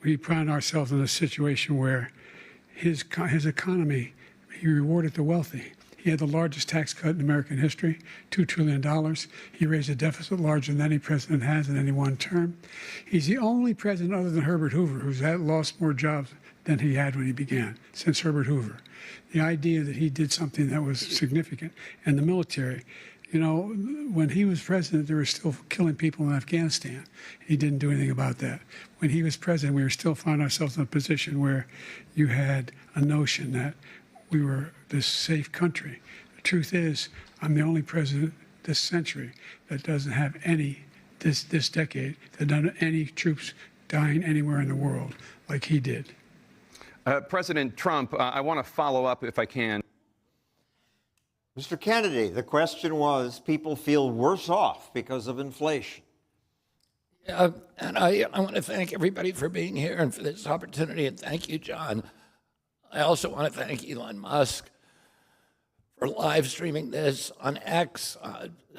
we found ourselves in a situation where his economy, he rewarded the wealthy. He had the largest tax cut in American history, $2 trillion. He raised a deficit larger than any president has in any one term. He's the only president other than Herbert Hoover who's lost more jobs than he had when he began, since Herbert Hoover. The idea that he did something that was significant. And the military, you know, when he was president, they were still killing people in Afghanistan. He didn't do anything about that. When he was president, we were still finding ourselves in a position where you had a notion that we were this safe country. The truth is, I'm the only president this century that doesn't have any, this decade, that doesn't have any troops dying anywhere in the world like he did. President Trump, I want to follow up if I can. Mr. Kennedy, the question was, people feel worse off because of inflation. Yeah, and I want to thank everybody for being here and for this opportunity, and thank you, John. I also want to thank Elon Musk for live streaming this on X.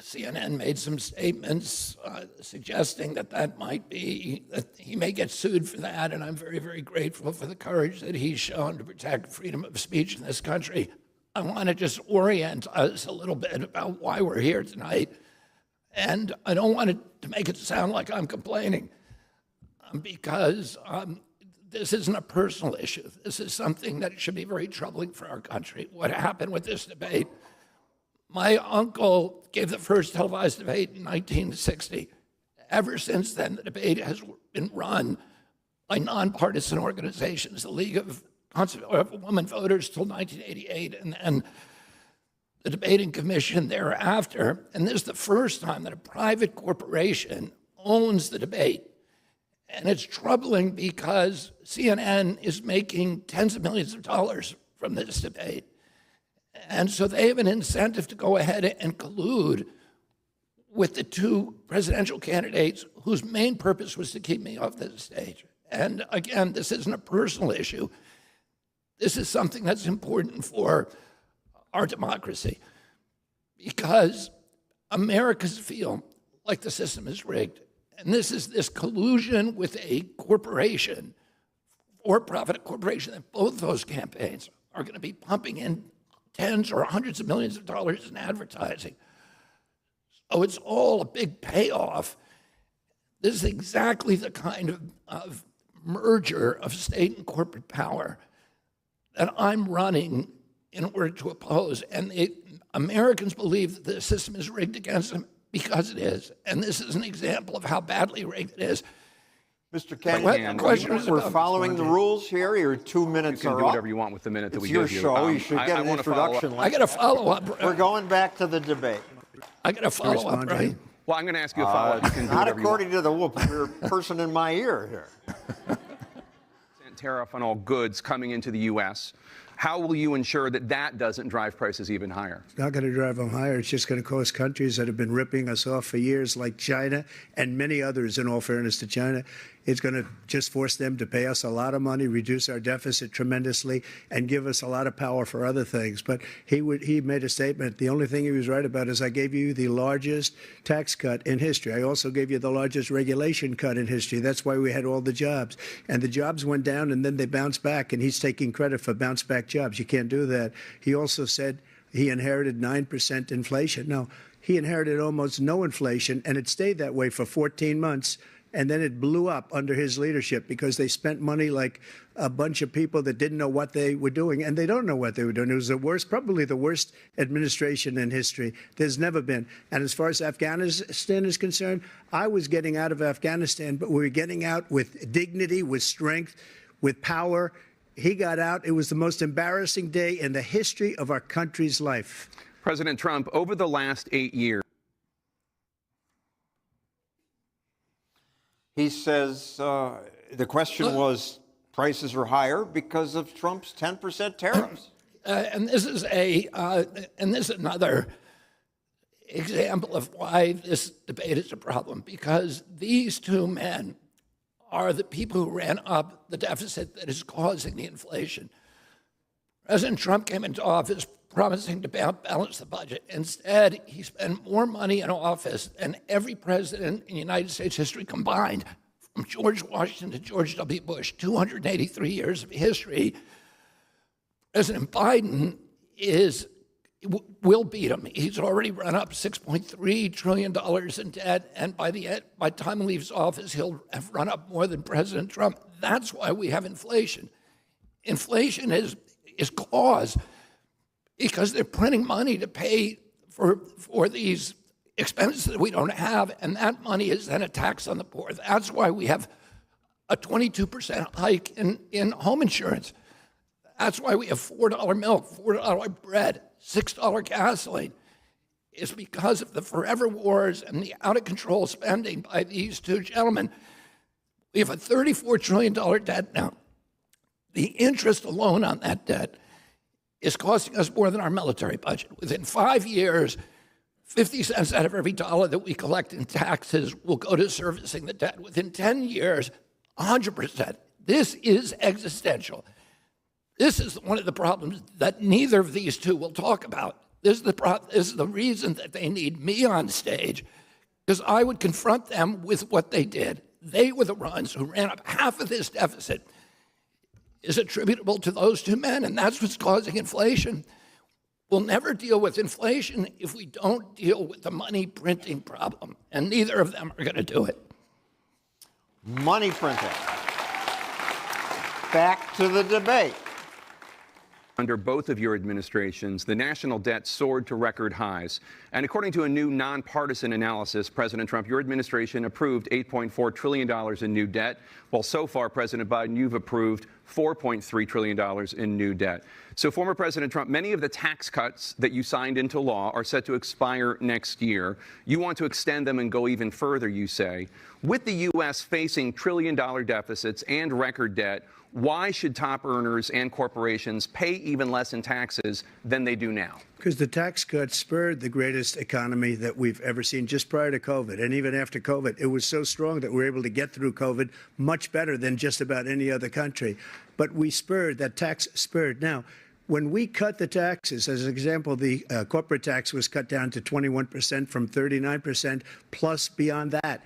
CNN made some statements suggesting that might be, that he may get sued for that, and I'm very, very grateful for the courage that he's shown to protect freedom of speech in this country. I want to just orient us a little bit about why we're here tonight, and I don't want to make it sound like I'm complaining, because this isn't a personal issue. This is something that should be very troubling for our country. What happened with this debate? My uncle gave the first televised debate in 1960. Ever since then, the debate has been run by nonpartisan organizations, the League of Women Voters till 1988, and then the debating commission thereafter. And this is the first time that a private corporation owns the debate. And it's troubling because CNN is making tens of millions of dollars from this debate. And so they have an incentive to go ahead and collude with the two presidential candidates whose main purpose was to keep me off the stage. And again, this isn't a personal issue. This is something that's important for our democracy, because Americans feel like the system is rigged. And this is this collusion with a corporation, for-profit corporation, that both those campaigns are going to be pumping in tens or hundreds of millions of dollars in advertising. So it's all a big payoff. This is exactly the kind of merger of state and corporate power that I'm running in order to oppose. And Americans believe that the system is rigged against them because it is. And this is an example of how badly rigged it is. Mr. Kennedy, we're following the rules here. Your 2 minutes are up. You can do whatever you want with the minute that we give you. It's your show. You should get an introduction. I got to follow up. We're going back to the debate. I got to follow up, right? Well, I'm going to ask you a follow-up. You can do not whatever according to the person in my ear here. Tariff on all goods coming into the U.S. How will you ensure that that doesn't drive prices even higher? It's not going to drive them higher. It's just going to cause countries that have been ripping us off for years, like China and many others, in all fairness to China, it's going to just force them to pay us a lot of money, reduce our deficit tremendously, and give us a lot of power for other things. But he made a statement. The only thing he was right about is I gave you the largest tax cut in history. I also gave you the largest regulation cut in history. That's why we had all the jobs. And the jobs went down, and then they bounced back, and he's taking credit for bounce-back jobs. You can't do that. He also said he inherited 9% inflation. No, he inherited almost no inflation, and it stayed that way for 14 months. And then it blew up under his leadership because they spent money like a bunch of people that didn't know what they were doing, and they don't know what they were doing. It was the worst, probably the worst administration in history. There's never been. And as far as Afghanistan is concerned, I was getting out of Afghanistan, but we were getting out with dignity, with strength, with power. He got out. It was the most embarrassing day in the history of our country's life. President Trump, over the last 8 years, he says the question was prices are higher because of Trump's 10% tariffs. And this is another example of why this debate is a problem, because these two men are the people who ran up the deficit that is causing the inflation. President Trump came into office promising to balance the budget. Instead, he spent more money in office than every president in United States history combined, from George Washington to George W. Bush, 283 years of history. President Biden will beat him. He's already run up $6.3 trillion in debt, and by the time he leaves office, he'll have run up more than President Trump. That's why we have inflation. Inflation is caused because they're printing money to pay for these expenses that we don't have, and that money is then a tax on the poor. That's why we have a 22% hike in home insurance. That's why we have $4 milk, $4 bread, $6 gasoline. It's because of the forever wars and the out-of-control spending by these two gentlemen. We have a $34 trillion debt now. The interest alone on that debt is costing us more than our military budget. Within 5 years, 50 cents out of every dollar that we collect in taxes will go to servicing the debt. Within 10 years, 100%. This is existential. This is one of the problems that neither of these two will talk about. This is the reason that they need me on stage, because I would confront them with what they did. They were the ones who ran up half of this deficit is attributable to those two men, and that's what's causing inflation. We'll never deal with inflation if we don't deal with the money printing problem, and neither of them are going to do it. Money printing. Back to the debate. Under both of your administrations, the national debt soared to record highs. And according to a new nonpartisan analysis, President Trump, your administration approved $8.4 trillion in new debt, while so far, President Biden, you've approved $4.3 trillion in new debt. So, former President Trump, many of the tax cuts that you signed into law are set to expire next year. You want to extend them and go even further, you say. With the U.S. facing trillion-dollar deficits and record debt, why should top earners and corporations pay even less in taxes than they do now? Because the tax cuts spurred the greatest economy that we've ever seen just prior to COVID. And even after COVID, it was so strong that we were able to get through COVID much better than just about any other country. But we spurred, that tax spurred. Now, when we cut the taxes, as an example, the corporate tax was cut down to 21% from 39%, plus beyond that.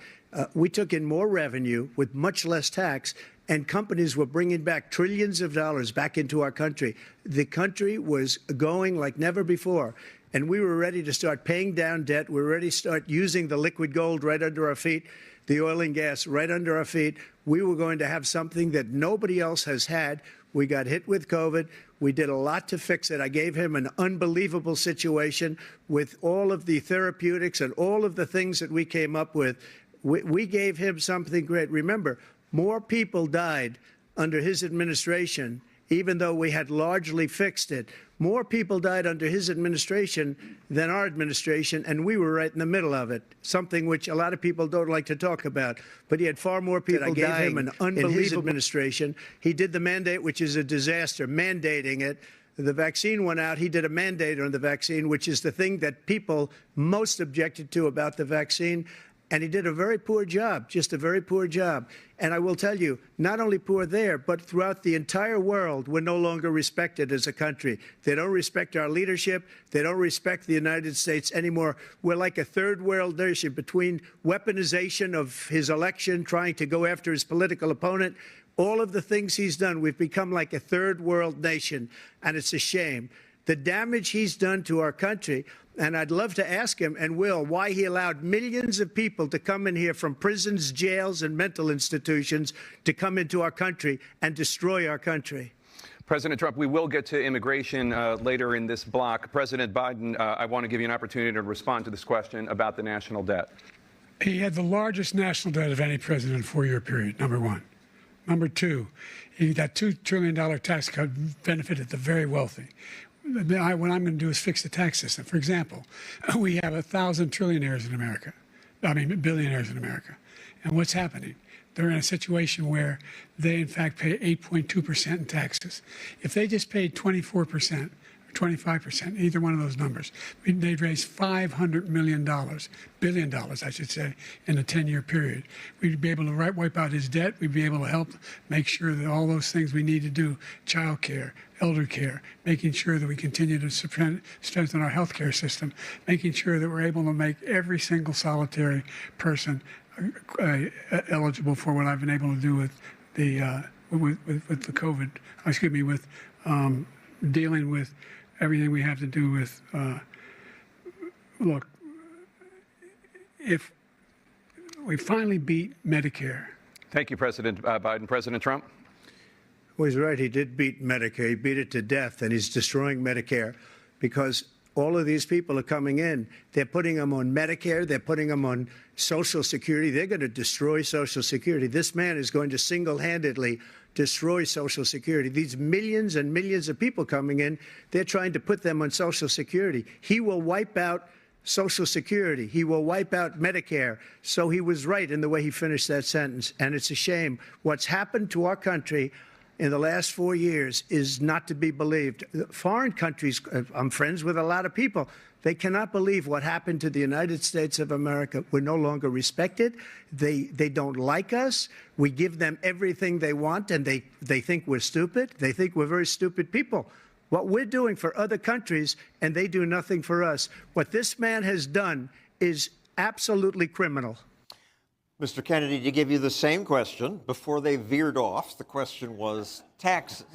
We took in more revenue with much less tax, and companies were bringing back trillions of dollars back into our country. The country was going like never before, and we were ready to start paying down debt. We were ready to start using the liquid gold right under our feet, the oil and gas right under our feet. We were going to have something that nobody else has had. We got hit with COVID. We did a lot to fix it. I gave him an unbelievable situation with all of the therapeutics and all of the things that we came up with. We gave him something great. Remember, more people died under his administration, even though we had largely fixed it. More people died under his administration than our administration, and we were right in the middle of it, something which a lot of people don't like to talk about. But he had far more people dying in his administration. He did the mandate, which is a disaster, mandating it. The vaccine went out. He did a mandate on the vaccine, which is the thing that people most objected to about the vaccine. And he did a very poor job, just a very poor job. And I will tell you, not only poor there, but throughout the entire world, we're no longer respected as a country. They don't respect our leadership. They don't respect the United States anymore. We're like a third world nation between weaponization of his election, trying to go after his political opponent. All of the things he's done, we've become like a third world nation, and it's a shame. The damage he's done to our country. And I'd love to ask him, and will, why he allowed millions of people to come in here from prisons, jails, and mental institutions to come into our country and destroy our country. President Trump, we will get to immigration later in this block. President Biden, I want to give you an opportunity to respond to this question about the national debt. He had the largest national debt of any president in a four-year period, number one. Number two, that $2 trillion tax cut benefited the very wealthy. What I'm going to do is fix the tax system. For example, we have 1,000 trillionaires in America. Billionaires in America. And what's happening? They're in a situation where they, in fact, pay 8.2% in taxes. If they just paid 24%, 25%, either one of those numbers, they'd raise $500 billion, I should say, in a 10-year period. We'd be able to wipe out his debt. We'd be able to help make sure that all those things we need to do, child care, elder care, making sure that we continue to strengthen our health care system, making sure that we're able to make every single solitary person eligible for what I've been able to do with the with the COVID. Excuse me, with dealing with everything we have to do with. Look, if we finally beat Medicare. Thank you, President Biden. President Trump? Well, he's right. He did beat Medicare. He beat it to death, and he's destroying Medicare because all of these people are coming in. They're putting them on Medicare. They're putting them on Social Security. They're going to destroy Social Security. This man is going to single-handedly destroy Social Security. These millions and millions of people coming in, they're trying to put them on Social Security. He will wipe out Social Security. He will wipe out Medicare. So he was right in the way he finished that sentence. And it's a shame. What's happened to our country in the last 4 years is not to be believed. Foreign countries, I'm friends with a lot of people, they cannot believe what happened to the United States of America. We're no longer respected. They don't like us. We give them everything they want, and they think we're stupid. They think we're very stupid people. What we're doing for other countries, and they do nothing for us. What this man has done is absolutely criminal. Mr. Kennedy, to give you the same question, before they veered off, the question was taxes.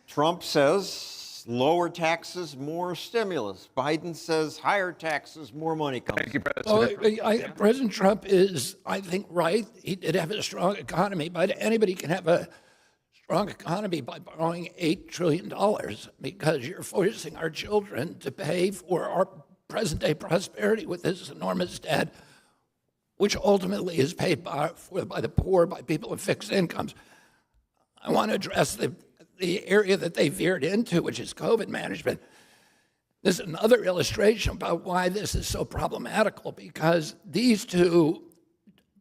Trump says lower taxes, more stimulus. Biden says higher taxes, more money comes. Thank you, President. Well, President Trump is, I think, right. He did have a strong economy, but anybody can have a strong economy by borrowing $8 trillion because you're forcing our children to pay for our present-day prosperity with this enormous debt, which ultimately is paid by the poor, by people with fixed incomes. I want to address the area that they veered into, which is COVID management. This is another illustration about why this is so problematical, because these two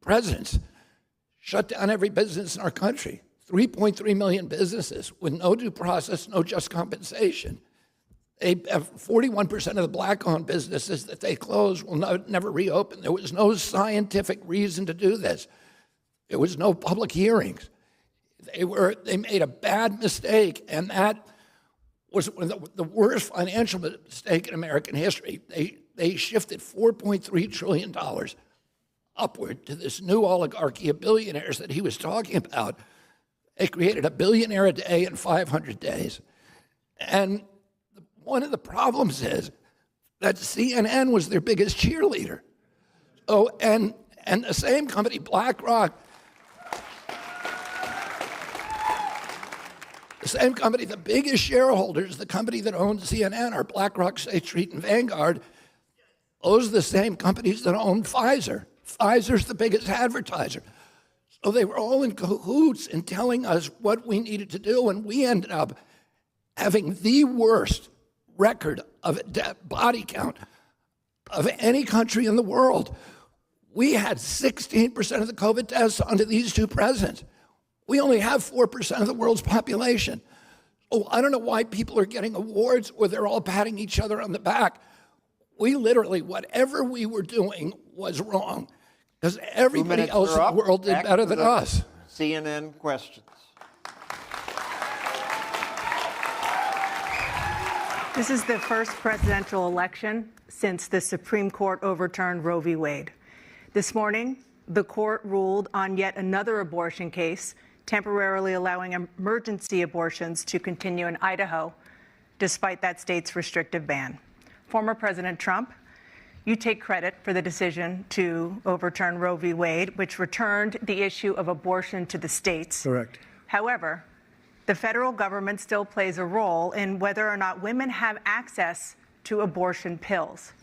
presidents shut down every business in our country. 3.3 million businesses with no due process, no just compensation. They have 41% of the black-owned businesses that they closed will never reopen. There was no scientific reason to do this. There was no public hearings. They made a bad mistake, and that was the worst financial mistake in American history. They shifted $4.3 trillion upward to this new oligarchy of billionaires that he was talking about. They created a billionaire a day in 500 days. And one of the problems is that CNN was their biggest cheerleader. Oh, and the same company, BlackRock, the same company, the biggest shareholders, the company that owns CNN are BlackRock, State Street, and Vanguard. Those are the same companies that own Pfizer. Pfizer's the biggest advertiser. So they were all in cahoots in telling us what we needed to do, and we ended up having the worst record of body count of any country in the world. We had 16% of the COVID deaths under these two presidents. We only have 4% of the world's population. Oh, I don't know why people are getting awards or they're all patting each other on the back. We literally, whatever we were doing was wrong, because everybody else in the world did better than us. CNN questions. This is the first presidential election since the Supreme Court overturned Roe v. Wade. This morning, the court ruled on yet another abortion case, temporarily allowing emergency abortions to continue in Idaho, despite that state's restrictive ban. Former President Trump, you take credit for the decision to overturn Roe v. Wade, which returned the issue of abortion to the states. Correct. However, the federal government still plays a role in whether or not women have access to abortion pills.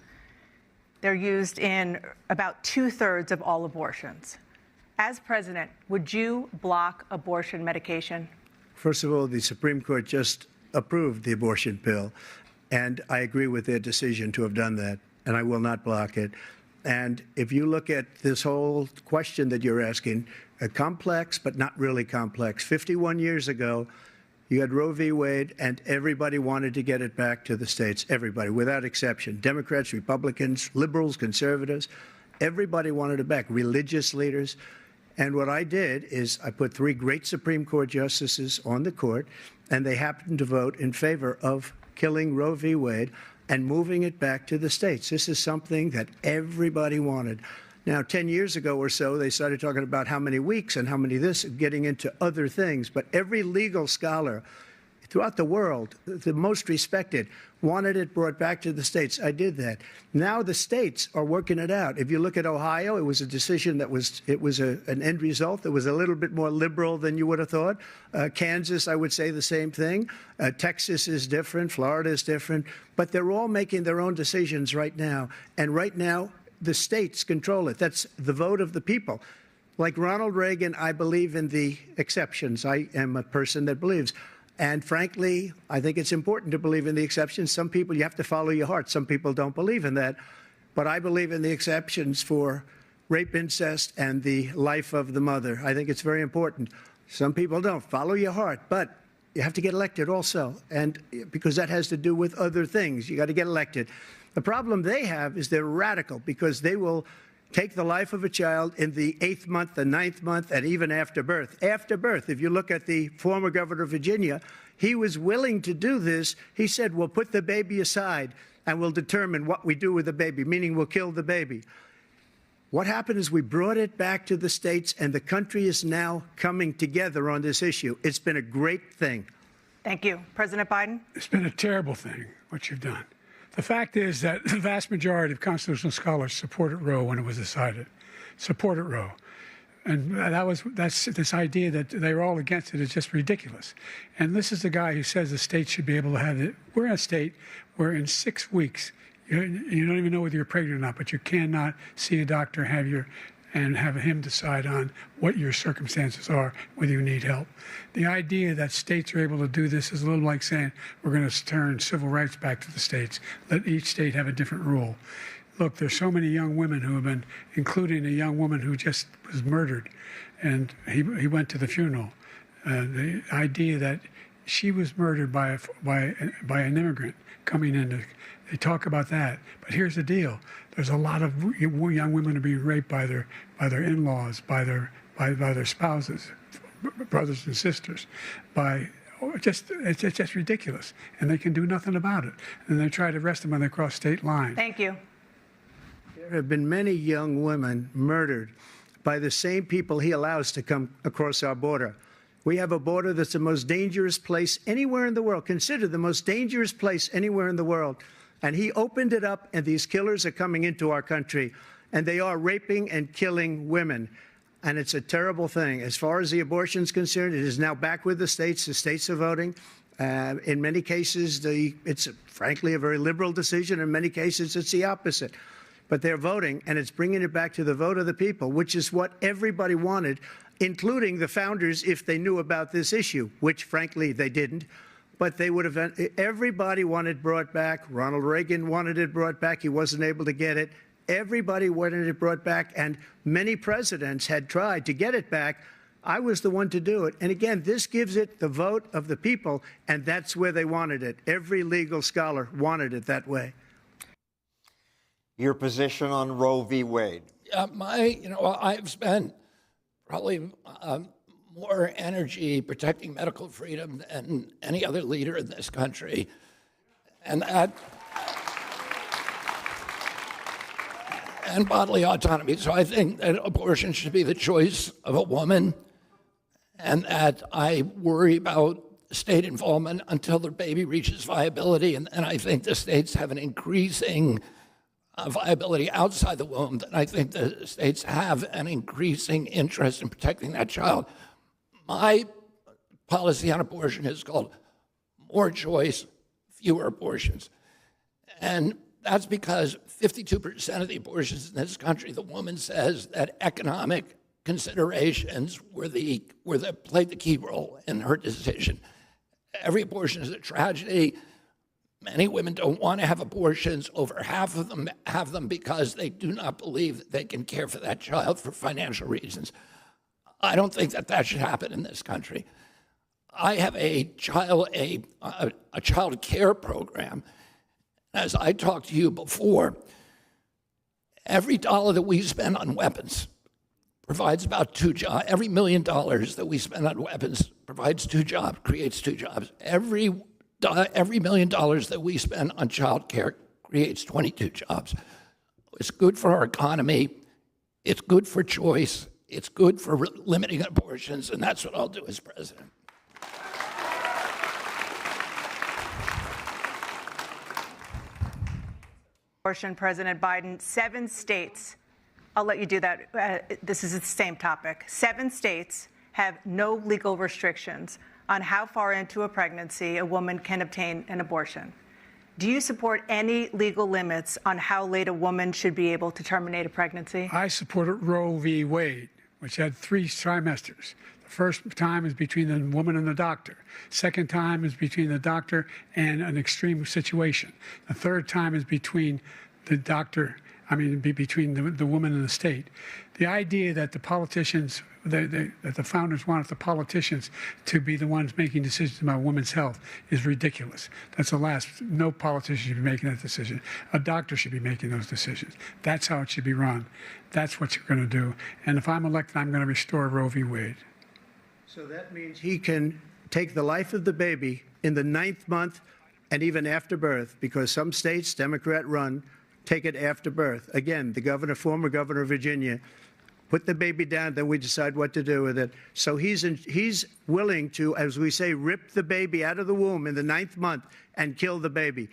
They're used in about 2/3 of all abortions. As president, would you block abortion medication? First of all, the Supreme Court just approved the abortion pill, and I agree with their decision to have done that, and I will not block it. And if you look at this whole question that you're asking, complex but not really complex. 51 years ago, you had Roe v. Wade, and everybody wanted to get it back to the states. Everybody, without exception. Democrats, Republicans, liberals, conservatives, everybody wanted it back. Religious leaders. And what I did is I put 3 great Supreme Court justices on the court, and they happened to vote in favor of killing Roe v. Wade and moving it back to the states. This is something that everybody wanted. Now, 10 years ago or so, they started talking about how many weeks and how many this, getting into other things. But every legal scholar throughout the world, the most respected, wanted it brought back to the states. I did that. Now the states are working it out. If you look at Ohio, it was a decision that was, an end result that was a little bit more liberal than you would have thought. Kansas, I would say the same thing. Texas is different. Florida is different. But they're all making their own decisions right now. And right now, the states control it. That's the vote of the people. Like Ronald Reagan, I believe in the exceptions. I am a person that believes. And frankly, I think it's important to believe in the exceptions. Some people, you have to follow your heart. Some people don't believe in that. But I believe in the exceptions for rape, incest, and the life of the mother. I think it's very important. Some people don't. Follow your heart. But you have to get elected also. And because that has to do with other things. You got to get elected. The problem they have is they're radical because they will take the life of a child in the 8th month, the 9th month, and even after birth. After birth, if you look at the former governor of Virginia, he was willing to do this. He said, we'll put the baby aside and we'll determine what we do with the baby, meaning we'll kill the baby. What happened is we brought it back to the states, and the country is now coming together on this issue. It's been a great thing. Thank you. President Biden? It's been a terrible thing, what you've done. The fact is that the vast majority of constitutional scholars supported Roe when it was decided, supported Roe. And that's this idea that they were all against it is just ridiculous. And this is the guy who says the state should be able to have it. We're in a state where in 6 weeks, you don't even know whether you're pregnant or not, but you cannot see a doctor and have him decide on what your circumstances are, whether you need help. The idea that states are able to do this is a little like saying we're going to turn civil rights back to the states, let each state have a different rule. Look, there's so many young women who have been, including a young woman who just was murdered, and he went to the funeral. The idea that she was murdered by an immigrant coming in, they talk about that. But here's the deal. There's a lot of young women are being raped by their in-laws, by their spouses, brothers and sisters, it's just ridiculous. And they can do nothing about it. And they try to arrest them when they cross state lines. Thank you. There have been many young women murdered by the same people he allows to come across our border. We have a border that's the most dangerous place anywhere in the world, considered the most dangerous place anywhere in the world. And he opened it up, and these killers are coming into our country, and they are raping and killing women. And it's a terrible thing. As far as the abortion is concerned, it is now back with the states. The states are voting. In many cases, it's frankly a very liberal decision. In many cases, it's the opposite. But they're voting, and it's bringing it back to the vote of the people, which is what everybody wanted, including the founders, if they knew about this issue, which, frankly, they didn't. But they would have, everybody wanted brought back. Ronald Reagan wanted it brought back. He wasn't able to get it. Everybody wanted it brought back, and many presidents had tried to get it back. I was the one to do it. And again, this gives it the vote of the people, and that's where they wanted it. Every legal scholar wanted it that way. Your position on Roe v. Wade? I've spent probably more energy protecting medical freedom than any other leader in this country. And bodily autonomy. So I think that abortion should be the choice of a woman, and that I worry about state involvement until the baby reaches viability. And I think the states have an increasing viability outside the womb. And I think the states have an increasing interest in protecting that child. My policy on abortion is called more choice, fewer abortions. And that's because 52% of the abortions in this country, the woman says that economic considerations played the key role in her decision. Every abortion is a tragedy. Many women don't want to have abortions. Over half of them have them because they do not believe that they can care for that child for financial reasons. I don't think that should happen in this country. I have a child care program. As I talked to you before, every dollar that we spend on weapons provides about 2 jobs. Every $1 million that we spend on weapons provides 2 jobs, creates 2 jobs. Every $1 million that we spend on child care creates 22 jobs. It's good for our economy. It's good for choice. It's good for limiting abortions, and that's what I'll do as president. Abortion, President Biden, 7 states, I'll let you do that. This is the same topic. 7 states have no legal restrictions on how far into a pregnancy a woman can obtain an abortion. Do you support any legal limits on how late a woman should be able to terminate a pregnancy? I support Roe v. Wade, which had 3 trimesters. The first time is between the woman and the doctor. Second time is between the doctor and an extreme situation. The third time is between the doctor, between the woman and the state. The idea that the politicians, that the founders wanted the politicians to be the ones making decisions about women's health is ridiculous. That's the last. No politician should be making that decision. A doctor should be making those decisions. That's how it should be run. That's what you're going to do. And if I'm elected, I'm going to restore Roe v. Wade. So that means he can take the life of the baby in the 9th month and even after birth, because some states, Democrat run, take it after birth. Again, the former governor of Virginia, put the baby down, then we decide what to do with it. So he's willing to, as we say, rip the baby out of the womb in the 9th month and kill the baby.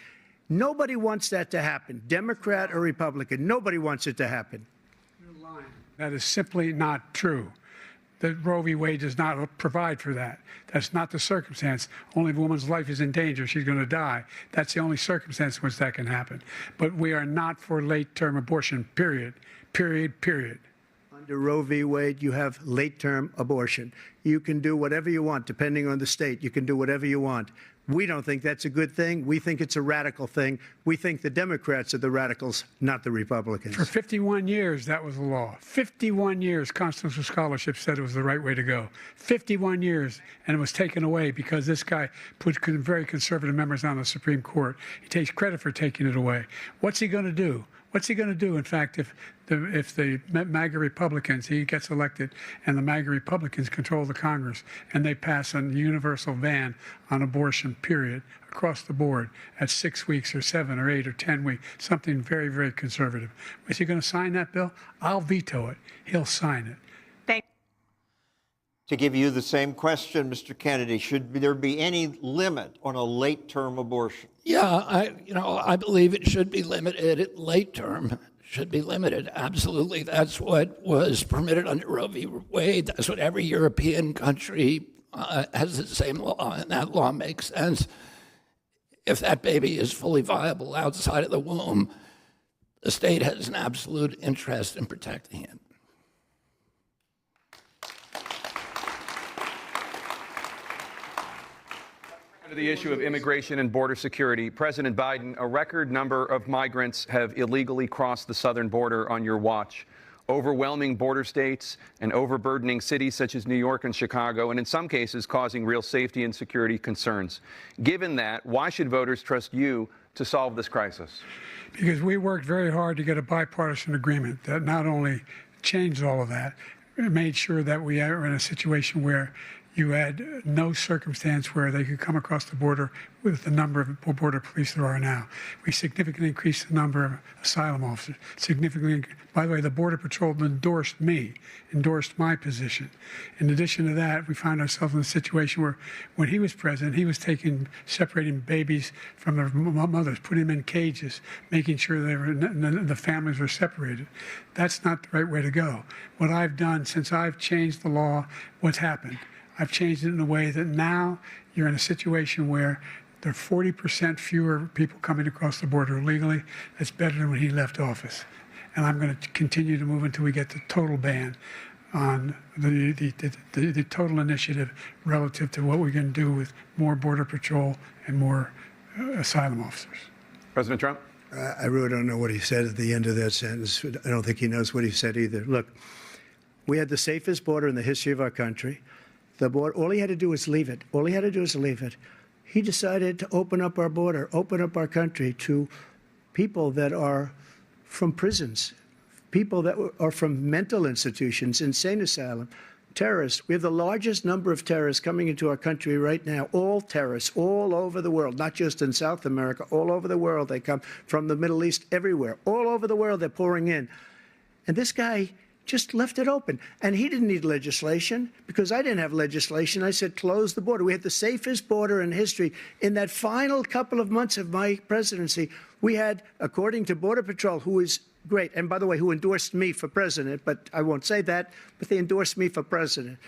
Nobody wants that to happen, Democrat or Republican. Nobody wants it to happen. You're lying. That is simply not true. That Roe v. Wade does not provide for that. That's not the circumstance. Only if a woman's life is in danger, she's going to die. That's the only circumstance in which that can happen. But we are not for late-term abortion, period. Period, period. Under Roe v. Wade, you have late-term abortion. You can do whatever you want, depending on the state. You can do whatever you want. We don't think that's a good thing. We think it's a radical thing. We think the Democrats are the radicals, not the Republicans. For 51 years, that was the law. 51 years, constitutional scholarship said it was the right way to go. 51 years, and it was taken away because this guy put very conservative members on the Supreme Court. He takes credit for taking it away. What's he going to do? What's he going to do, in fact, if the MAGA Republicans, he gets elected, and the MAGA Republicans control the Congress, and they pass a universal ban on abortion, period, across the board at 6 weeks or 7 or 8 or 10 weeks, something very, very conservative. Is he going to sign that bill? I'll veto it. He'll sign it. To give you the same question, Mr. Kennedy, should there be any limit on a late-term abortion? Yeah, I believe it should be limited. Late term should be limited. Absolutely. That's what was permitted under Roe v. Wade. That's what every European country has the same law, and that law makes sense. If that baby is fully viable outside of the womb, the state has an absolute interest in protecting it. To the issue of immigration and border security, President Biden, a record number of migrants have illegally crossed the southern border on your watch, overwhelming border states and overburdening cities such as New York and Chicago, and in some cases causing real safety and security concerns. Given that, why should voters trust you to solve this crisis? Because we worked very hard to get a bipartisan agreement that not only changed all of that, it made sure that we are in a situation where you had no circumstance where they could come across the border with the number of border police there are now. We significantly increased the number of asylum officers. By the way, the Border Patrol endorsed my position. In addition to that, we found ourselves in a situation where when he was president, he was separating babies from their mothers, putting them in cages, making sure the families were separated. That's not the right way to go. What I've done since I've changed the law, what's happened? I've changed it in a way that now you're in a situation where there are 40% fewer people coming across the border illegally. That's better than when he left office. And I'm going to continue to move until we get the total ban on the total initiative relative to what we're going to do with more Border Patrol and more asylum officers. President Trump? I really don't know what he said at the end of that sentence. I don't think he knows what he said either. Look, we had the safest border in the history of our country. The border, all he had to do was leave it. All he had to do was leave it. He decided to open up our border, open up our country to people that are from prisons, people that are from mental institutions, insane asylum, terrorists. We have the largest number of terrorists coming into our country right now, all terrorists, all over the world, not just in South America, all over the world. They come from the Middle East, everywhere. All over the world, they're pouring in. And this guy just left it open. And he didn't need legislation because I didn't have legislation. I said, close the border. We had the safest border in history. In that final couple of months of my presidency, we had, according to Border Patrol, who is great, and by the way, who endorsed me for president, but I won't say that, but they endorsed me for president.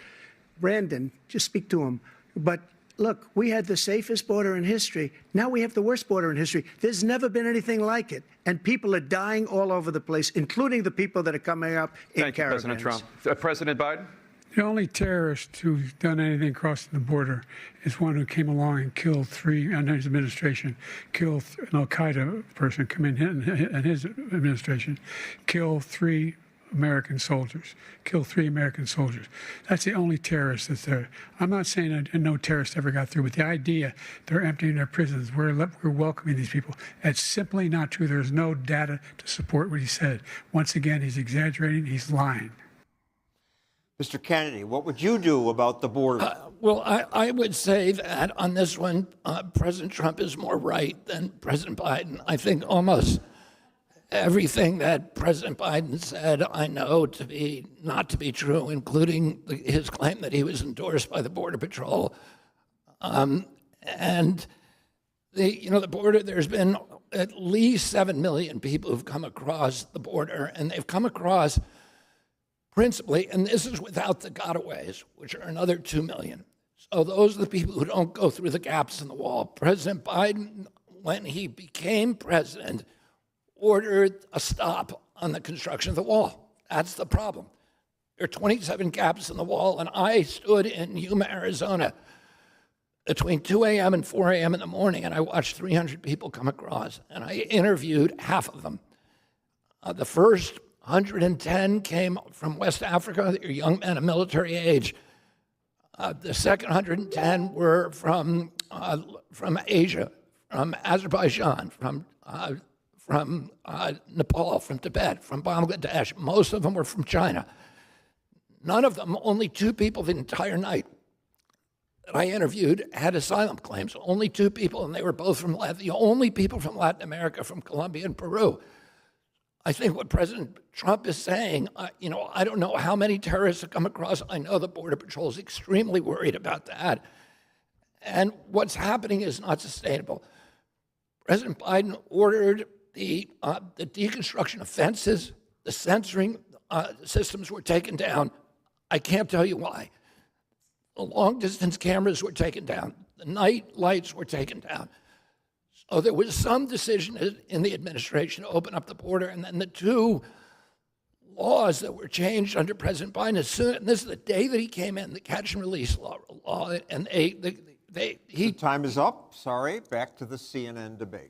Brandon, just speak to him. But look, we had the safest border in history. Now we have the worst border in history. There's never been anything like it. And people are dying all over the place, including the people that are coming up in Thank you, caravans. President Trump. President Biden? The only terrorist who's done anything crossing the border is one who came along and killed three, under his administration, killed an al-Qaeda person come in his administration, killed three American soldiers, killed 3 American soldiers. That's the only terrorist that's there. I'm not saying no terrorist ever got through, but the idea they're emptying their prisons, we're welcoming these people, that's simply not true. There's no data to support what he said. Once again, he's exaggerating, he's lying. Mr. Kennedy, what would you do about the border? Well, I would say that on this one, President Trump is more right than President Biden. I think almost everything that President Biden said, I know to be not to be true, including his claim that he was endorsed by the Border Patrol. And the border, there's been at least 7 million people who've come across the border, and they've come across principally, and this is without the gotaways, which are another 2 million. So those are the people who don't go through the gaps in the wall. President Biden, when he became president, ordered a stop on the construction of the wall. That's the problem. There are 27 gaps in the wall, and I stood in Yuma, Arizona between 2 a.m. and 4 a.m. in the morning, and I watched 300 people come across, and I interviewed half of them. The first 110 came from West Africa. They're young men of military age. The second 110 were from Asia, from Azerbaijan, from Nepal, from Tibet, from Bangladesh. Most of them were from China. None of them, only 2 people the entire night that I interviewed had asylum claims. Only 2 people, and they were both from the only people from Latin America, from Colombia and Peru. I think what President Trump is saying, I don't know how many terrorists have come across. I know the Border Patrol is extremely worried about that. And what's happening is not sustainable. President Biden ordered the deconstruction of fences, the censoring systems were taken down. I can't tell you why. The long-distance cameras were taken down. The night lights were taken down. So there was some decision in the administration to open up the border, and then the 2 laws that were changed under President Biden, and this is the day that he came in, the catch and release law, and The time is up. Sorry. Back to the CNN debate.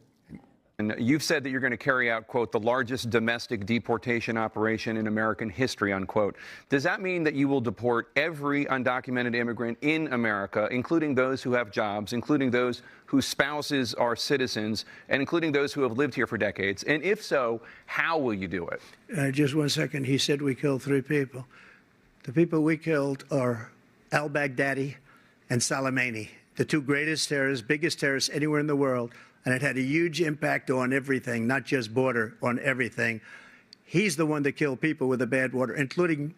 And you've said that you're going to carry out, quote, the largest domestic deportation operation in American history, unquote. Does that mean that you will deport every undocumented immigrant in America, including those who have jobs, including those whose spouses are citizens, and including those who have lived here for decades? And if so, how will you do it? Just 1 second. He said we killed 3 people. The people we killed are al-Baghdadi and Soleimani, the 2 greatest terrorists, biggest terrorists anywhere in the world. And it had a huge impact on everything, not just border, on everything. He's the one that killed people with the bad water, including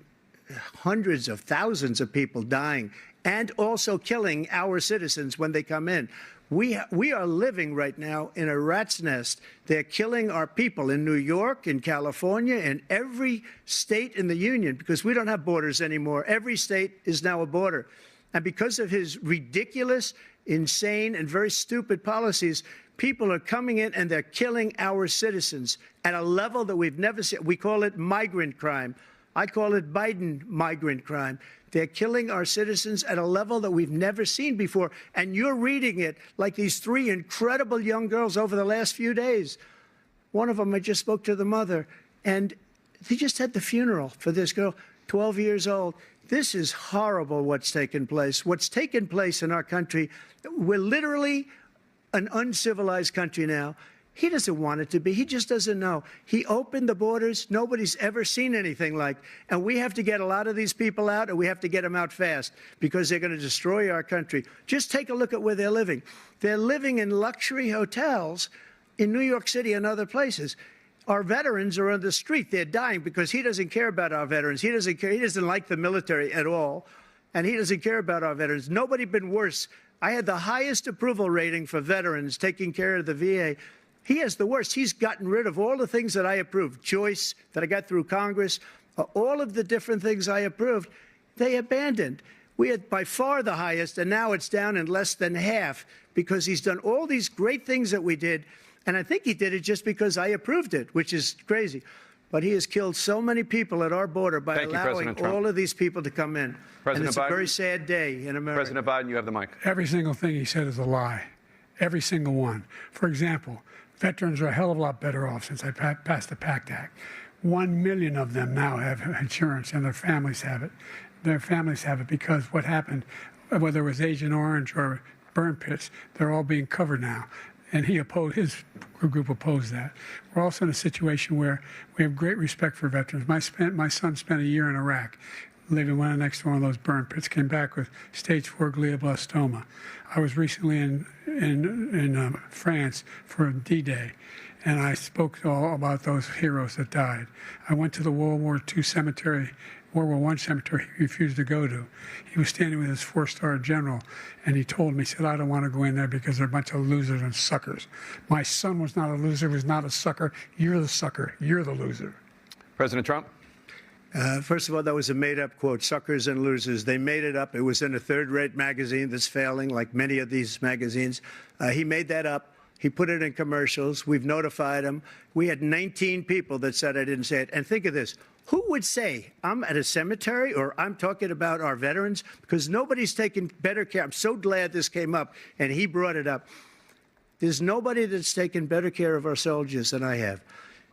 hundreds of thousands of people dying, and also killing our citizens when they come in. We are living right now in a rat's nest. They're killing our people in New York, in California, in every state in the union, because we don't have borders anymore. Every state is now a border. And because of his ridiculous, insane, and very stupid policies, people are coming in and they're killing our citizens at a level that we've never seen. We call it migrant crime. I call it Biden migrant crime. They're killing our citizens at a level that we've never seen before. And you're reading it like these 3 incredible young girls over the last few days. One of them, I just spoke to the mother, and they just had the funeral for this girl, 12 years old. This is horrible what's taken place. What's taken place in our country, we're literally an uncivilized country now. He doesn't want it to be. He just doesn't know. He opened the borders. Nobody's ever seen anything like. And we have to get a lot of these people out, and we have to get them out fast because they're going to destroy our country. Just take a look at where they're living. They're living in luxury hotels in New York City and other places. Our veterans are on the street. They're dying because he doesn't care about our veterans. He doesn't care. He doesn't like the military at all, and he doesn't care about our veterans. Nobody been worse. I had the highest approval rating for veterans taking care of the VA. He has the worst. He's gotten rid of all the things that I approved, choice that I got through Congress, all of the different things I approved, they abandoned. We had by far the highest, and now it's down in less than half because he's done all these great things that we did. And I think he did it just because I approved it, which is crazy. But he has killed so many people at our border by allowing all of these people to come in. And it's a very sad day in America. President Biden, you have the mic. Every single thing he said is a lie. Every single one. For example, veterans are a hell of a lot better off since I passed the PACT Act. 1 million of them now have insurance, and their families have it. Their families have it because what happened, whether it was Agent Orange or burn pits, they're all being covered now. And his group opposed that. We're also in a situation where we have great respect for veterans. My son spent a year in Iraq, living next to one of those burn pits, came back with stage 4 glioblastoma. I was recently in France for D-Day, and I spoke all about those heroes that died. I went to the World War I cemetery he refused to go to. He was standing with his 4-star general, and he told me, he said, I don't want to go in there because they're a bunch of losers and suckers. My son was not a loser, was not a sucker. You're the sucker. You're the loser. President Trump? First of all, that was a made-up quote, suckers and losers. They made it up. It was in a third-rate magazine that's failing, like many of these magazines. He made that up. He put it in commercials. We've notified him. We had 19 people that said I didn't say it. And think of this. Who would say I'm at a cemetery or I'm talking about our veterans? Because nobody's taken better care. I'm so glad this came up, and he brought it up. There's nobody that's taken better care of our soldiers than I have.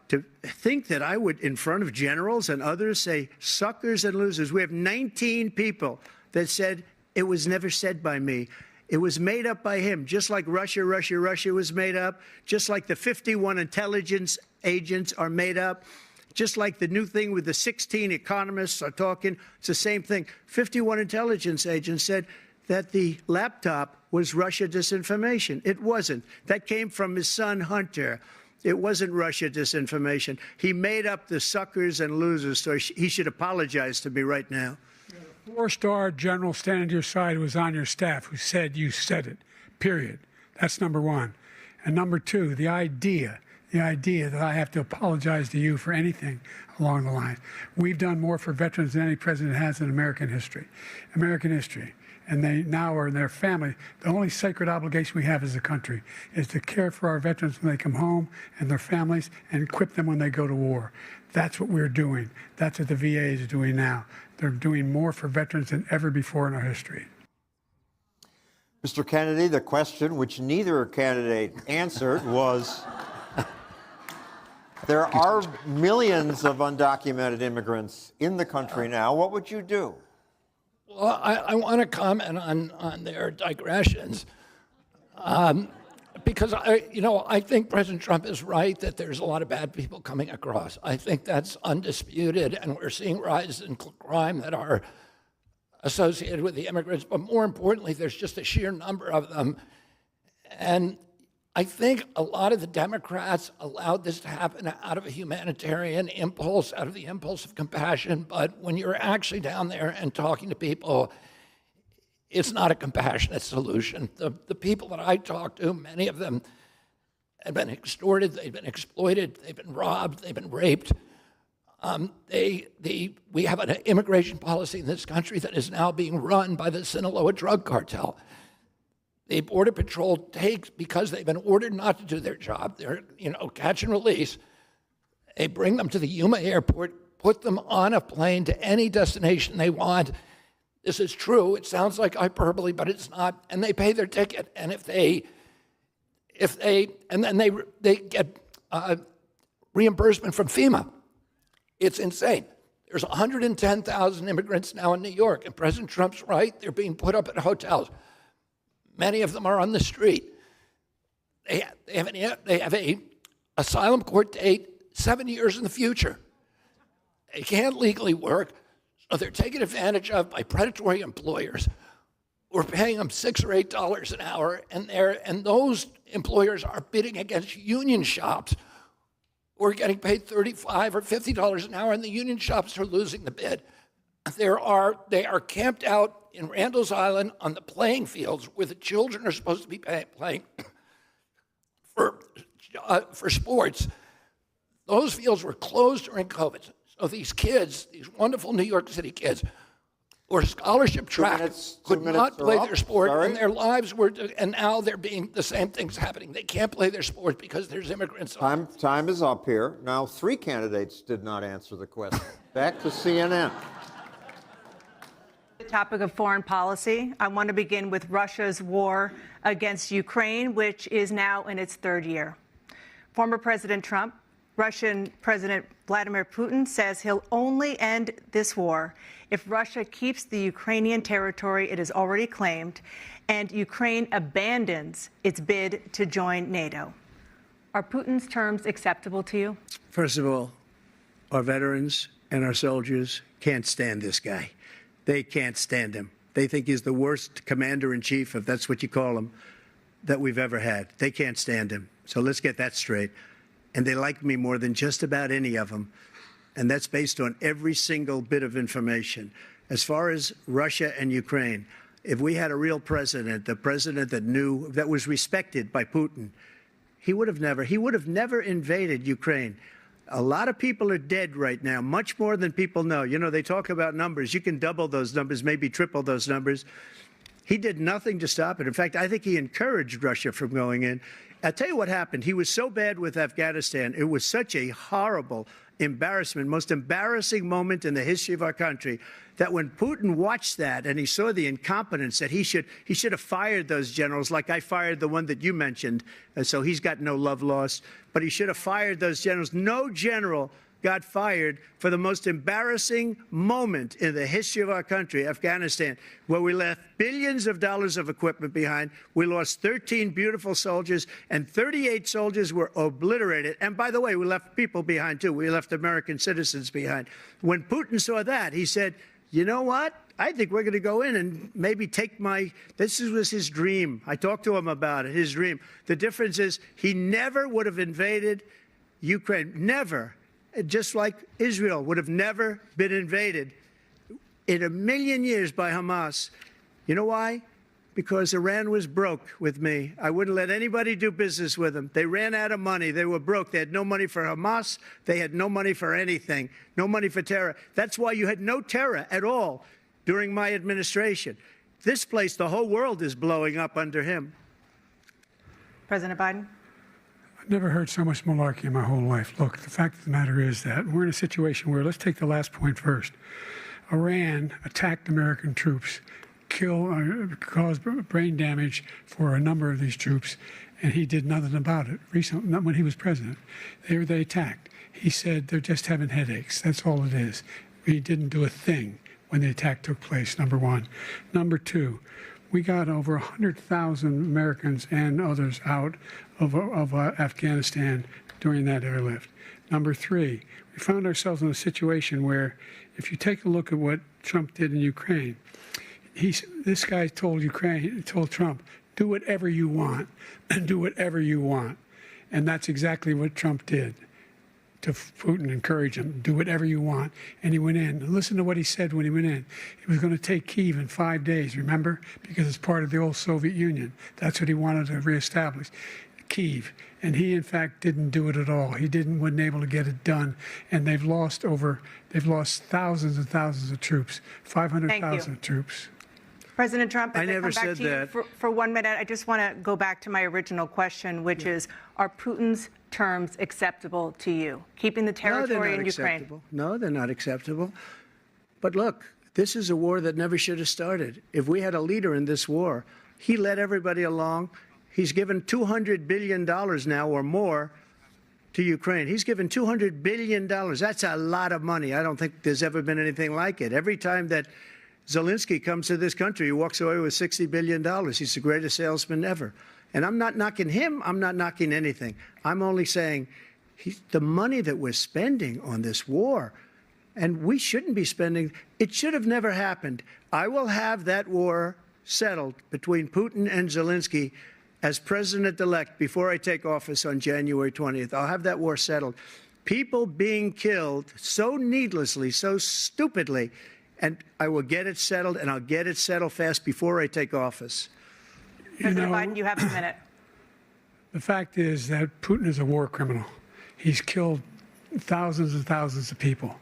To think that I would, in front of generals and others, say suckers and losers. We have 19 people that said it was never said by me. It was made up by him, just like Russia was made up, just like the 51 intelligence agents are made up, just like the new thing with the 16 economists are talking. It's the same thing. 51 intelligence agents said that the laptop was Russia disinformation. It wasn't. That came from his son, Hunter. It wasn't Russia disinformation. He made up the suckers and losers, so he should apologize to me right now. 4-star general standing to your side who was on your staff who said you said it, period. That's number one. And number two, the idea that I have to apologize to you for anything along the line. We've done more for veterans than any president has in American history. And they now are in their family. The only sacred obligation we have as a country is to care for our veterans when they come home and their families and equip them when they go to war. That's what we're doing. That's what the VA is doing now. They're doing more for veterans than ever before in our history. Mr. Kennedy, the question which neither candidate answered was, there are millions of undocumented immigrants in the country now. What would you do? Well, I want to comment on their digressions because I think President Trump is right that there's a lot of bad people coming across. I think that's undisputed, and we're seeing rises in crime that are associated with the immigrants. But more importantly, there's just a sheer number of them, and I think a lot of the Democrats allowed this to happen out of a humanitarian impulse, out of the impulse of compassion. But when you're actually down there and talking to people, it's not a compassionate solution. The people that I talk to, many of them have been extorted, they've been exploited, they've been robbed, they've been raped. We have an immigration policy in this country that is now being run by the Sinaloa drug cartel. The Border Patrol takes, because they've been ordered not to do their job, they're, catch and release. They bring them to the Yuma airport, put them on a plane to any destination they want. This is true. It sounds like hyperbole, but it's not. And they pay their ticket. And they get reimbursement from FEMA. It's insane. There's 110,000 immigrants now in New York, and President Trump's right. They're being put up at hotels. Many of them are on the street. They have a asylum court date 7 years in the future. They can't legally work, so they're taken advantage of by predatory employers. We're paying them $6 or $8 an hour, and those employers are bidding against union shops who are getting paid $35 or $50 an hour, and the union shops are losing the bid. They are camped out in Randall's Island on the playing fields where the children are supposed to be playing for sports. Those fields were closed during COVID. So these kids, these wonderful New York City kids, or scholarship track, could not play their sport, and their lives were, and now the same thing's happening. They can't play their sport because there's immigrants. Time is up here. Now, 3 candidates did not answer the question. Back to CNN. The topic of foreign policy. I want to begin with Russia's war against Ukraine, which is now in its 3rd year. Former President Trump, Russian President Vladimir Putin says he'll only end this war if Russia keeps the Ukrainian territory it has already claimed and Ukraine abandons its bid to join NATO. Are Putin's terms acceptable to you? First of all, our veterans and our soldiers can't stand this guy. They can't stand him. They think he's the worst commander-in-chief, if that's what you call him, that we've ever had. They can't stand him. So let's get that straight. And they like me more than just about any of them. And that's based on every single bit of information. As far as Russia and Ukraine, if we had a real president, the president that knew, that was respected by Putin, he would have never invaded Ukraine. A lot of people are dead right now, much more than people know. You know, they talk about numbers. You can double those numbers, maybe triple those numbers. He did nothing to stop it. In fact, I think he encouraged Russia from going in. I'll tell you what happened. He was so bad with Afghanistan. It was such a horrible embarrassment, most embarrassing moment in the history of our country, that when Putin watched that and he saw the incompetence, that he should have fired those generals, like I fired the one that you mentioned. And so he's got no love lost. But he should have fired those generals. No general got fired for the most embarrassing moment in the history of our country, Afghanistan, where we left billions of dollars of equipment behind. We lost 13 beautiful soldiers, and 38 soldiers were obliterated. And by the way, we left people behind, too. We left American citizens behind. When Putin saw that, he said, you know what? I think we're going to go in and maybe take this was his dream. I talked to him about it, his dream. The difference is he never would have invaded Ukraine, never. Just like Israel would have never been invaded in a million years by Hamas. You know why? Because Iran was broke with me. I wouldn't let anybody do business with them. They ran out of money. They were broke. They had no money for Hamas. They had no money for anything, no money for terror. That's why you had no terror at all during my administration. This place, the whole world is blowing up under him. President Biden? I've never heard so much malarkey in my whole life. Look, the fact of the matter is that we're in a situation where, let's take the last point first. Iran attacked American troops, caused brain damage for a number of these troops, and he did nothing about it. Recently, not when he was president. They attacked. He said they're just having headaches. That's all it is. He didn't do a thing when the attack took place, number one. Number two, we got over 100,000 Americans and others out of Afghanistan during that airlift. Number three, we found ourselves in a situation where, if you take a look at what Trump did in Ukraine, this guy told Trump, do whatever you want, and do whatever you want. And that's exactly what Trump did to Putin, encourage him, do whatever you want. And he went in. And listen to what he said when he went in. He was going to take Kyiv in 5 days, remember? Because it's part of the old Soviet Union. That's what he wanted to reestablish, Kyiv. And he, in fact, didn't do it at all. He wasn't able to get it done. And they've lost thousands and thousands of troops, 500,000 troops. President Trump, I never said that. For 1 minute, I just want to go back to my original question, which is, are Putin's terms acceptable to you? Keeping the territory in Ukraine? No, they're not acceptable. But look, this is a war that never should have started. If we had a leader in this war, he led everybody along. He's given $200 billion now or more to Ukraine. He's given $200 billion. That's a lot of money. I don't think there's ever been anything like it. Every time that Zelensky comes to this country, he walks away with $60 billion. He's the greatest salesman ever. And I'm not knocking him. I'm not knocking anything. I'm only saying the money that we're spending on this war, and we shouldn't be spending, it should have never happened. I will have that war settled between Putin and Zelensky as president-elect before I take office on January 20th. I'll have that war settled. People being killed so needlessly, so stupidly, and I will get it settled, and I'll get it settled fast before I take office. President Biden, you have a minute. The fact is that Putin is a war criminal. He's killed thousands and thousands of people.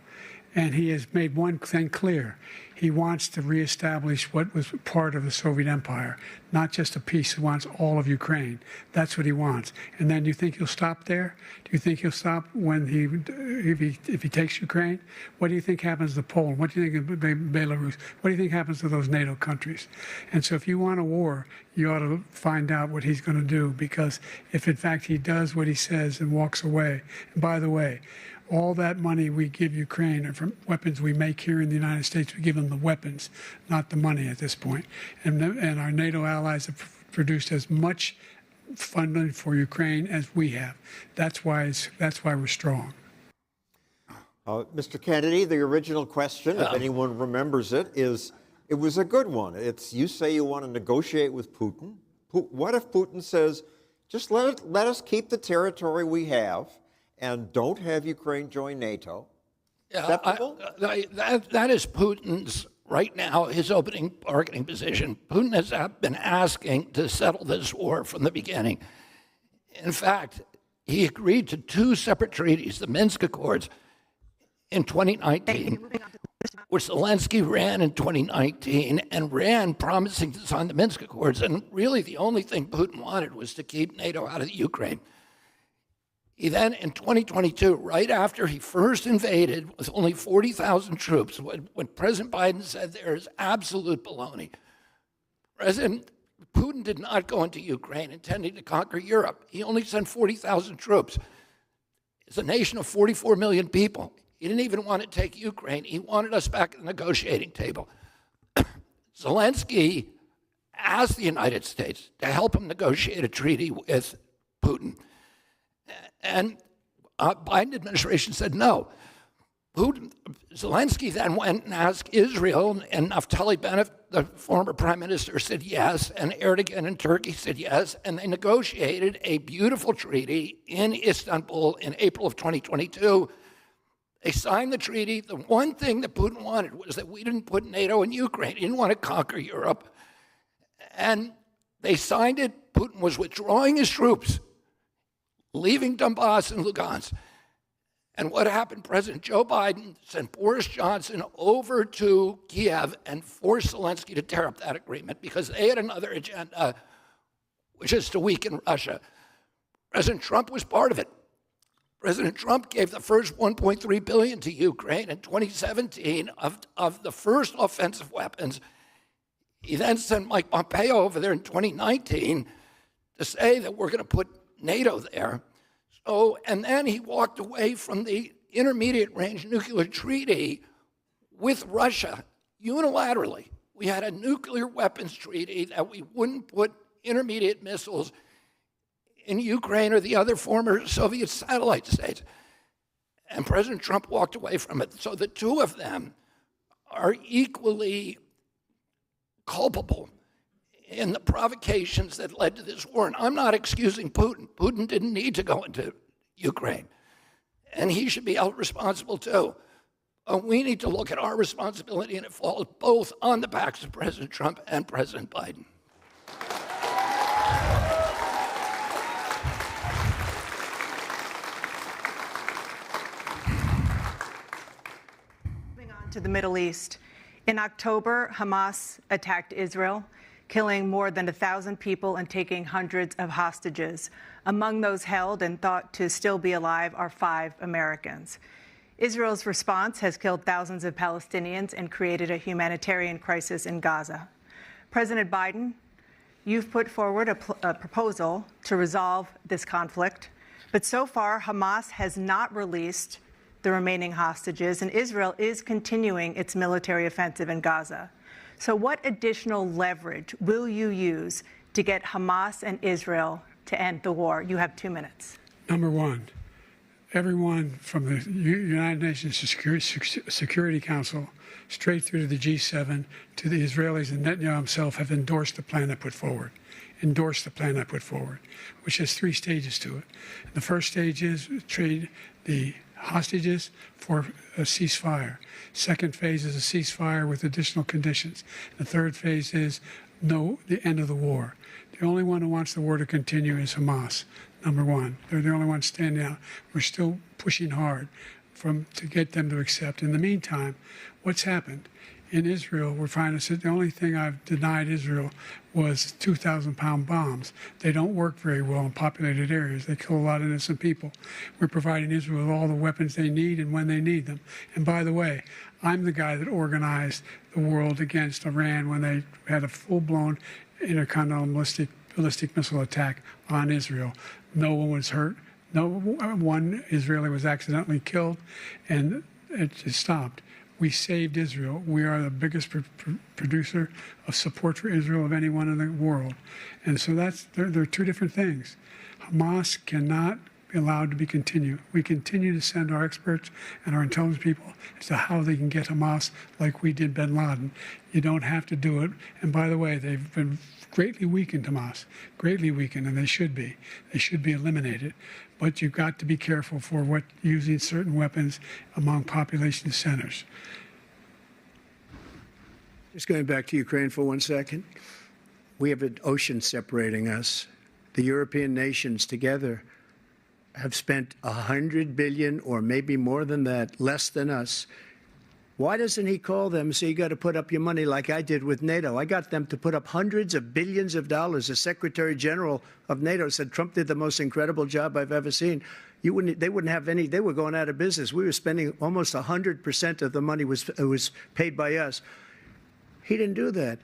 And he has made one thing clear. He wants to reestablish what was part of the Soviet Empire, not just a piece. He wants all of Ukraine. That's what he wants. And then you think he'll stop there? Do you think he'll stop when if he takes Ukraine? What do you think happens to Poland? What do you think of Belarus? What do you think happens to those NATO countries? And so if you want a war, you ought to find out what he's going to do, because if in fact he does what he says and walks away, and by the way, all that money we give Ukraine are from weapons we make here in the United States. We give them the weapons, not the money at this point. And our NATO allies have produced as much funding for Ukraine as we have. That's why we're strong. Mr. Kennedy, the original question, if anyone remembers it, it was a good one. You say you want to negotiate with Putin. What if Putin says, just let us keep the territory we have and don't have Ukraine join NATO? Acceptable? That is Putin's, right now, his opening bargaining position. Putin has been asking to settle this war from the beginning. In fact, he agreed to 2 separate treaties, the Minsk Accords, in 2019, which Zelensky ran in 2019 and ran promising to sign the Minsk Accords. And really the only thing Putin wanted was to keep NATO out of the Ukraine. He then, in 2022, right after he first invaded with only 40,000 troops, when President Biden said there is absolute baloney, President Putin did not go into Ukraine intending to conquer Europe. He only sent 40,000 troops. It's a nation of 44 million people. He didn't even want to take Ukraine. He wanted us back at the negotiating table. Zelensky asked the United States to help him negotiate a treaty with Putin. And Biden administration said no. Zelensky then went and asked Israel, and Naftali Bennett, the former prime minister, said yes, and Erdogan in Turkey said yes, and they negotiated a beautiful treaty in Istanbul in April of 2022. They signed the treaty. The one thing that Putin wanted was that we didn't put NATO in Ukraine. He didn't want to conquer Europe. And they signed it. Putin was withdrawing his troops, leaving Donbass and Lugansk. And what happened? President Joe Biden sent Boris Johnson over to Kiev and forced Zelensky to tear up that agreement because they had another agenda, which is to weaken Russia. President Trump was part of it. President Trump gave the first $1.3 billion to Ukraine in 2017 of the first offensive weapons. He then sent Mike Pompeo over there in 2019 to say that we're going to put NATO there. So, and then he walked away from the intermediate range nuclear treaty with Russia unilaterally. We had a nuclear weapons treaty that we wouldn't put intermediate missiles in Ukraine or the other former Soviet satellite states. And President Trump walked away from it. So the two of them are equally culpable in the provocations that led to this war. And I'm not excusing Putin. Putin didn't need to go into Ukraine. And he should be held responsible too. We need to look at our responsibility, and it falls both on the backs of President Trump and President Biden. Moving on to the Middle East. In October, Hamas attacked Israel, killing more than 1,000 people and taking hundreds of hostages. Among those held and thought to still be alive are 5 Americans. Israel's response has killed thousands of Palestinians and created a humanitarian crisis in Gaza. President Biden, you've put forward a proposal to resolve this conflict, but so far Hamas has not released the remaining hostages, and Israel is continuing its military offensive in Gaza. So what additional leverage will you use to get Hamas and Israel to end the war? You have 2 minutes. Number one, everyone from the United Nations Security Council straight through to the G7 to the Israelis and Netanyahu himself have endorsed the plan I put forward. Which has 3 stages to it. The first stage is trade the hostages for a ceasefire. Second phase is a ceasefire with additional conditions. The third phase is the end of the war. The only one who wants the war to continue is Hamas, number one. They're the only ones standing out. We're still pushing hard to get them to accept. In the meantime, what's happened? In Israel, we're finding that the only thing I've denied Israel was 2,000-pound bombs. They don't work very well in populated areas. They kill a lot of innocent people. We're providing Israel with all the weapons they need and when they need them. And by the way, I'm the guy that organized the world against Iran when they had a full-blown intercontinental ballistic missile attack on Israel. No one was hurt. No one Israeli was accidentally killed, and it just stopped. We saved Israel. We are the biggest producer of support for Israel of anyone in the world. And so they're two different things. Hamas cannot be allowed to be continued. We continue to send our experts and our intelligence people as to how they can get Hamas like we did bin Laden. You don't have to do it. And by the way, they've been greatly weakened, Hamas, greatly weakened, and they should be. They should be eliminated. But you've got to be careful for using certain weapons among population centers. Just going back to Ukraine for 1 second. We have an ocean separating us. The European nations together have spent $100 billion, or maybe more than that, less than us. Why doesn't he call them and say, you got to put up your money like I did with NATO? I got them to put up hundreds of billions of dollars. The Secretary General of NATO said Trump did the most incredible job I've ever seen. They wouldn't have any. They were going out of business. We were spending almost 100% of the money was paid by us. He didn't do that.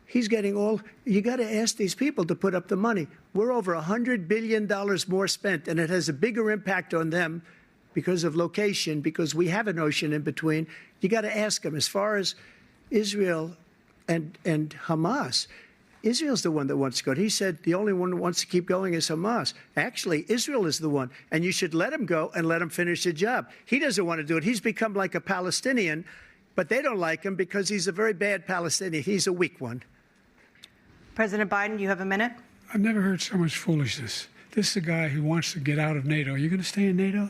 He's getting all. You got to ask these people to put up the money. We're over $100 billion more spent, and it has a bigger impact on them because of location, because we have an ocean in between. You got to ask them. As far as Israel and Hamas, Israel's the one that wants to go. He said the only one that wants to keep going is Hamas. Actually, Israel is the one, and you should let him go and let him finish the job. He doesn't want to do it. He's become like a Palestinian, but they don't like him because he's a very bad Palestinian. He's a weak one. President Biden, you have a minute. I've never heard so much foolishness. This is a guy who wants to get out of NATO. Are you going to stay in NATO?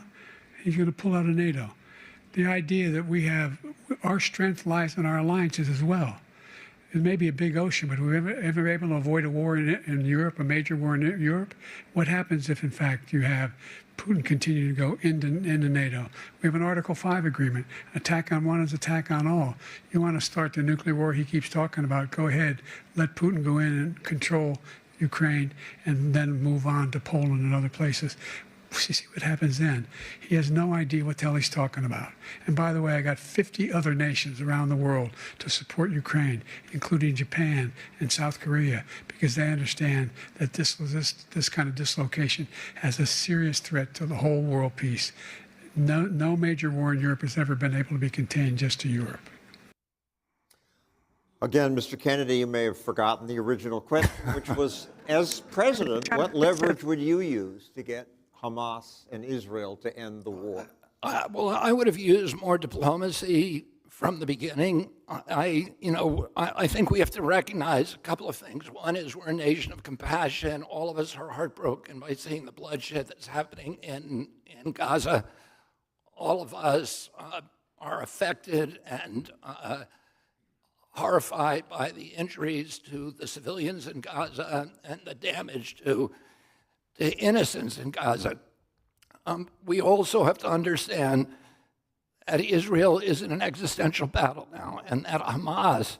He's going to pull out of NATO. The idea that our strength lies in our alliances as well. It may be a big ocean, but we're ever able to avoid a war in Europe, a major war in Europe? What happens if, in fact, you have Putin continue to go into NATO? We have an Article 5 agreement. Attack on one is attack on all. You want to start the nuclear war he keeps talking about, go ahead. Let Putin go in and control Ukraine and then move on to Poland and other places. See what happens then. He has no idea what the hell he's talking about. And by the way, I got 50 other nations around the world to support Ukraine, including Japan and South Korea, because they understand that this kind of dislocation has a serious threat to the whole world peace. No major war in Europe has ever been able to be contained just to Europe. Again, Mr. Kennedy, you may have forgotten the original question, which was, as president, what leverage would you use to get Hamas and Israel to end the war? Well, I would have used more diplomacy from the beginning. I think we have to recognize a couple of things. One is we're a nation of compassion. All of us are heartbroken by seeing the bloodshed that's happening in Gaza. All of us are affected and horrified by the injuries to the civilians in Gaza and the damage to innocents in Gaza. We also have to understand that Israel is in an existential battle now, and that Hamas,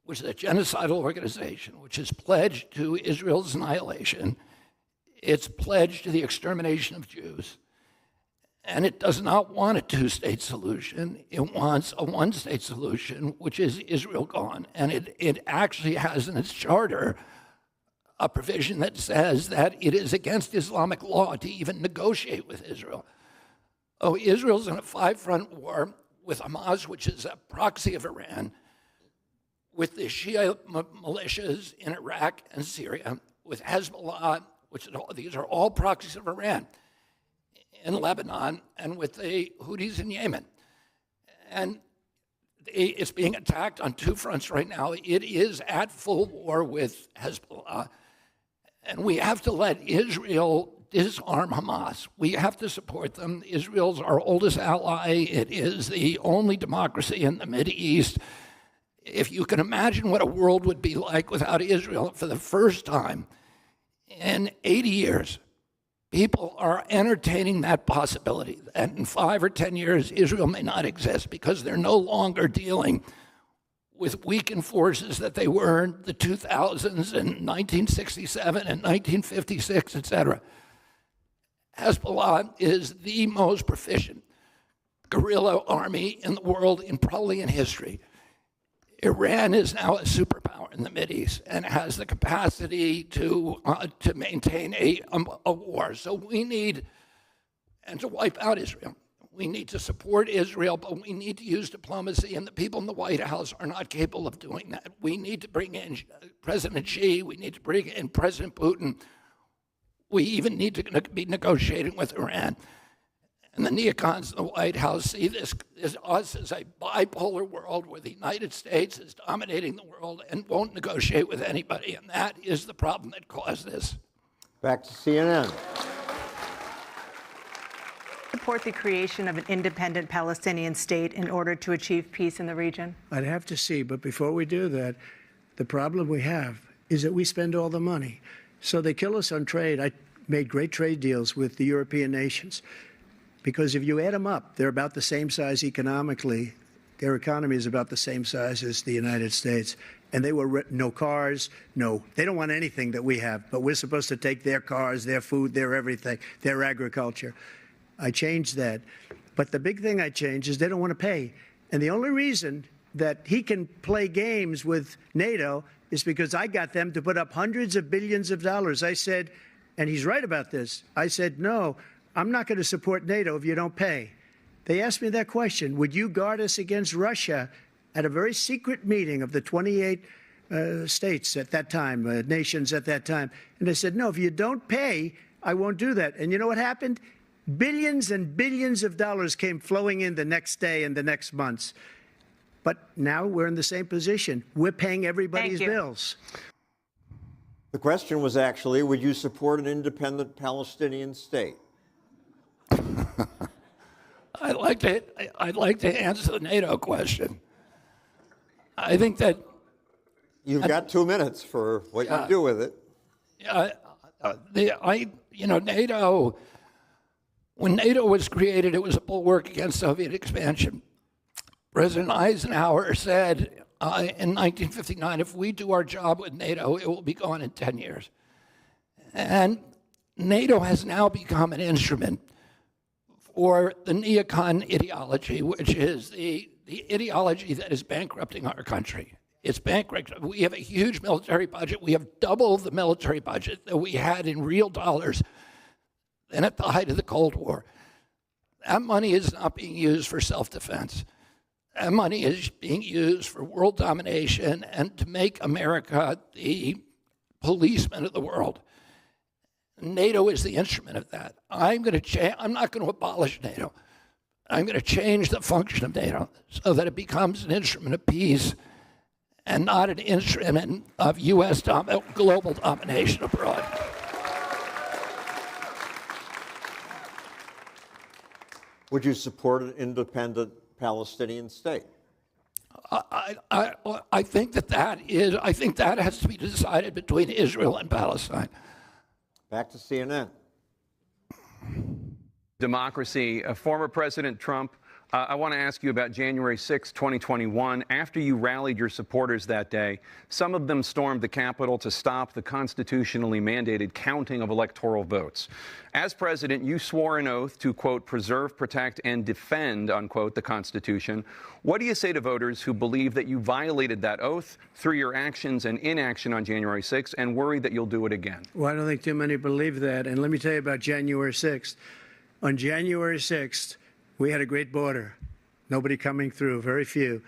which is a genocidal organization, which is pledged to Israel's annihilation, it's pledged to the extermination of Jews, and it does not want a two-state solution. It wants a one-state solution, which is Israel gone. And it actually has in its charter a provision that says that it is against Islamic law to even negotiate with Israel. Oh, Israel's in a five-front war with Hamas, which is a proxy of Iran, with the Shia militias in Iraq and Syria, with Hezbollah, these are all proxies of Iran, in Lebanon, and with the Houthis in Yemen. And it's being attacked on two fronts right now. It is at full war with Hezbollah. And we have to let Israel disarm Hamas. We have to support them. Israel's our oldest ally. It is the only democracy in the Mideast. If you can imagine what a world would be like without Israel, for the first time in 80 years, people are entertaining that possibility that in 5 or 10 years, Israel may not exist because they're no longer dealing with weakened forces that they were in the 2000s and 1967 and 1956, et cetera. Hezbollah is the most proficient guerrilla army in the world, and probably in history. Iran is now a superpower in the Mideast and has the capacity to maintain a war. So we need, and to wipe out Israel. We need to support Israel, but we need to use diplomacy, and the people in the White House are not capable of doing that. We need to bring in President Xi. We need to bring in President Putin. We even need to be negotiating with Iran. And the neocons in the White House see us as a bipolar world where the United States is dominating the world and won't negotiate with anybody, and that is the problem that caused this. Back to CNN. Support the creation of an independent Palestinian state in order to achieve peace in the region? I'd have to see, but before we do that, the problem we have is that we spend all the money. So they kill us on trade. I made great trade deals with the European nations because if you add them up, they're about the same size economically. Their economy is about the same size as the United States. And they were no cars, they don't want anything that we have, but we're supposed to take their cars, their food, their everything, their agriculture. I changed that. But the big thing I changed is they don't want to pay. And the only reason that he can play games with NATO is because I got them to put up hundreds of billions of dollars. I said, and he's right about this, I said, no, I'm not going to support NATO if you don't pay. They asked me that question, would you guard us against Russia, at a very secret meeting of the 28 states at that time, nations at that time. And I said, no, if you don't pay, I won't do that. And you know what happened? Billions and billions of dollars came flowing in the next day and the next months. But now we're in the same position. We're paying everybody's bills. The question was actually, would you support an independent Palestinian state? I'd like to answer the NATO question. I think that you've got 2 minutes for what you do with it. NATO. When NATO was created, it was a bulwark against Soviet expansion. President Eisenhower said in 1959, if we do our job with NATO, it will be gone in 10 years. And NATO has now become an instrument for the neocon ideology, which is the ideology that is bankrupting our country. It's bankrupt. We have a huge military budget. We have double the military budget that we had in real dollars than at the height of the Cold War. That money is not being used for self-defense. That money is being used for world domination and to make America the policeman of the world. NATO is the instrument of that. I'm not going to abolish NATO. I'm going to change the function of NATO so that it becomes an instrument of peace and not an instrument of U.S. global domination abroad. Would you support an independent Palestinian state? I think that has to be decided between Israel and Palestine. Back to CNN. Democracy. Former President Trump, I want to ask you about January 6, 2021. After you rallied your supporters that day, some of them stormed the Capitol to stop the constitutionally mandated counting of electoral votes. As president, you swore an oath to, quote, preserve, protect, and defend, unquote, the Constitution. What do you say to voters who believe that you violated that oath through your actions and inaction on January 6th and worry that you'll do it again? Well, I don't think too many believe that. And let me tell you about January 6th. On January 6th, we had a great border. Nobody coming through, very few.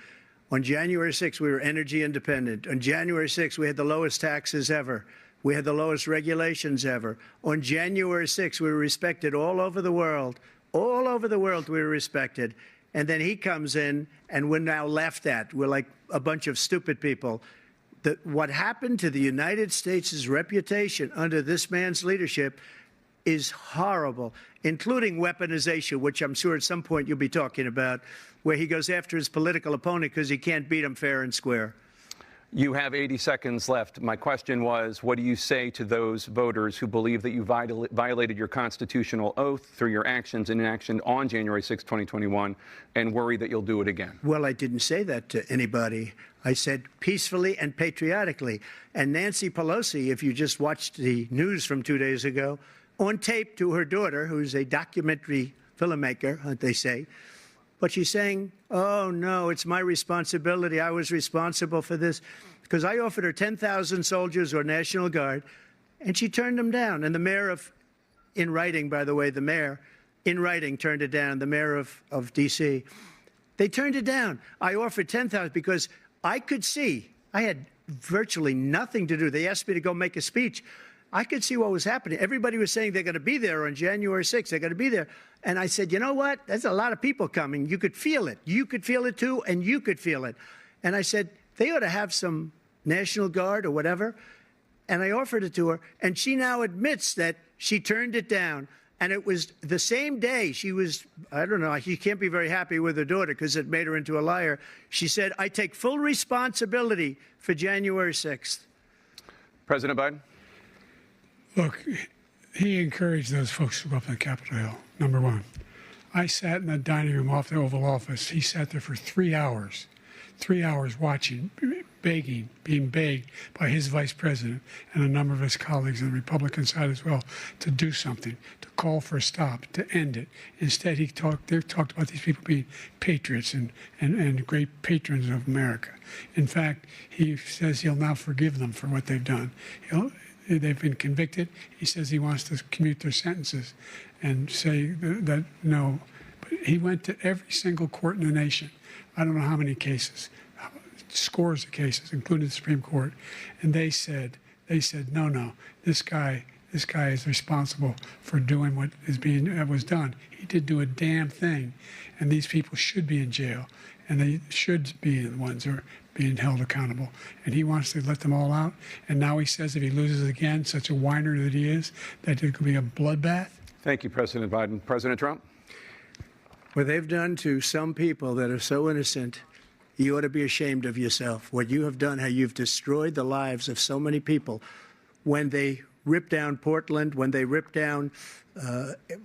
On January 6th, we were energy independent. On January 6th, we had the lowest taxes ever. We had the lowest regulations ever. On January 6th, we were respected all over the world. All over the world, we were respected. And then he comes in, and we're now laughed at. We're like a bunch of stupid people. What happened to the United States' reputation under this man's leadership is horrible, including weaponization, which I'm sure at some point you'll be talking about, where he goes after his political opponent because he can't beat him fair and square. You have 80 seconds left. My question was, what do you say to those voters who believe that you violated your constitutional oath through your actions and inaction on January 6, 2021, and worry that you'll do it again? Well, I didn't say that to anybody. I said peacefully and patriotically. And Nancy Pelosi, if you just watched the news from 2 days ago, on tape to her daughter, who's a documentary filmmaker, they say, but she's saying, oh, no, it's my responsibility. I was responsible for this. Because I offered her 10,000 soldiers or National Guard, and she turned them down. And the mayor of, in writing, by the way, the mayor, in writing, turned it down, the mayor of D.C. They turned it down. I offered 10,000 because I could see, I had virtually nothing to do. They asked me to go make a speech. I could see what was happening. Everybody was saying they're going to be there on January 6th. They're going to be there. And I said, you know what? There's a lot of people coming. You could feel it. You could feel it, too, and you could feel it. And I said, they ought to have some National Guard or whatever. And I offered it to her. And she now admits that she turned it down. And it was the same day she was, I don't know, she can't be very happy with her daughter because it made her into a liar. She said, I take full responsibility for January 6th. President Biden? Look, he encouraged those folks to go up on Capitol Hill, number one. I sat in the dining room off the Oval Office. He sat there for 3 hours watching, begging, being begged by his vice president and a number of his colleagues on the Republican side as well to do something, to call for a stop, to end it. Instead, they talked about these people being patriots and great patrons of America. In fact, he says he'll now forgive them for what they've done. They've been convicted. He says he wants to commute their sentences and say that no. But he went to every single court in the nation. I don't know how many cases, scores of cases, including the Supreme Court. And they said, no, this guy is responsible for doing what was done. He did do a damn thing. And these people should be in jail. And they should be the ones who are being held accountable. And he wants to let them all out. And now he says if he loses again, such a whiner that he is, that it could be a bloodbath. Thank you, President Biden. President Trump? What they've done to some people that are so innocent, you ought to be ashamed of yourself. What you have done, how you've destroyed the lives of so many people. When they ripped down Portland, when they ripped down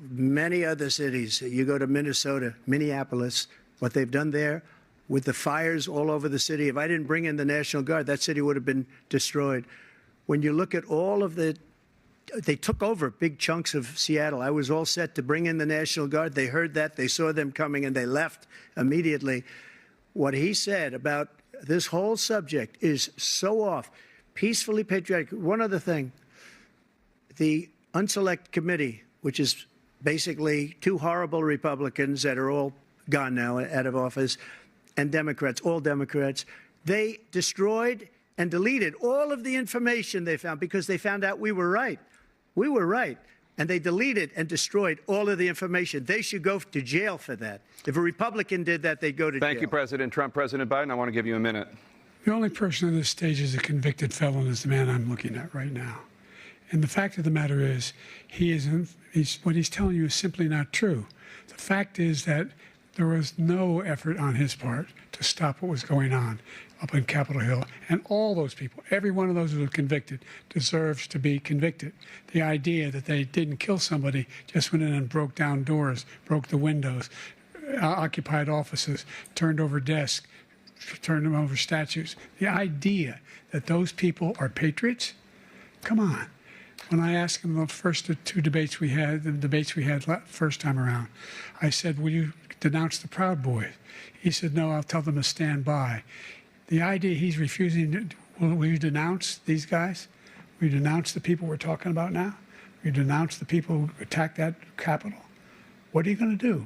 many other cities, you go to Minnesota, Minneapolis, what they've done there with the fires all over the city. If I didn't bring in the National Guard, that city would have been destroyed. When you look at all of they took over big chunks of Seattle. I was all set to bring in the National Guard. They heard that. They saw them coming, and they left immediately. What he said about this whole subject is so off. Peacefully patriotic. One other thing. The Unselect Committee, which is basically two horrible Republicans that are all gone now, out of office, and Democrats, all Democrats, they destroyed and deleted all of the information they found because they found out we were right. We were right. And they deleted and destroyed all of the information. They should go to jail for that. If a Republican did that, they'd go to jail. Thank you, President Trump. President Biden, I want to give you a minute. The only person on this stage is a convicted felon is the man I'm looking at right now. And the fact of the matter is, what he's telling you is simply not true. The fact is that there was no effort on his part to stop what was going on up in Capitol Hill. And all those people, every one of those who were convicted, deserves to be convicted. The idea that they didn't kill somebody, just went in and broke down doors, broke the windows, occupied offices, turned over desks, turned them over statues. The idea that those people are patriots? Come on. When I asked him the first two debates we had, first time around, I said, will you denounce the Proud Boys? He said, no, I'll tell them to stand by. The idea he's refusing, will you denounce these guys? Will you denounce the people we're talking about now? Will you denounce the people who attacked that Capitol? What are you going to do?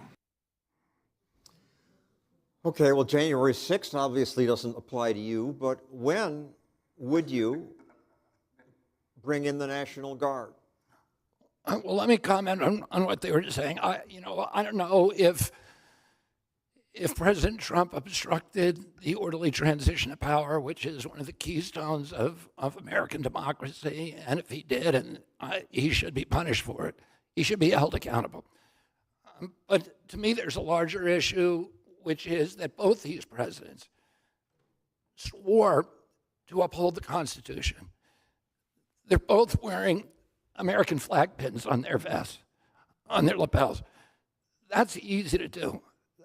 Okay, well, January 6th obviously doesn't apply to you, but when would you bring in the National Guard? Well, let me comment on what they were saying. I don't know if President Trump obstructed the orderly transition of power, which is one of the keystones of American democracy, and if he did, and he should be punished for it. he should be held accountable. But to me, there's a larger issue, which is that both these presidents swore to uphold the Constitution. They're both wearing American flag pins on their vests, on their lapels. That's easy to do.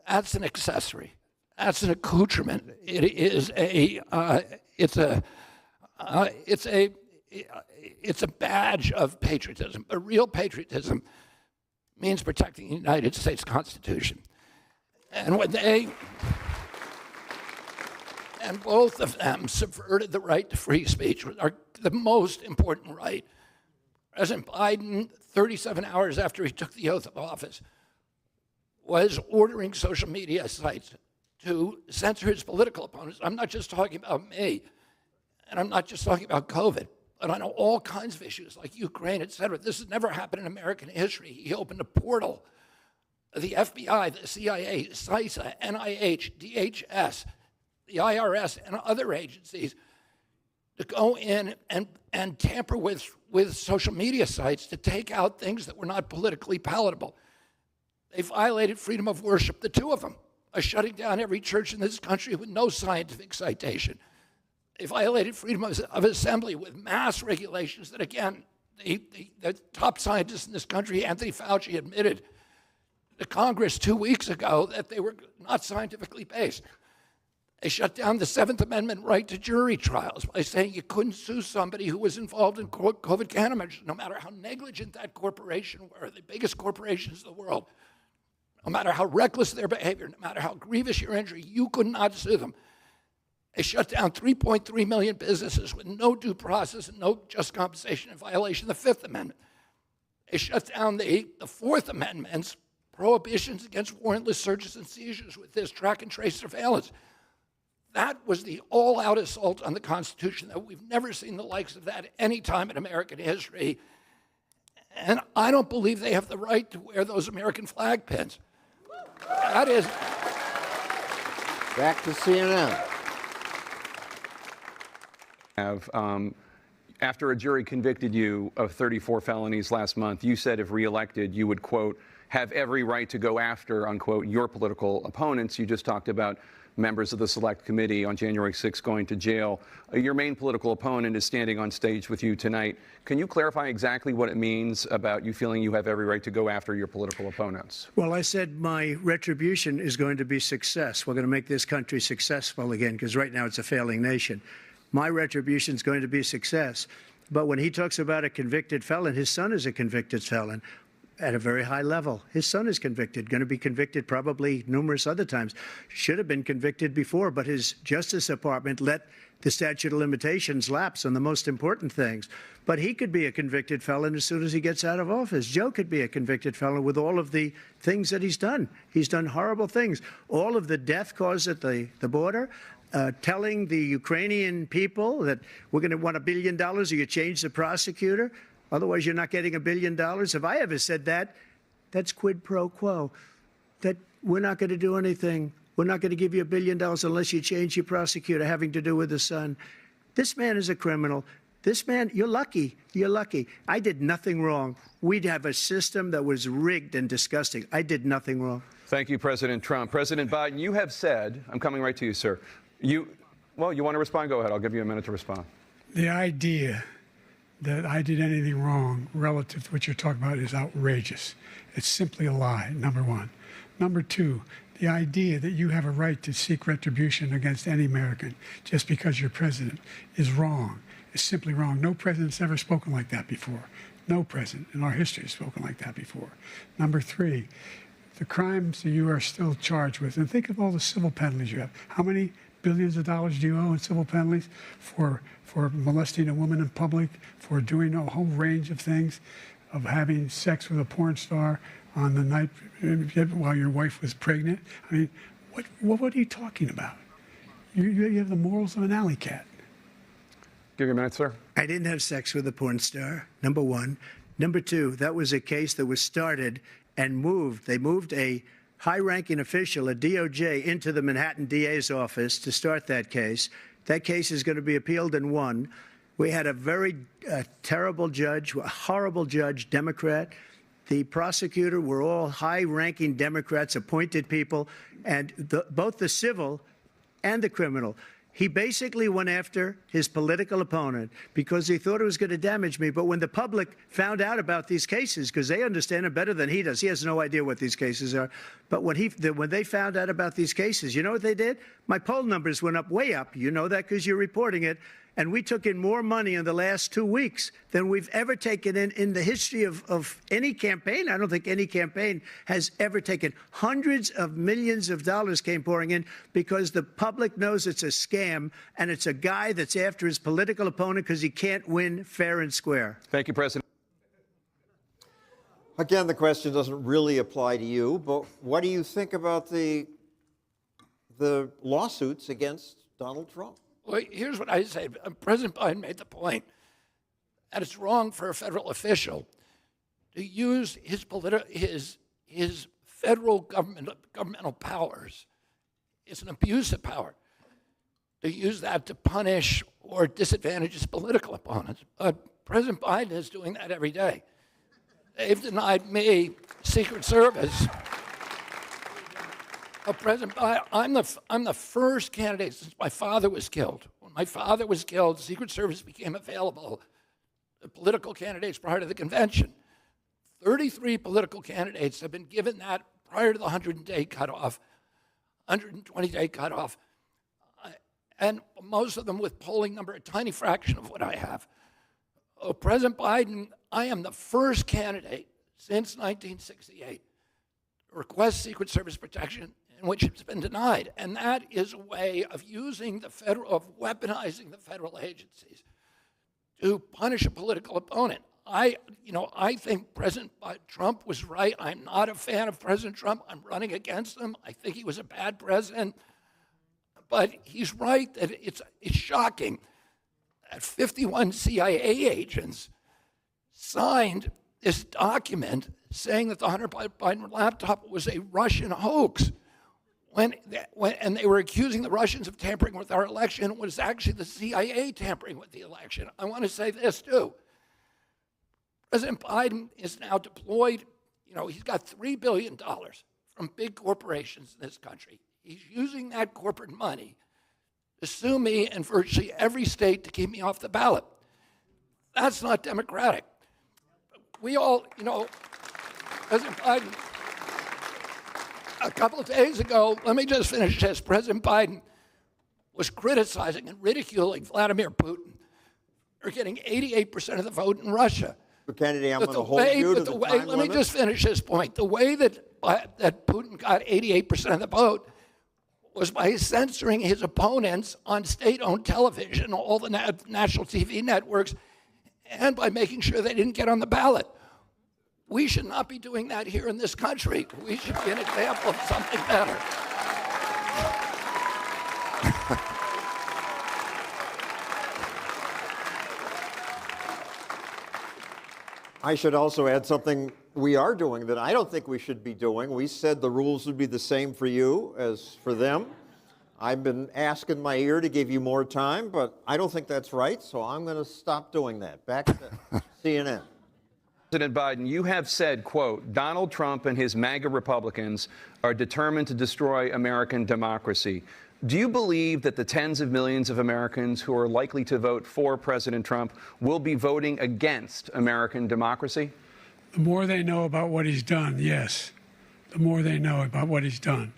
That's an accessory. That's an accoutrement. It is it's a badge of patriotism. But real patriotism means protecting the United States Constitution. And both of them subverted the right to free speech, the most important right. President Biden, 37 hours after he took the oath of office, was ordering social media sites to censor his political opponents. I'm not just talking about me, and I'm not just talking about COVID, but on all kinds of issues like Ukraine, et cetera. This has never happened in American history. He opened a portal. The FBI, the CIA, CISA, NIH, DHS, the IRS, and other agencies to go in and tamper with social media sites to take out things that were not politically palatable. They violated freedom of worship, the two of them, by shutting down every church in this country with no scientific citation. They violated freedom of assembly with mass regulations that, again, the top scientists in this country, Anthony Fauci, admitted to Congress 2 weeks ago that they were not scientifically based. They shut down the Seventh Amendment right to jury trials by saying you couldn't sue somebody who was involved in COVID countermeasures, no matter how negligent that corporation were, the biggest corporations in the world. No matter how reckless their behavior, no matter how grievous your injury, you could not sue them. They shut down 3.3 million businesses with no due process and no just compensation in violation of the Fifth Amendment. They shut down the Fourth Amendment's prohibitions against warrantless searches and seizures with this track and trace surveillance. That was the all-out assault on the Constitution that we've never seen the likes of that at any time in American history. And I don't believe they have the right to wear those American flag pins. That is. Back to CNN. After a jury convicted you of 34 felonies last month, you said if reelected, you would, quote, have every right to go after, unquote, your political opponents. You just talked about members of the Select Committee on January 6th going to jail. Your main political opponent is standing on stage with you tonight. Can you clarify exactly what it means about you feeling you have every right to go after your political opponents? Well, I said my retribution is going to be success. We're going to make this country successful again, because right now it's a failing nation. My retribution is going to be success. But when he talks about a convicted felon, his son is a convicted felon at a very high level. His son is convicted, going to be convicted probably numerous other times. Should have been convicted before, but his Justice Department let the statute of limitations lapse on the most important things. But he could be a convicted felon as soon as he gets out of office. Joe could be a convicted felon with all of the things that he's done. He's done horrible things. All of the death caused at the border, telling the Ukrainian people that we're going to want $1 billion or you change the prosecutor. Otherwise, you're not getting $1 billion. If I ever said that, that's quid pro quo. That we're not going to do anything. We're not going to give you $1 billion unless you change your prosecutor having to do with the son. This man is a criminal. This man, you're lucky. You're lucky. I did nothing wrong. We'd have a system that was rigged and disgusting. I did nothing wrong. Thank you, President Trump. President Biden, you have said, I'm coming right to you, sir. You want to respond? Go ahead. I'll give you a minute to respond. The idea that I did anything wrong relative to what you're talking about is outrageous. It's simply a lie, number one. Number two, the idea that you have a right to seek retribution against any American just because you're president is wrong. It's simply wrong. No president's ever spoken like that before. No president in our history has spoken like that before. Number three, the crimes that you are still charged with, and think of all the civil penalties you have. How many billions of dollars do you owe in civil penalties for molesting a woman in public, for doing a whole range of things, of having sex with a porn star on the night while your wife was pregnant? I mean, what are you talking about? You have the morals of an alley cat. Give you a minute, sir. I didn't have sex with a porn star, number one. Number two, that was a case that was started and moved. They moved a high-ranking official, a DOJ, into the Manhattan DA's office to start that case. That case is going to be appealed and won. We had a very terrible judge, a horrible judge, Democrat. the prosecutor were all high-ranking Democrats, appointed people, and both the civil and the criminal. He basically went after his political opponent because he thought it was going to damage me. But when the public found out about these cases, because they understand it better than he does, he has no idea what these cases are. But when they found out about these cases, you know what they did? My poll numbers went up, way up. You know that because you're reporting it. And we took in more money in the last 2 weeks than we've ever taken in the history of any campaign. I don't think any campaign has ever taken. Hundreds of millions of dollars came pouring in because the public knows it's a scam, and it's a guy that's after his political opponent because he can't win fair and square. Thank you, President. Again, the question doesn't really apply to you, but what do you think about the lawsuits against Donald Trump? Well, here's what I say. President Biden made the point that it's wrong for a federal official to use his federal governmental powers. It's an abuse of power to use that to punish or disadvantage his political opponents. President Biden is doing that every day. They've denied me Secret Service. President Biden, I'm the first candidate since my father was killed. When my father was killed, Secret Service became available to political candidates prior to the convention. 33 political candidates have been given that prior to the 100-day cutoff, 120-day cutoff, and most of them with polling number a tiny fraction of what I have. President Biden, I am the first candidate since 1968 to request Secret Service protection in which it's been denied. And that is a way of using weaponizing the federal agencies to punish a political opponent. I think President Trump was right. I'm not a fan of President Trump. I'm running against him. I think he was a bad president. But he's right that it's shocking that 51 CIA agents signed this document saying that the Hunter Biden laptop was a Russian hoax. And they were accusing the Russians of tampering with our election. It was actually the CIA tampering with the election. I want to say this, too. President Biden is now deployed, he's got $3 billion from big corporations in this country. He's using that corporate money to sue me in virtually every state to keep me off the ballot. That's not democratic. We all, President Biden, a couple of days ago, let me just finish this. President Biden was criticizing and ridiculing Vladimir Putin for getting 88% of the vote in Russia. Mr. Kennedy, I'm going to hold you to the time limit. Let me just finish this point. The way that Putin got 88% of the vote was by censoring his opponents on state-owned television, all the national TV networks, and by making sure they didn't get on the ballot. We should not be doing that here in this country. We should be an example of something better. I should also add something we are doing that I don't think we should be doing. We said the rules would be the same for you as for them. I've been asking my ear to give you more time, but I don't think that's right, so I'm going to stop doing that. Back to CNN. President Biden, you have said, quote, Donald Trump and his MAGA Republicans are determined to destroy American democracy. Do you believe that the tens of millions of Americans who are likely to vote for President Trump will be voting against American democracy? The more they know about what he's done, yes. The more they know about what he's done.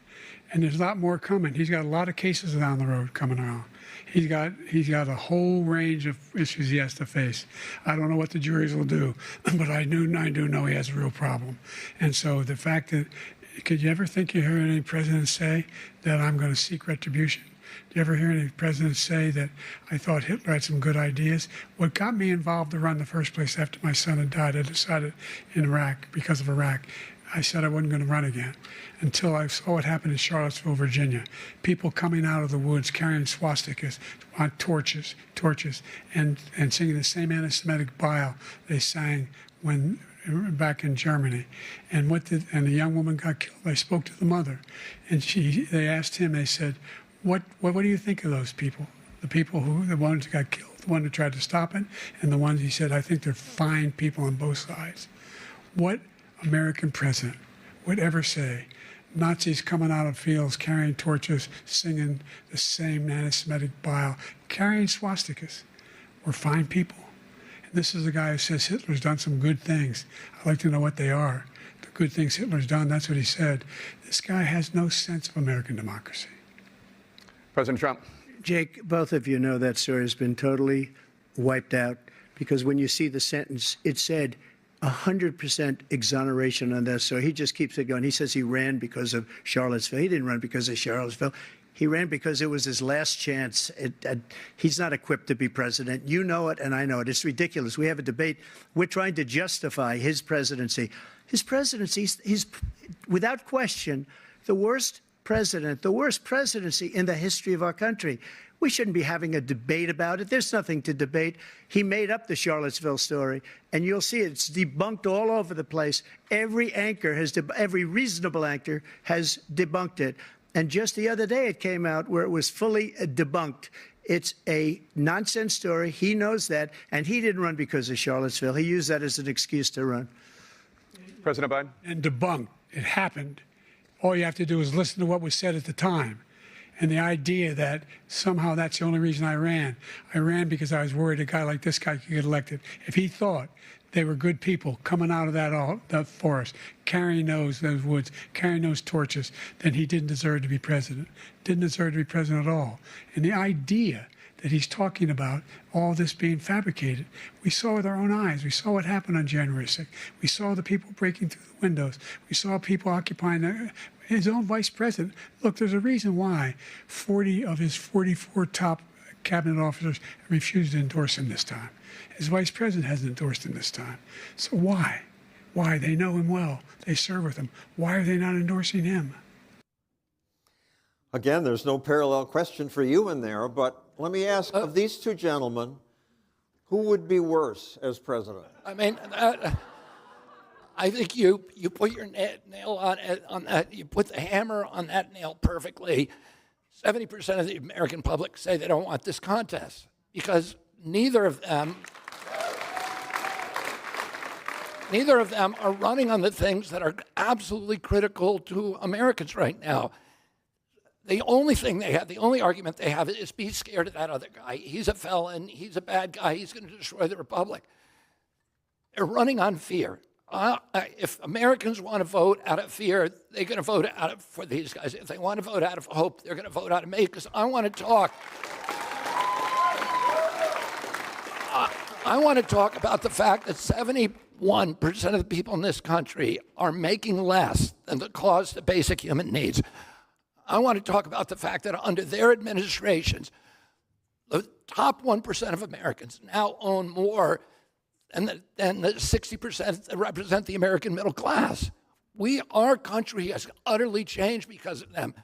And there's a lot more coming. He's got a lot of cases down the road coming around. He's got a whole range of issues he has to face. I don't know what the juries will do, but I do know he has a real problem. And so the fact that, could you ever think you hear any president say that I'm going to seek retribution? Do you ever hear any president say that I thought Hitler had some good ideas? What got me involved to run in the first place after my son had died, I decided in Iraq, because of Iraq, I said I wasn't going to run again until I saw what happened in Charlottesville, Virginia. People coming out of the woods carrying swastikas on torches, and singing the same anti-Semitic bile they sang when back in Germany. And the young woman got killed. I spoke to the mother, and they asked him. They said, "What do you think of those people? The ones who got killed, the one who tried to stop it, and the ones," he said, "I think they're fine people on both sides." What American president would ever say Nazis coming out of fields carrying torches, singing the same anti-Semitic bile, carrying swastikas were fine people. And this is a guy who says Hitler's done some good things. I'd like to know what they are. The good things Hitler's done, that's what he said. This guy has no sense of American democracy. President Trump. Jake, both of you know that story has been totally wiped out because when you see the sentence, it said 100% exoneration on this. So he just keeps it going. He says he ran because of Charlottesville. He didn't run because of Charlottesville. He ran because it was his last chance. He's not equipped to be president. You know it, and I know it. It's ridiculous. We have a debate. We're trying to justify his presidency. His presidency, he's without question the worst president, the worst presidency in the history of our country. We shouldn't be having a debate about it. There's nothing to debate. He made up the Charlottesville story, and you'll see it's debunked all over the place. Every anchor has, every reasonable anchor has debunked it. And just the other day, it came out where it was fully debunked. It's a nonsense story. He knows that, and he didn't run because of Charlottesville. He used that as an excuse to run. President Biden. And debunked. It happened. All you have to do is listen to what was said at the time. And the idea that somehow that's the only reason I ran because I was worried a guy like this guy could get elected. If he thought they were good people coming out of that forest, carrying those woods, carrying those torches, then he didn't deserve to be president. Didn't deserve to be president at all. And the idea that he's talking about all this being fabricated, we saw with our own eyes. We saw what happened on January 6th. We saw the people breaking through the windows. We saw people occupying his own vice president. Look, there's a reason why 40 of his 44 top cabinet officers refused to endorse him this time. His vice president hasn't endorsed him this time. So why? Why? They know him well. They serve with him. Why are they not endorsing him? Again, there's no parallel question for you in there, but let me ask, of these two gentlemen, who would be worse as president? I mean, I think you put your nail on that. You put the hammer on that nail perfectly. 70% of the American public say they don't want this contest because neither of them are running on the things that are absolutely critical to Americans right now. The only thing they have, the only argument they have is be scared of that other guy. He's a felon. He's a bad guy. He's going to destroy the republic. They're running on fear. If Americans want to vote out of fear, they're going to vote for these guys. If they want to vote out of hope, they're going to vote out of me. Because I want to talk. I want to talk about the fact that 71% of the people in this country are making less than the cost of basic human needs. I want to talk about the fact that under their administrations, the top 1% of Americans now own more than the 60% that represent the American middle class. Our country has utterly changed because of them.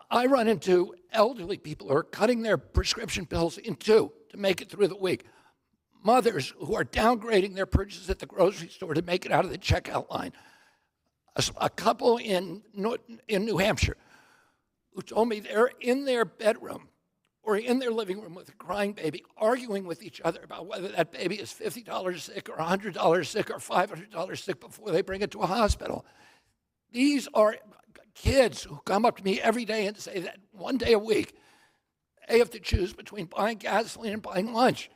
I run into elderly people who are cutting their prescription pills in two to make it through the week. Mothers who are downgrading their purchases at the grocery store to make it out of the checkout line. A couple in New Hampshire who told me they're in their bedroom or in their living room with a crying baby, arguing with each other about whether that baby is $50 sick or $100 sick or $500 sick before they bring it to a hospital. These are kids who come up to me every day and say that one day a week, they have to choose between buying gasoline and buying lunch.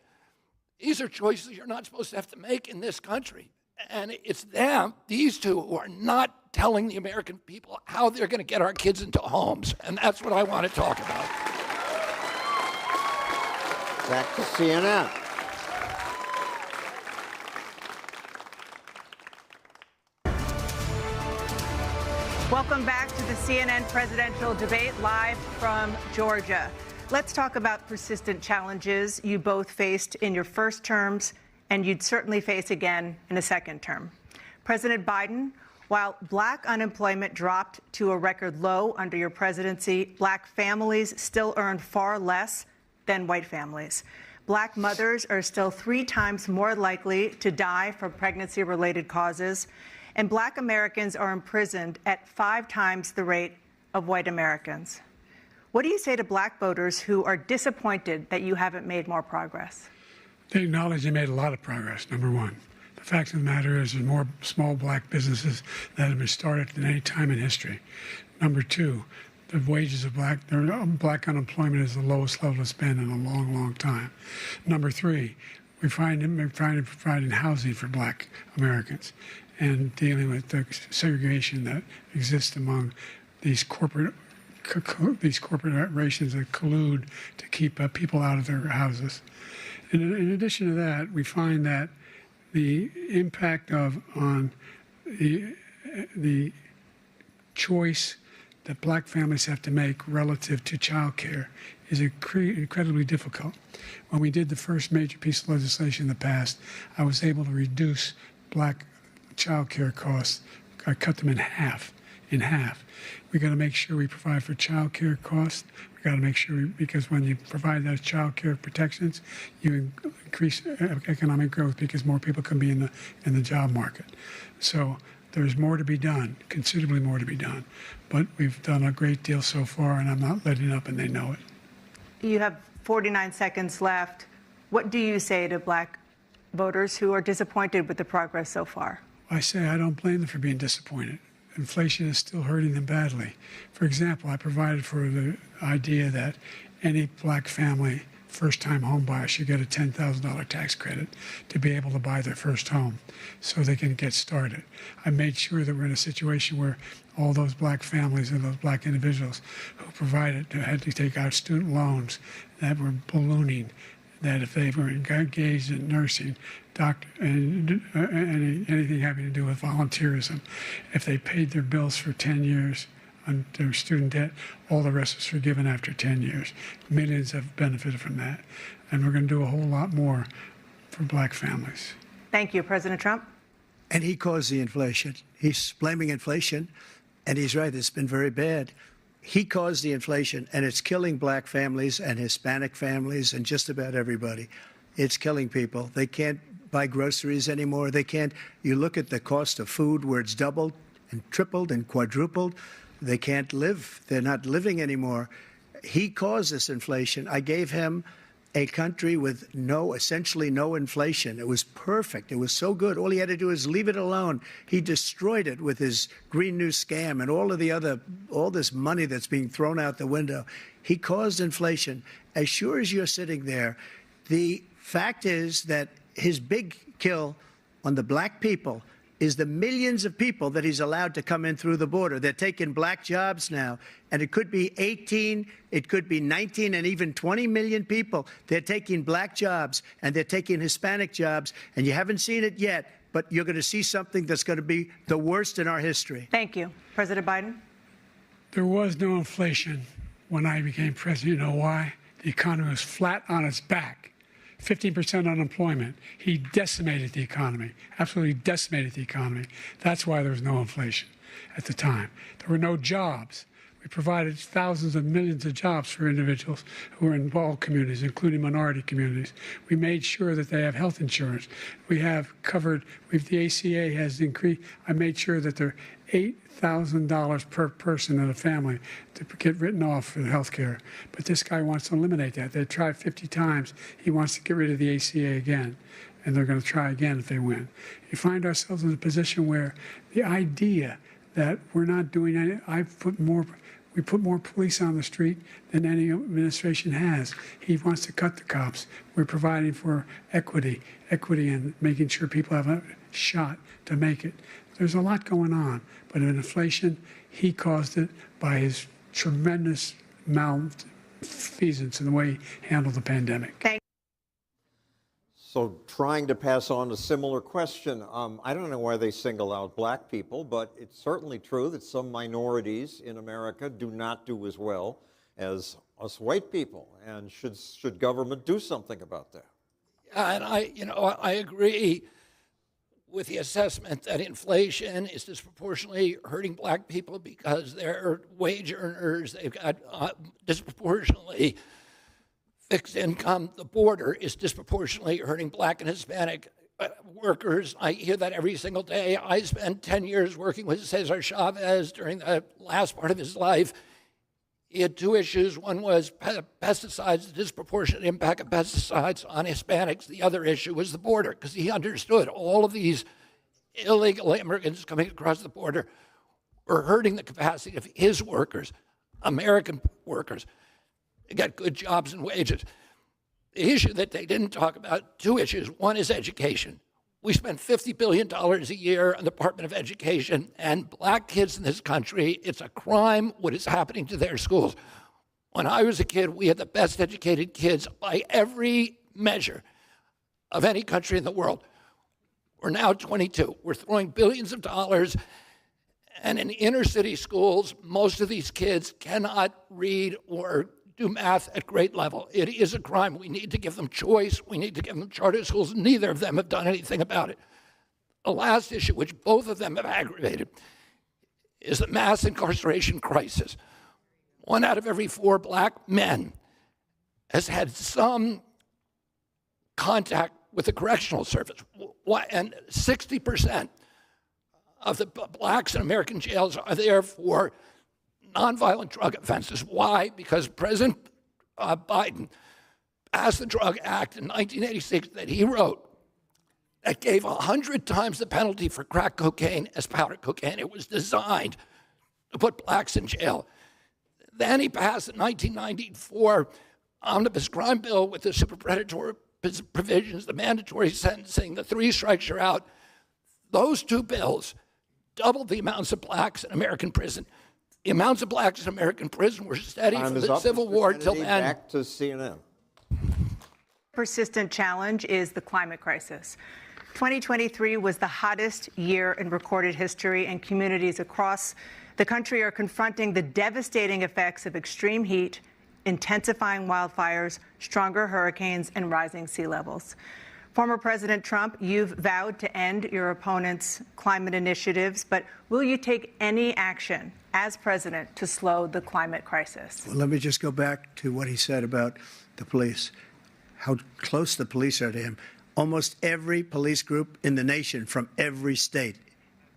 These are choices you're not supposed to have to make in this country. And it's them, these two, who are not telling the American people how they're going to get our kids into homes. And that's what I want to talk about. Back to CNN. Welcome back to the CNN presidential debate live from Georgia. Let's talk about persistent challenges you both faced in your first terms and you'd certainly face again in a second term. President Biden, while black unemployment dropped to a record low under your presidency, black families still earn far less than white families. Black mothers are still 3 times more likely to die from pregnancy-related causes, and black Americans are imprisoned at 5 times the rate of white Americans. What do you say to black voters who are disappointed that you haven't made more progress? They acknowledge they made a lot of progress, number one. The fact of the matter is there's more small black businesses that have been started than any time in history. Number two, the wages of black unemployment is the lowest level it's been in a long, long time. Number three, we're trying to provide housing for black Americans and dealing with the segregation that exists among these corporations that collude to keep people out of their houses. And in addition to that, we find that the impact on the choice that black families have to make relative to child care is incredibly difficult. When we did the first major piece of legislation in the past, I was able to reduce black child care costs. I cut them in half. We got to make sure we provide for child care costs. We got to make sure, because when you provide those child care protections, you increase economic growth because more people can be in the job market. So there's more to be done, considerably more to be done. But we've done a great deal so far, and I'm not letting up, and they know it. You have 49 seconds left. What do you say to black voters who are disappointed with the progress so far? I say I don't blame them for being disappointed. Inflation is still hurting them badly. For example, I provided for the idea that any black family first-time home buyer should get a $10,000 tax credit to be able to buy their first home so they can get started. I made sure that we're in a situation where all those black families and those black individuals who had to take out student loans that were ballooning, that if they were engaged in nursing, and anything having to do with volunteerism, if they paid their bills for 10 years on their student debt, all the rest was forgiven after 10 years. Millions have benefited from that. And we're going to do a whole lot more for black families. Thank you, President Trump. And he caused the inflation. He's blaming inflation, and he's right, it's been very bad. He caused the inflation, and it's killing black families and Hispanic families and just about everybody. It's killing people. They can't buy groceries anymore. They can't. You look at the cost of food where it's doubled and tripled and quadrupled. They can't live. They're not living anymore. He caused this inflation. I gave him a country with essentially no inflation. It was perfect. It was so good. All he had to do is leave it alone. He destroyed it with his Green New scam and all this money that's being thrown out the window. He caused inflation. As sure as you're sitting there, the fact is that his big kill on the black people is the millions of people that he's allowed to come in through the border. They're taking black jobs now, and it could be 18, it could be 19, and even 20 million people. They're taking black jobs, and they're taking Hispanic jobs, and you haven't seen it yet, but you're going to see something that's going to be the worst in our history. Thank you. President Biden? There was no inflation when I became president. You know why? The economy was flat on its back. 15% unemployment. He decimated the economy, absolutely decimated the economy. That's why there was no inflation at the time. There were no jobs. We provided thousands of millions of jobs for individuals who are in all communities, including minority communities. We made sure that they have health insurance. We have covered, the ACA has increased. I made sure that they're $8,000 per person in a family to get written off for health care. But this guy wants to eliminate that. They tried 50 times. He wants to get rid of the ACA again, and they're going to try again if they win. You find ourselves in a position where the idea that we're not doing anything, we put more police on the street than any administration has. He wants to cut the cops. We're providing for equity and making sure people have a shot to make it. There's a lot going on, but in inflation, he caused it by his tremendous malfeasance in the way he handled the pandemic. So trying to pass on a similar question, I don't know why they single out black people, but it's certainly true that some minorities in America do not do as well as us white people. And should government do something about that? And I agree with the assessment that inflation is disproportionately hurting black people because they're wage earners. They've got disproportionately fixed income. The border is disproportionately hurting black and Hispanic workers. I hear that every single day. I spent 10 years working with Cesar Chavez during the last part of his life. He had two issues. One was pesticides, the disproportionate impact of pesticides on Hispanics. The other issue was the border, because he understood all of these illegal immigrants coming across the border were hurting the capacity of his workers, American workers, to get good jobs and wages. The issue that they didn't talk about, two issues. One is education. We spend $50 billion a year on the Department of Education, and black kids in this country, it's a crime what is happening to their schools. When I was a kid, we had the best educated kids by every measure of any country in the world. We're now 22. We're throwing billions of dollars, and in inner city schools, most of these kids cannot read or do math at grade level. It is a crime. We need to give them choice. We need to give them charter schools. Neither of them have done anything about it. The last issue, which both of them have aggravated, is the mass incarceration crisis. 1 out of every 4 black men has had some contact with the correctional service. And 60% of the blacks in American jails are there for nonviolent drug offenses. Why? Because President Biden passed the Drug Act in 1986 that he wrote that gave 100 times the penalty for crack cocaine as powder cocaine. It was designed to put blacks in jail. Then he passed in 1994 omnibus crime bill with the super predatory provisions, the mandatory sentencing, the 3 strikes you're out. Those 2 bills doubled the amounts of blacks in American prison. The amounts of blacks in American prison were steady from the Civil War till then. Back to CNN. Persistent challenge is the climate crisis. 2023 was the hottest year in recorded history, and communities across the country are confronting the devastating effects of extreme heat, intensifying wildfires, stronger hurricanes, and rising sea levels. Former President Trump, you've vowed to end your opponent's climate initiatives, but will you take any action as president to slow the climate crisis? Well, let me just go back to what he said about the police, how close the police are to him. Almost every police group in the nation from every state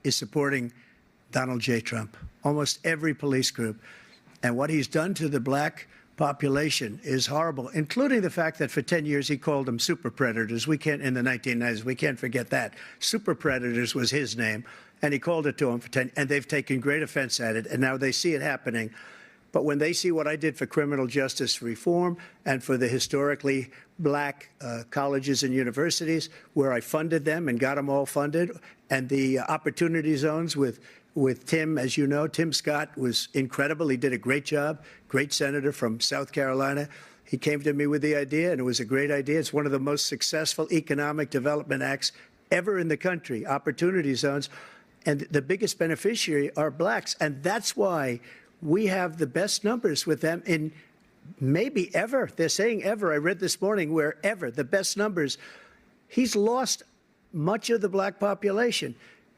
is supporting Donald J. Trump. Almost every police group. And what he's done to the black population is horrible, including the fact that for 10 years he called them super predators. We can't, in the 1990s, we can't forget that. Super predators was his name, and he called it to them for 10, and they've taken great offense at it, and now they see it happening. But when they see what I did for criminal justice reform and for the historically black colleges and universities, where I funded them and got them all funded, and the opportunity zones with Tim, as you know, Tim Scott was incredible. He did a great job, great senator from South Carolina. He came to me with the idea, and it was a great idea. It's one of the most successful economic development acts ever in the country, opportunity zones. And the biggest beneficiary are blacks. And that's why we have the best numbers with them in maybe ever. They're saying ever. I read this morning where ever, the best numbers. He's lost much of the black population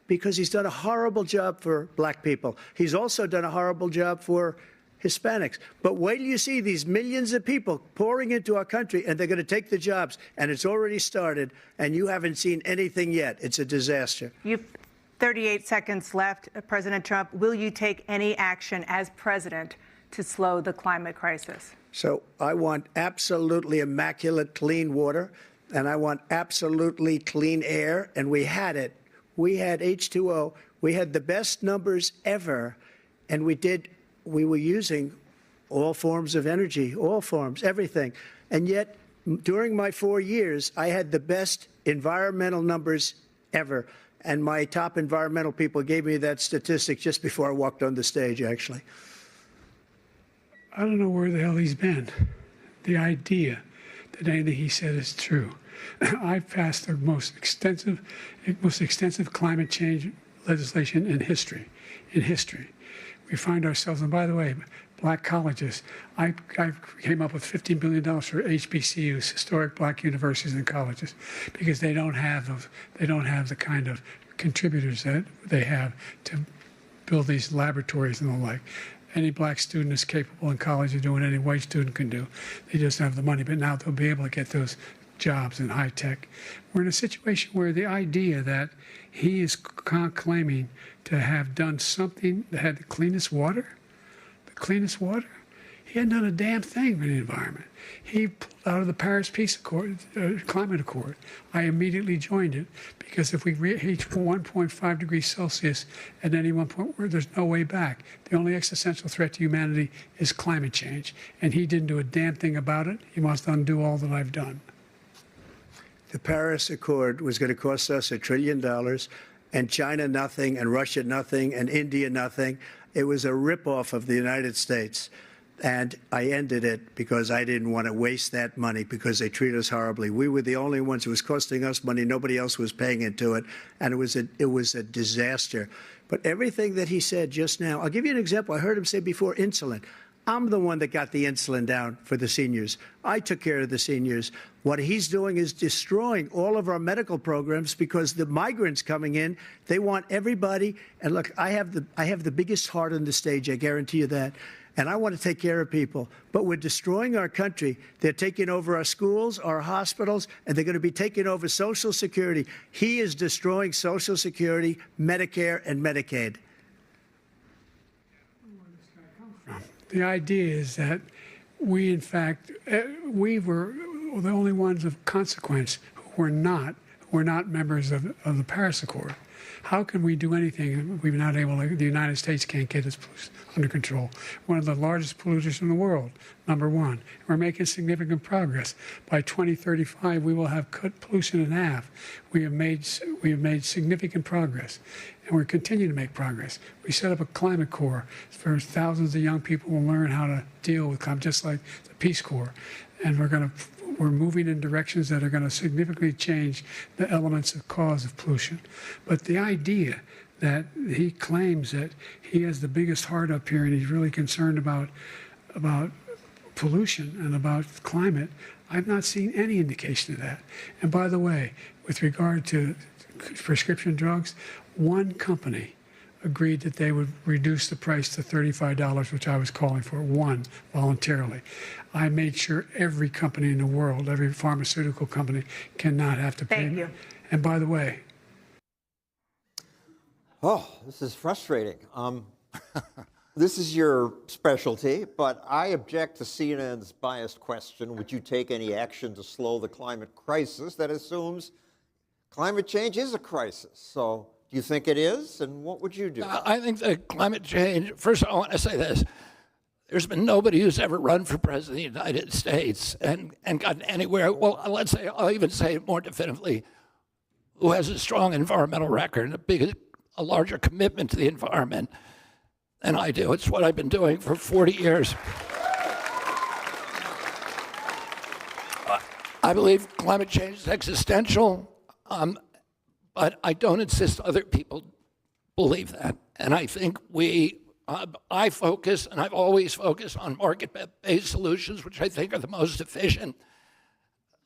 because he's done a horrible job for black people. He's also done a horrible job for Hispanics. But wait till you see these millions of people pouring into our country, and they're going to take the jobs. And it's already started, and you haven't seen anything yet. It's a disaster. You've 38 seconds left. President Trump, will you take any action as president to slow the climate crisis? So I want absolutely immaculate clean water, and I want absolutely clean air, and we had it. We had H2O. We had the best numbers ever, and we were using all forms of energy, all forms, everything. And yet, during my 4 years, I had the best environmental numbers ever. And my top environmental people gave me that statistic just before I walked on the stage, actually. I don't know where the hell he's been. The idea that anything he said is true. I've passed the most extensive climate change legislation in history. We find ourselves, and by the way, black colleges. I came up with $15 billion for HBCUs, historic black universities and colleges, because they don't have the kind of contributors that they have to build these laboratories and the like. Any black student is capable in college of doing what any white student can do. They just don't have the money, but now they'll be able to get those jobs in high tech. We're in a situation where the idea that he is claiming to have done something that had the cleanest water, He hadn't done a damn thing for the environment. He pulled out of the Paris Peace Accord, Climate Accord. I immediately joined it because if we reach 1.5 degrees Celsius at any one point, there's no way back. The only existential threat to humanity is climate change. And he didn't do a damn thing about it. He must undo all that I've done. The Paris Accord was going to cost us $1 trillion, and China nothing, and Russia nothing, and India nothing. It was a ripoff of the United States. And I ended it because I didn't want to waste that money because they treat us horribly. We were the only ones. It was costing us money. Nobody else was paying into it. And it was a disaster. But everything that he said just now, I'll give you an example. I heard him say before insulin. I'm the one that got the insulin down for the seniors. I took care of the seniors. What he's doing is destroying all of our medical programs because the migrants coming in, they want everybody. And look, I have the biggest heart on the stage. I guarantee you that. And I want to take care of people. But we're destroying our country. They're taking over our schools, our hospitals, and they're going to be taking over Social Security. He is destroying Social Security, Medicare, and Medicaid. The idea is that we, in fact, we were the only ones of consequence who were not members of the Paris Accord. How can we do anything if we're not able to, the United States can't get its pollution under control? One of the largest polluters in the world, number one. We're making significant progress. By 2035, we will have cut pollution in half. We have made significant progress, and we're continuing to make progress. We set up a climate corps for thousands of young people who will learn how to deal with climate, just like the Peace Corps. And we're moving in directions that are going to significantly change the elements of cause of pollution. But the idea that he claims that he has the biggest heart up here and he's really concerned about pollution and about climate, I've not seen any indication of that. And by the way, with regard to prescription drugs, one company agreed that they would reduce the price to $35, which I was calling for, one, voluntarily. I made sure every company in the world, every pharmaceutical company, cannot have to pay. Thank you. And by the way, oh, this is frustrating. This is your specialty, but I object to CNN's biased question, would you take any action to slow the climate crisis that assumes climate change is a crisis? So do you think it is, and what would you do? I think that climate change, first I want to say this, there's been nobody who's ever run for president of the United States and gotten anywhere, well, let's say, I'll even say it more definitively, who has a strong environmental record and a larger commitment to the environment than I do. It's what I've been doing for 40 years. I believe climate change is existential, but I don't insist other people believe that. And I think I focus, and I've always focused on market-based solutions, which I think are the most efficient,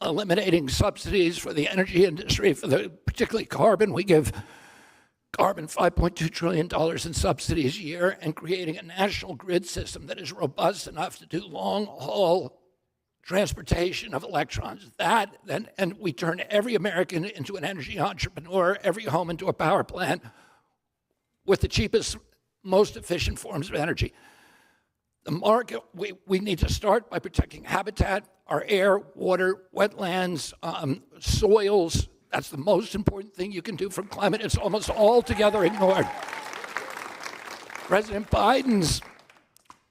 eliminating subsidies for the energy industry, particularly carbon. We give carbon $5.2 trillion in subsidies a year, and creating a national grid system that is robust enough to do long-haul transportation of electrons. And we turn every American into an energy entrepreneur, every home into a power plant with the cheapest, most efficient forms of energy. The market, we need to start by protecting habitat, our air, water, wetlands, soils. That's the most important thing you can do from climate. It's almost altogether ignored. President Biden's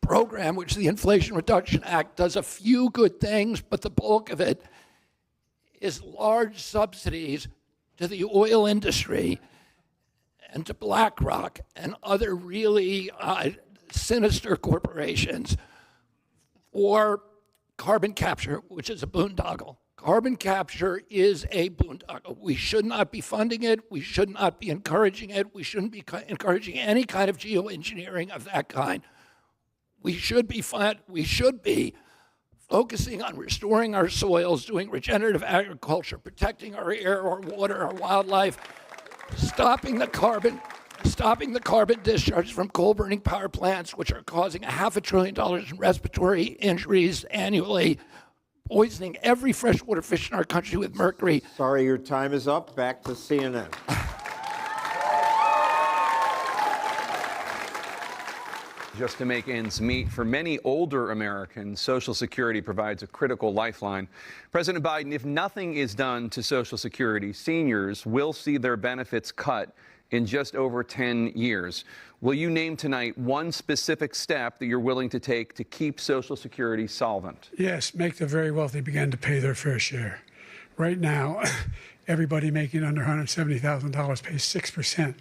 program, which is the Inflation Reduction Act, does a few good things, but the bulk of it is large subsidies to the oil industry and to BlackRock and other really sinister corporations for carbon capture, which is a boondoggle. Carbon capture is a boondoggle. We should not be funding it. We should not be encouraging it. We shouldn't be encouraging any kind of geoengineering of that kind. We should be focusing on restoring our soils, doing regenerative agriculture, protecting our air, our water, our wildlife, stopping the carbon discharge from coal-burning power plants, which are causing $500 billion in respiratory injuries annually, poisoning every freshwater fish in our country with mercury. Sorry, your time is up. Back to CNN. just to make ends meet. For many older Americans, Social Security provides a critical lifeline. President Biden, if nothing is done to Social Security, seniors will see their benefits cut in just over 10 years. Will you name tonight one specific step that you're willing to take to keep Social Security solvent? Yes, make the very wealthy begin to pay their fair share. Right now, everybody making under $170,000 pays 6%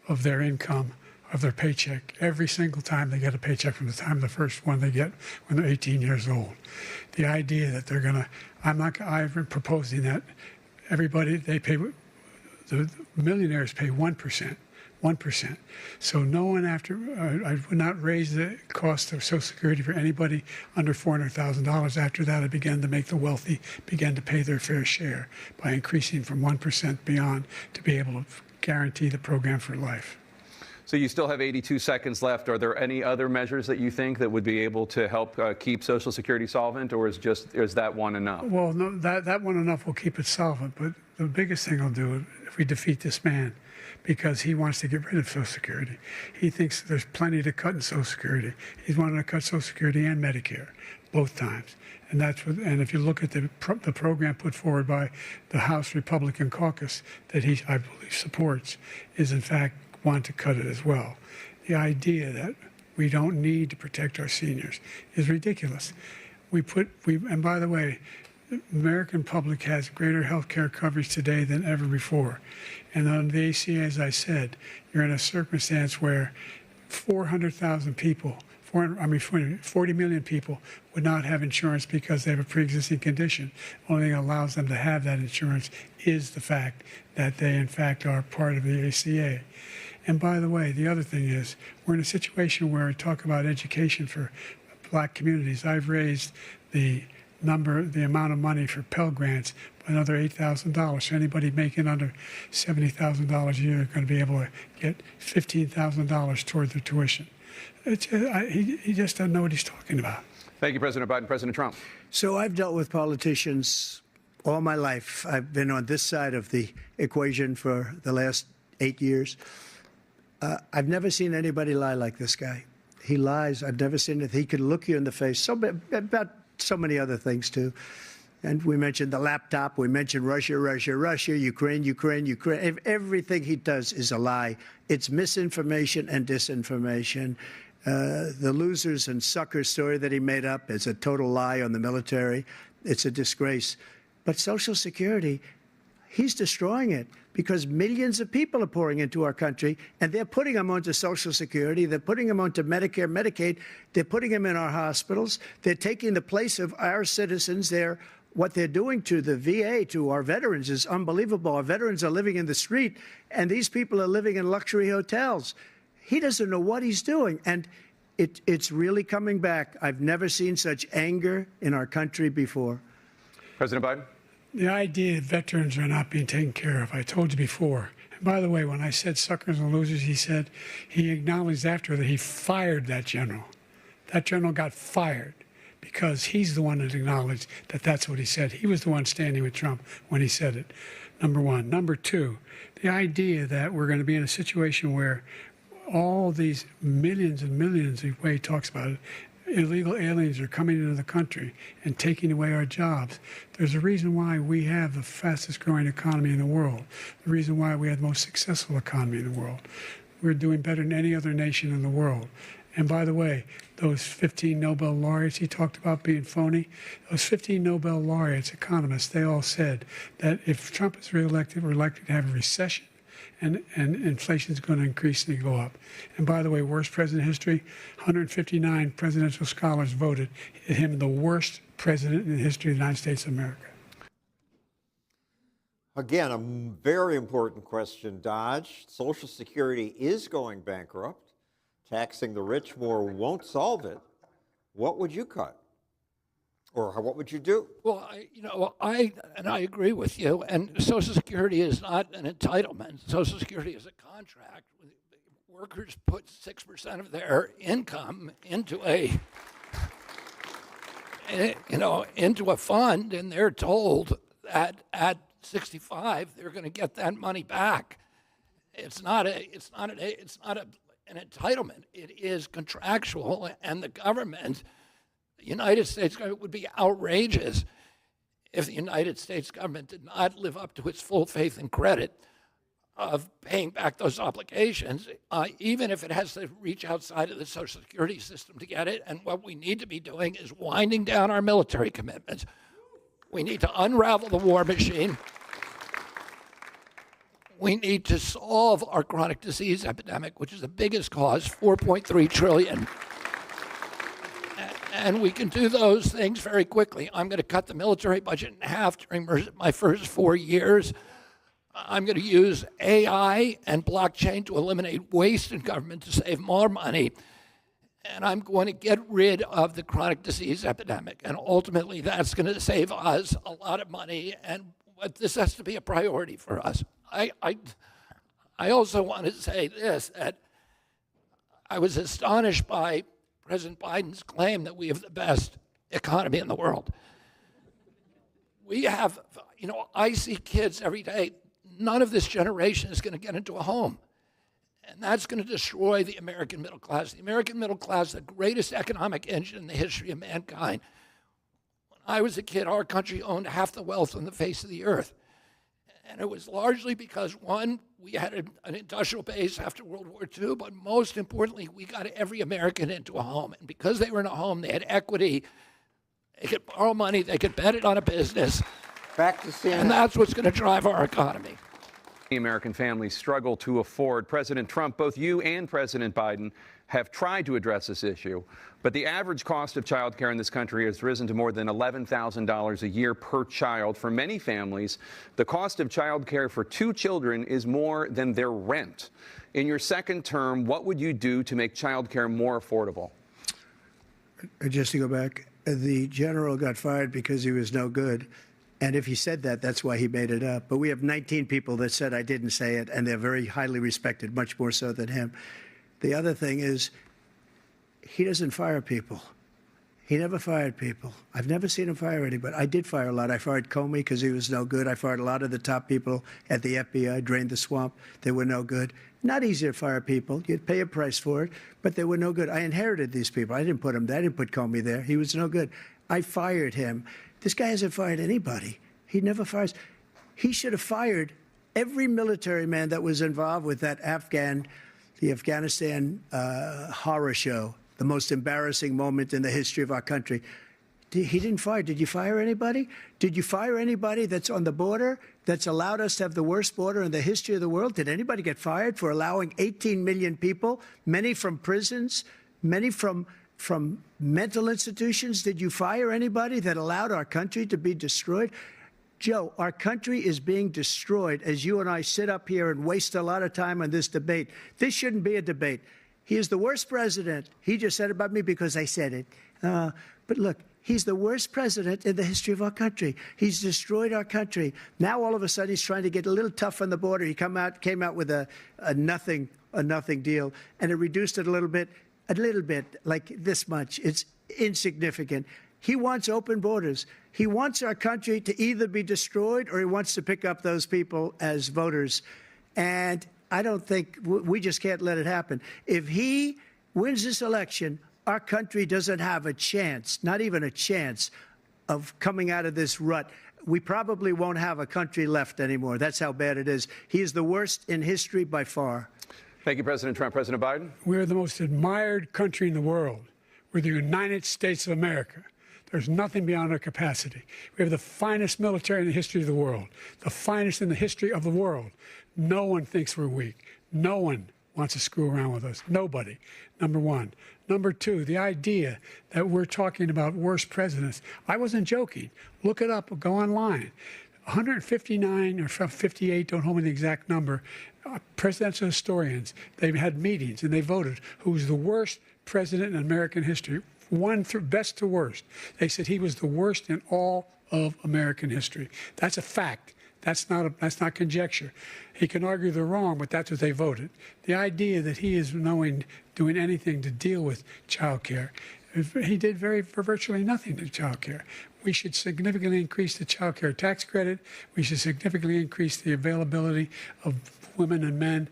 of their income, of their paycheck, every single time they get a paycheck from the time the first one they get when they're 18 years old. The idea that they're going to, I've been proposing that everybody, they pay, the millionaires pay 1%. 1%. So no one I would not raise the cost of Social Security for anybody under $400,000. After that, I began to make the wealthy begin to pay their fair share by increasing from 1% beyond to be able to guarantee the program for life. So you still have 82 seconds left. Are there any other measures that you think that would be able to help keep Social Security solvent, or is that one enough? Well, no, that one enough will keep it solvent. But the biggest thing I'll do if we defeat this man, because he wants to get rid of Social Security. He thinks there's plenty to cut in Social Security. He's wanted to cut Social Security and Medicare both times. And and if you look at the program put forward by the House Republican caucus that I believe supports, is in fact want to cut it as well. The idea that we don't need to protect our seniors is ridiculous. And by the way, the American public has greater health care coverage today than ever before. And on the ACA, as I said, you're in a circumstance where 400,000 people, 40 million people would not have insurance because they have a pre-existing condition. Only thing that allows them to have that insurance is the fact that they, in fact, are part of the ACA. And by the way, the other thing is, we're in a situation where we talk about education for black communities. I've raised the amount of money for Pell Grants by another $8,000. So anybody making under $70,000 a year is going to be able to get $15,000 toward their tuition. He just doesn't know what he's talking about. Thank you, President Biden. President Trump. So I've dealt with politicians all my life. I've been on this side of the equation for the last 8 years. I've never seen anybody lie like this guy. He lies. I've never seen it. He can look you in the face about so many other things, too. And we mentioned the laptop. We mentioned Russia, Ukraine. Everything he does is a lie. It's misinformation and disinformation. The losers and suckers story that he made up is a total lie on the military. It's a disgrace. But Social Security, he's destroying it because millions of people are pouring into our country, and they're putting them onto Social Security. They're putting them onto Medicare, Medicaid. They're putting them in our hospitals. They're taking the place of our citizens. What they're doing to the VA, to our veterans, is unbelievable. Our veterans are living in the street, and these people are living in luxury hotels. He doesn't know what he's doing, and it's really coming back. I've never seen such anger in our country before. President Biden. The idea that veterans are not being taken care of, I told you before. And by the way, when I said suckers and losers, he acknowledged after that he fired that general. That general got fired because he's the one that acknowledged that that's what he said. He was the one standing with Trump when he said it, number one. Number two, the idea that we're going to be in a situation where all these millions and millions, the way he talks about it, illegal aliens are coming into the country and taking away our jobs. There's a reason why we have the fastest growing economy in the world, the reason why we have the most successful economy in the world. We're doing better than any other nation in the world. And by the way, those 15 Nobel laureates he talked about being phony, those 15 Nobel laureates, economists, they all said that if Trump is reelected, we're likely to have a recession. And inflation is going to increasingly go up. And by the way, worst president in history, 159 presidential scholars voted him the worst president in the history of the United States of America. Again, a very important question, Dodge. Social Security is going bankrupt. Taxing the rich more won't solve it. What would you cut? Or what would you do? Well, I agree with you. And Social Security is not an entitlement. Social Security is a contract. Workers put 6% of their income into a fund, and they're told that at 65 they're going to get that money back. It's not a an entitlement. It is contractual, and the government, the United States government, would be outrageous if the United States government did not live up to its full faith and credit of paying back those obligations, even if it has to reach outside of the Social Security system to get it. And what we need to be doing is winding down our military commitments. We need to unravel the war machine. We need to solve our chronic disease epidemic, which is the biggest cause, $4.3 trillion. And we can do those things very quickly. I'm going to cut the military budget in half during my first 4 years. I'm going to use AI and blockchain to eliminate waste in government to save more money. And I'm going to get rid of the chronic disease epidemic. And ultimately, that's going to save us a lot of money. And this has to be a priority for us. I also want to say this, that I was astonished by President Biden's claim that we have the best economy in the world. We have, I see kids every day. None of this generation is going to get into a home. And that's going to destroy the American middle class. The American middle class, the greatest economic engine in the history of mankind. When I was a kid, our country owned half the wealth on the face of the earth. And it was largely because, one, we had an industrial base after World War II, but most importantly, we got every American into a home. And because they were in a home, they had equity, they could borrow money, they could bet it on a business. Back to CNN. And that's what's going to drive our economy. American families struggle to afford. President Trump, both you and President Biden have tried to address this issue, but the average cost of child care in this country has risen to more than $11,000 a year per child. For many families, the cost of child care for 2 children is more than their rent. In your second term, what would you do to make child care more affordable? Just to go back, the general got fired because he was no good. And if he said that, that's why he made it up. But we have 19 people that said I didn't say it, and they're very highly respected, much more so than him. The other thing is, he doesn't fire people. He never fired people. I've never seen him fire anybody. I did fire a lot. I fired Comey because he was no good. I fired a lot of the top people at the FBI, drained the swamp. They were no good. Not easy to fire people. You'd pay a price for it, but they were no good. I inherited these people. I didn't put them there. I didn't put Comey there. He was no good. I fired him. This guy hasn't fired anybody. He never fires. He should have fired every military man that was involved with that the Afghanistan horror show, the most embarrassing moment in the history of our country. He didn't fire. Did you fire anybody? Did you fire anybody that's on the border that's allowed us to have the worst border in the history of the world? Did anybody get fired for allowing 18 million people, many from prisons, many from mental institutions? Did you fire anybody that allowed our country to be destroyed? Joe, our country is being destroyed as you and I sit up here and waste a lot of time on this debate. This shouldn't be a debate. He is the worst president. He just said about me because I said it. But look, he's the worst president in the history of our country. He's destroyed our country. Now all of a sudden he's trying to get a little tough on the border. He came out with a nothing deal, and it reduced it a little bit, like this much. It's insignificant. He wants open borders. He wants our country to either be destroyed or he wants to pick up those people as voters. And I don't think we just can't let it happen. If he wins this election, our country doesn't have a chance, not even a chance, of coming out of this rut. We probably won't have a country left anymore. That's how bad it is. He is the worst in history by far. Thank you, President Trump. President Biden? We're the most admired country in the world. We're the United States of America. There's nothing beyond our capacity. We have the finest military in the history of the world, the finest in the history of the world. No one thinks we're weak. No one wants to screw around with us. Nobody, number one. Number two, the idea that we're talking about worst presidents. I wasn't joking. Look it up. Go online. 159 or 58, don't hold me the exact number, presidential historians, they've had meetings and they voted who's the worst president in American history. Best to worst. They said he was the worst in all of American history. That's a fact. That's not conjecture. He can argue they're wrong, but that's what they voted. The idea that he is doing anything to deal with child care, he did virtually nothing to child care. We should significantly increase the child care tax credit. We should significantly increase the availability of women and men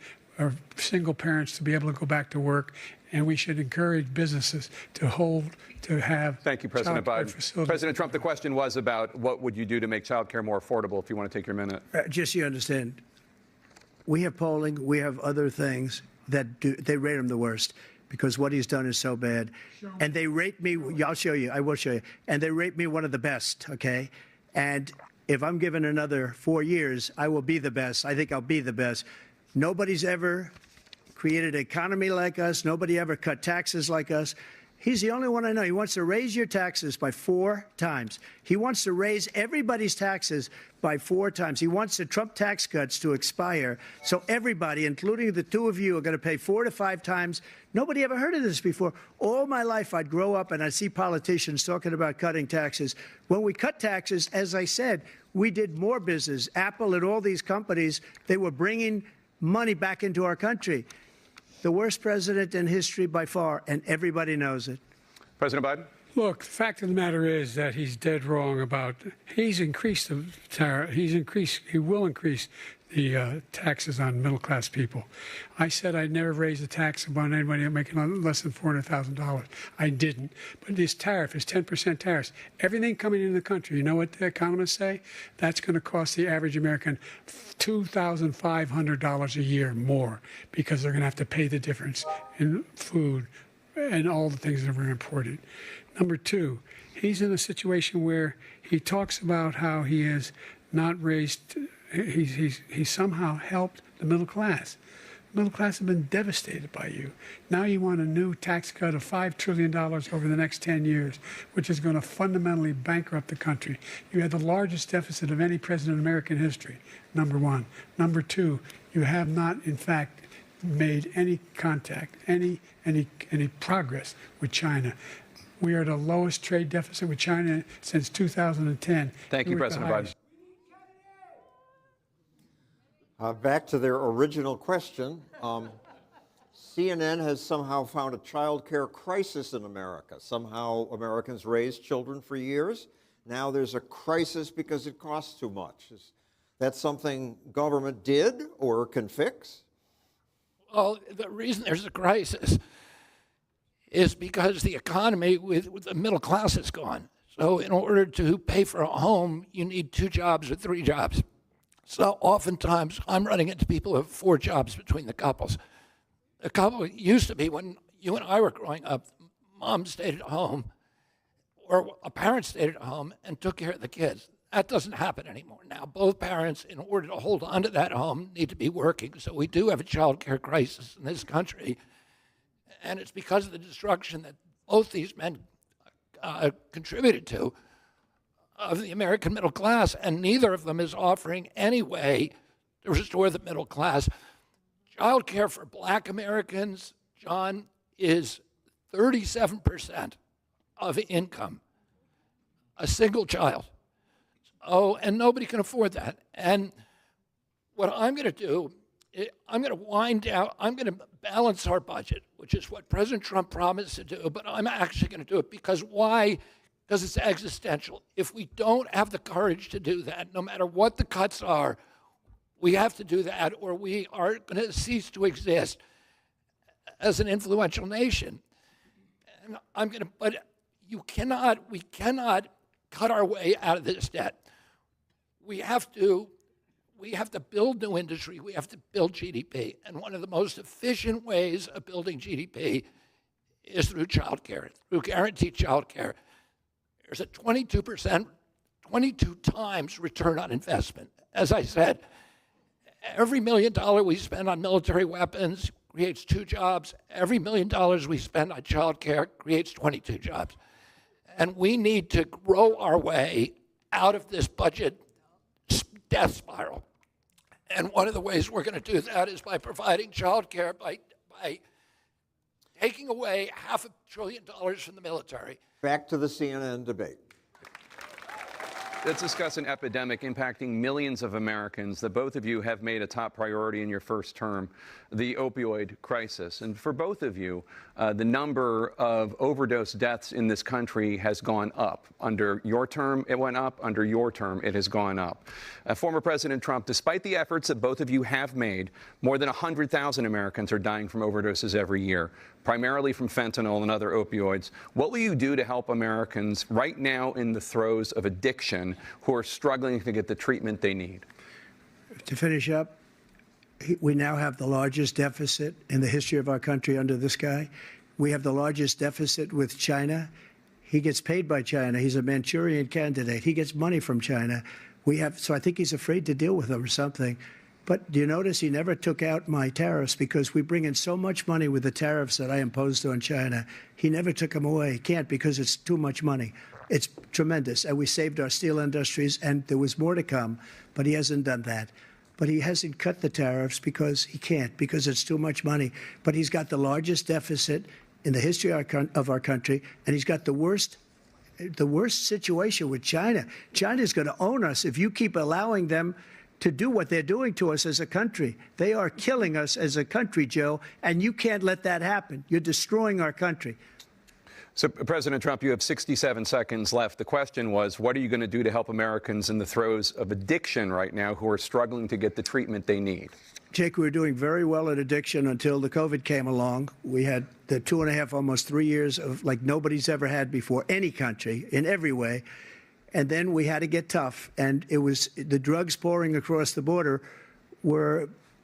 single parents to be able to go back to work, and we should encourage businesses to have. Thank you, President childcare Biden. facilities. President Trump, the question was about what would you do to make child care more affordable, if you want to take your minute. Just so you understand, we have polling, we have other things that they rate him the worst because what he's done is so bad. And they rate me, I'll show you, I will show you, and they rate me one of the best, okay? And if I'm given another 4 years, I will be the best. I think I'll be the best. Nobody's ever created an economy like us. Nobody ever cut taxes like us. He's the only one I know. He wants to raise your taxes by 4 times. He wants to raise everybody's taxes by 4 times. He wants the Trump tax cuts to expire, so everybody, including the two of you, are going to pay 4 to 5 times. Nobody ever heard of this before. All my life, I'd grow up and I'd see politicians talking about cutting taxes. When we cut taxes, as I said, we did more business. Apple and all these companies, they were bringing money back into our country. The worst president in history by far, and everybody knows it. President Biden? Look, the fact of the matter is that he's dead wrong about. He's increased the tariff. He will increase the taxes on middle-class people. I said I'd never raise a tax on anybody making less than $400,000. I didn't. But this tariff is 10% tariffs. Everything coming into the country, you know what the economists say? That's going to cost the average American $2,500 a year more because they're going to have to pay the difference in food and all the things that were imported. Number two, he's in a situation where he talks about how he has not raised, he's somehow helped the middle class. The middle class have been devastated by you. Now you want a new tax cut of $5 trillion over the next 10 years, which is going to fundamentally bankrupt the country. You had the largest deficit of any president in American history, number one. Number two, you have not, in fact, made any contact, any progress with China. We are at the lowest trade deficit with China since 2010. Thank you, President Biden. Back to their original question. CNN has somehow found a child care crisis in America. Somehow Americans raised children for years. Now there's a crisis because it costs too much. Is that something government did or can fix? Well, the reason there's a crisis is because the economy with the middle class is gone. So in order to pay for a home, you need 2 jobs or 3 jobs. So oftentimes I'm running into people who have 4 jobs between the couples. The couple used to be when you and I were growing up, mom stayed at home or a parent stayed at home and took care of the kids. That doesn't happen anymore. Now, both parents, in order to hold on to that home, need to be working. So we do have a child care crisis in this country. And it's because of the destruction that both these men contributed to of the American middle class. And neither of them is offering any way to restore the middle class. Child care for Black Americans, John, is 37% of income. A single child. Oh, and nobody can afford that. And what I'm going to do, I'm going to wind down, I'm going to balance our budget, which is what President Trump promised to do, but I'm actually going to do it because why? Because it's existential. If we don't have the courage to do that, no matter what the cuts are, we have to do that or we are going to cease to exist as an influential nation. And but we cannot cut our way out of this debt. We have to build new industry. We have to build GDP. And one of the most efficient ways of building GDP is through child care, through guaranteed child care. There's a 22 times return on investment. As I said, every $1 million we spend on military weapons creates 2 jobs. Every $1 million we spend on child care creates 22 jobs. And we need to grow our way out of this budget death spiral. And one of the ways we're going to do that is by providing child care, by taking away $500 billion from the military. Back to the CNN debate. Let's discuss an epidemic impacting millions of Americans that both of you have made a top priority in your first term, the opioid crisis. And for both of you, the number of overdose deaths in this country has gone up. Under your term, it went up. Under your term, it has gone up. Former President Trump, despite the efforts that both of you have made, more than 100,000 Americans are dying from overdoses every year, primarily from fentanyl and other opioids. What will you do to help Americans right now in the throes of addiction who are struggling to get the treatment they need? To finish up, we now have the largest deficit in the history of our country under this guy. We have the largest deficit with China. He gets paid by China. He's a Manchurian candidate. He gets money from China. So I think he's afraid to deal with them or something. But do you notice he never took out my tariffs because we bring in so much money with the tariffs that I imposed on China. He never took them away. He can't because it's too much money. It's tremendous. And we saved our steel industries, and there was more to come, but he hasn't done that. But he hasn't cut the tariffs because he can't, because it's too much money. But he's got the largest deficit in the history of our country, and he's got the worst situation with China. China's going to own us if you keep allowing them to do what they're doing to us as a country. They are killing us as a country, Joe, and you can't let that happen. You're destroying our country. So, President Trump, you have 67 seconds left. The question was, what are you going to do to help Americans in the throes of addiction right now who are struggling to get the treatment they need? Jake, we were doing very well at addiction until the COVID came along. We had the 2.5, almost 3 years of like nobody's ever had before, any country, in every way. And then we had to get tough. And it was the drugs pouring across the border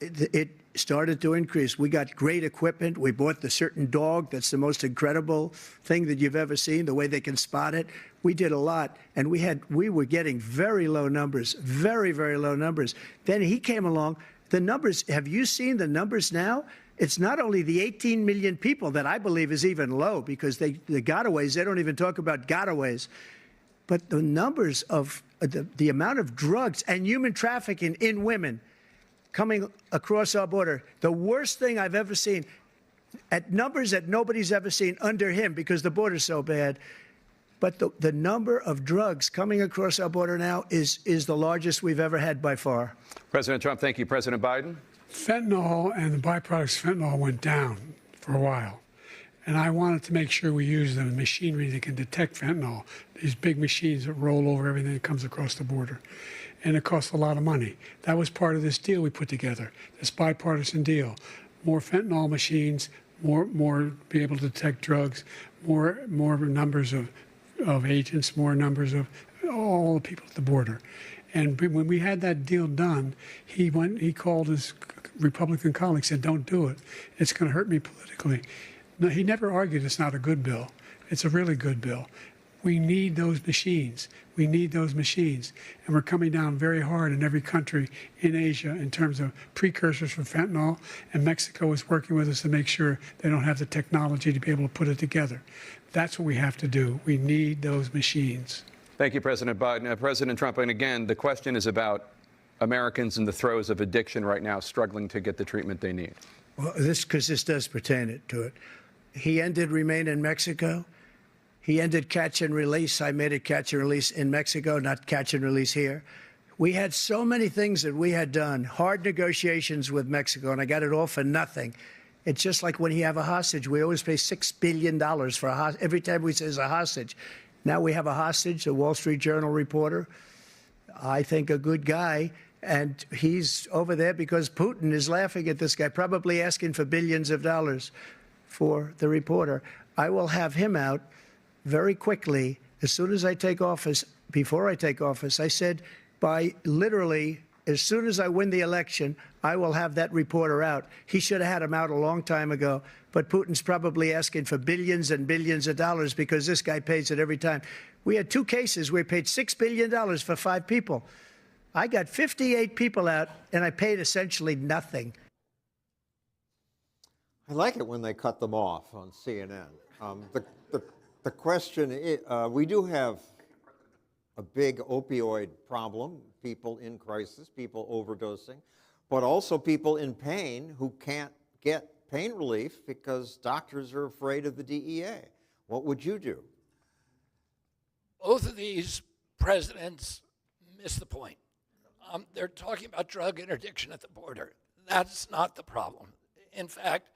it started to increase. We got great equipment. We bought the certain dog that's the most incredible thing that you've ever seen, the way they can spot it. We did a lot, and we were getting very low numbers, very, very low numbers. Then he came along. The numbers, have you seen the numbers now? It's not only the 18 million people that I believe is even low, because the gotaways, they don't even talk about gotaways. But the numbers of the amount of drugs and human trafficking in women coming across our border, the worst thing I've ever seen, at numbers that nobody's ever seen under him because the border's so bad. But the number of drugs coming across our border now is the largest we've ever had by far. President Trump, thank you. President Biden? Fentanyl and the byproducts of fentanyl went down for a while. And I wanted to make sure we use the machinery that can detect fentanyl, these big machines that roll over everything that comes across the border. And it costs a lot of money. That was part of this deal we put together, this bipartisan deal. More fentanyl machines, more be able to detect drugs, more numbers of agents, more numbers of all the people at the border. And when we had that deal done, he called his Republican colleagues, said, "Don't do it. It's going to hurt me politically." No, he never argued it's not a good bill. It's a really good bill. We need those machines. We need those machines. And we're coming down very hard in every country in Asia in terms of precursors for fentanyl. And Mexico is working with us to make sure they don't have the technology to be able to put it together. That's what we have to do. We need those machines. Thank you, President Biden. President Trump, and again, the question is about Americans in the throes of addiction right now struggling to get the treatment they need. Well, because this does pertain to it. He ended Remain in Mexico. He ended catch and release. I made it catch and release in Mexico, not catch and release here. We had so many things that we had done, hard negotiations with Mexico, and I got it all for nothing. It's just like when you have a hostage. We always pay $6 billion for a hostage. Every time we say it's a hostage. Now we have a hostage, a Wall Street Journal reporter, I think a good guy, and he's over there because Putin is laughing at this guy, probably asking for billions of dollars for the reporter. I will have him out very quickly, as soon as I take office. Before I take office, I said by literally as soon as I win the election, I will have that reporter out. He should have had him out a long time ago, but Putin's probably asking for billions and billions of dollars because this guy pays it every time. We had 2 cases where we paid $6 billion for 5 people. I got 58 people out, and I paid essentially nothing. I like it when they cut them off on CNN. The question is, we do have a big opioid problem, people in crisis, people overdosing, but also people in pain who can't get pain relief because doctors are afraid of the DEA. What would you do? Both of these presidents missed the point. They're talking about drug interdiction at the border. That's not the problem. In fact,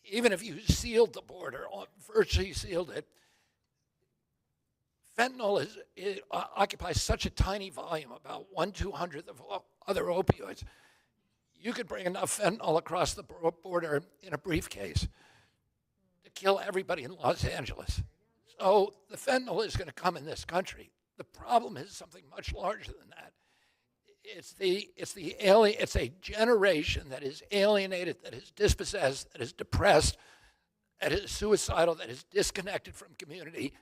even if you sealed the border, virtually sealed it, fentanyl occupies such a tiny volume, about 1/200th of other opioids. You could bring enough fentanyl across the border in a briefcase to kill everybody in Los Angeles. So the fentanyl is going to come in this country. The problem is something much larger than that. It's a generation that is alienated, that is dispossessed, that is depressed, that is suicidal, that is disconnected from community,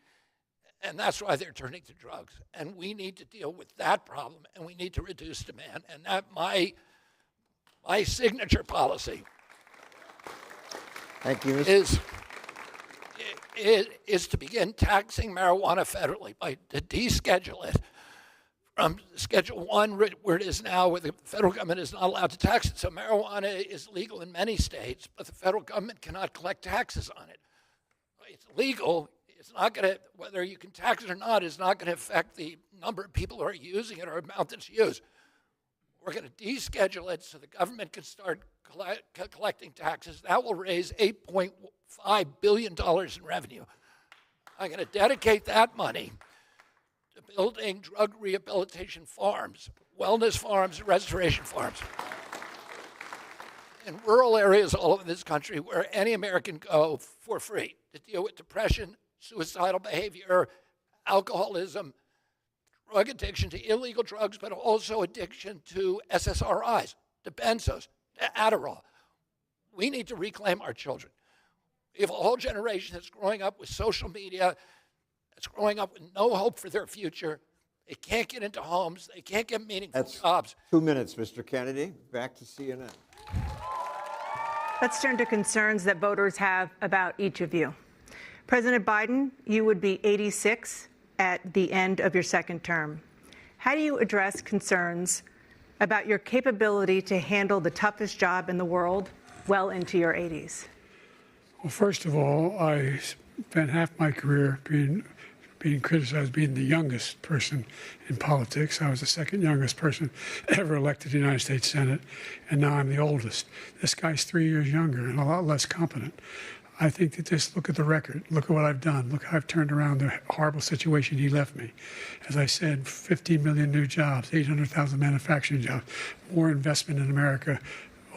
and that's why they're turning to drugs. And we need to deal with that problem, and we need to reduce demand. And that my signature policy Thank you, Mr. is to begin taxing marijuana federally, to deschedule it from Schedule 1, where it is now, where the federal government is not allowed to tax it. So marijuana is legal in many states, but the federal government cannot collect taxes on it. It's legal. It's not going to, whether you can tax it or not, is not going to affect the number of people who are using it or amount that's used. We're going to deschedule it so the government can start collecting taxes. That will raise $8.5 billion in revenue. I'm going to dedicate that money to building drug rehabilitation farms, wellness farms, restoration farms in rural areas all over this country where any American can go for free to deal with depression, suicidal behavior, alcoholism, drug addiction to illegal drugs, but also addiction to SSRIs, to benzos, to Adderall. We need to reclaim our children. We have a whole generation that's growing up with social media, that's growing up with no hope for their future. They can't get into homes. They can't get meaningful jobs. 2 minutes, Mr. Kennedy. Back to CNN. Let's turn to concerns that voters have about each of you. President Biden, you would be 86 at the end of your second term. How do you address concerns about your capability to handle the toughest job in the world well into your 80s? Well, first of all, I spent half my career being criticized being the youngest person in politics. I was the second youngest person ever elected to the United States Senate, and now I'm the oldest. This guy's 3 years younger and a lot less competent. I think that just look at the record. Look at what I've done. Look how I've turned around the horrible situation he left me. As I said, 15 million new jobs, 800,000 manufacturing jobs, more investment in America,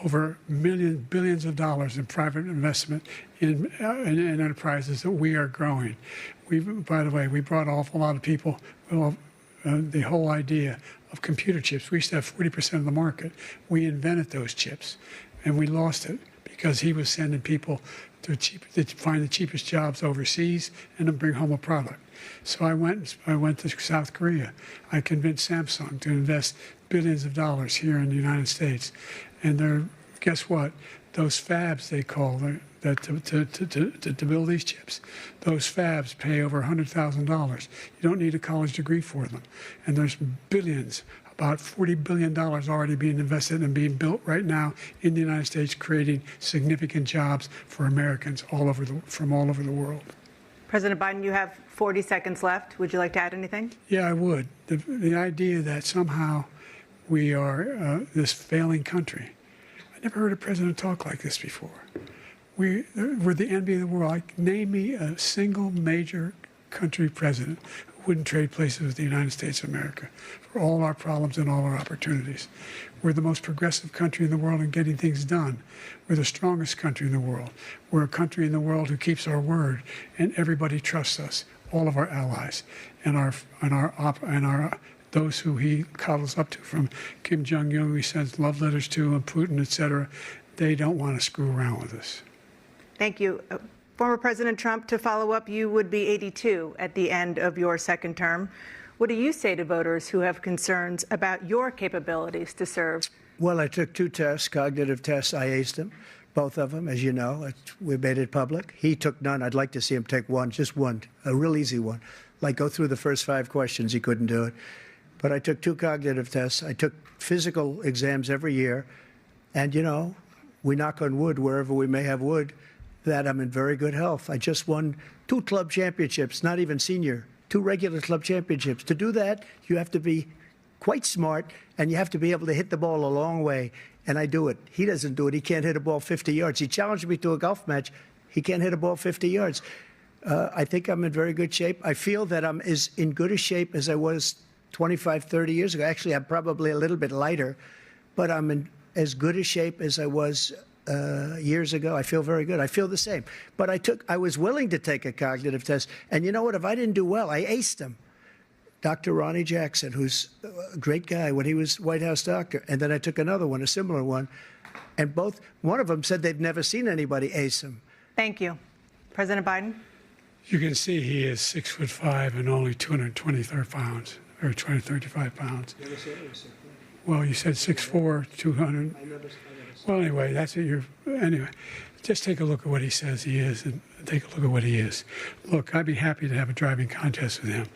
over billions of dollars in private investment in enterprises that we are growing. By the way, we brought an awful lot of people. The whole idea of computer chips. We used to have 40% of the market. We invented those chips, and we lost it because he was sending people to find the cheapest jobs overseas and then bring home a product. So I went to South Korea. I convinced Samsung to invest billions of dollars here in the United States. And guess what? Those fabs, they call to build these chips, those fabs pay over $100,000. You don't need a college degree for them. And there's billions, about $40 billion already being invested and being built right now in the United States, creating significant jobs for Americans from all over the world. President Biden, you have 40 seconds left. Would you like to add anything? Yeah, I would. The idea that somehow we are this failing country. I never heard a president talk like this before. We're the envy of the world. Name me a single major country president who wouldn't trade places with the United States of America for all our problems and all our opportunities. We're the most progressive country in the world in getting things done. We're the strongest country in the world. We're a country in the world who keeps our word, and everybody trusts us, all of our allies, and those who he coddles up to, from Kim Jong-un, who he sends love letters to, and Putin, et cetera. They don't want to screw around with us. Thank you. Former President Trump, to follow up, you would be 82 at the end of your second term. What do you say to voters who have concerns about your capabilities to serve? Well, I took 2 tests, cognitive tests. I aced them, both of them, as you know. We made it public. He took none. I'd like to see him take one, just one, a real easy one. Like go through the first 5 questions. He couldn't do it. But I took 2 cognitive tests. I took physical exams every year. And, we knock on wood wherever we may have wood, that I'm in very good health. I just won 2 club championships, not even senior, 2 regular club championships. To do that, you have to be quite smart, and you have to be able to hit the ball a long way, and I do it. He doesn't do it. He can't hit a ball 50 yards. He challenged me to a golf match. He can't hit a ball 50 yards. I think I'm in very good shape. I feel that I'm as in good a shape as I was 25, 30 years ago. Actually, I'm probably a little bit lighter, but I'm in as good a shape as I was years ago. I feel very good. I feel the same. But I was willing to take a cognitive test. And you know what? If I didn't do well, I aced them. Dr. Ronnie Jackson, who's a great guy when he was White House doctor. And then I took another one, a similar one. And one of them said they've never seen anybody ace him. Thank you. President Biden? You can see he is 6'5" and only 223 pounds, or 235 pounds. Well, you said 6'4", 200. Well, anyway, that's what anyway, just take a look at what he says he is and take a look at what he is. Look, I'd be happy to have a driving contest with him.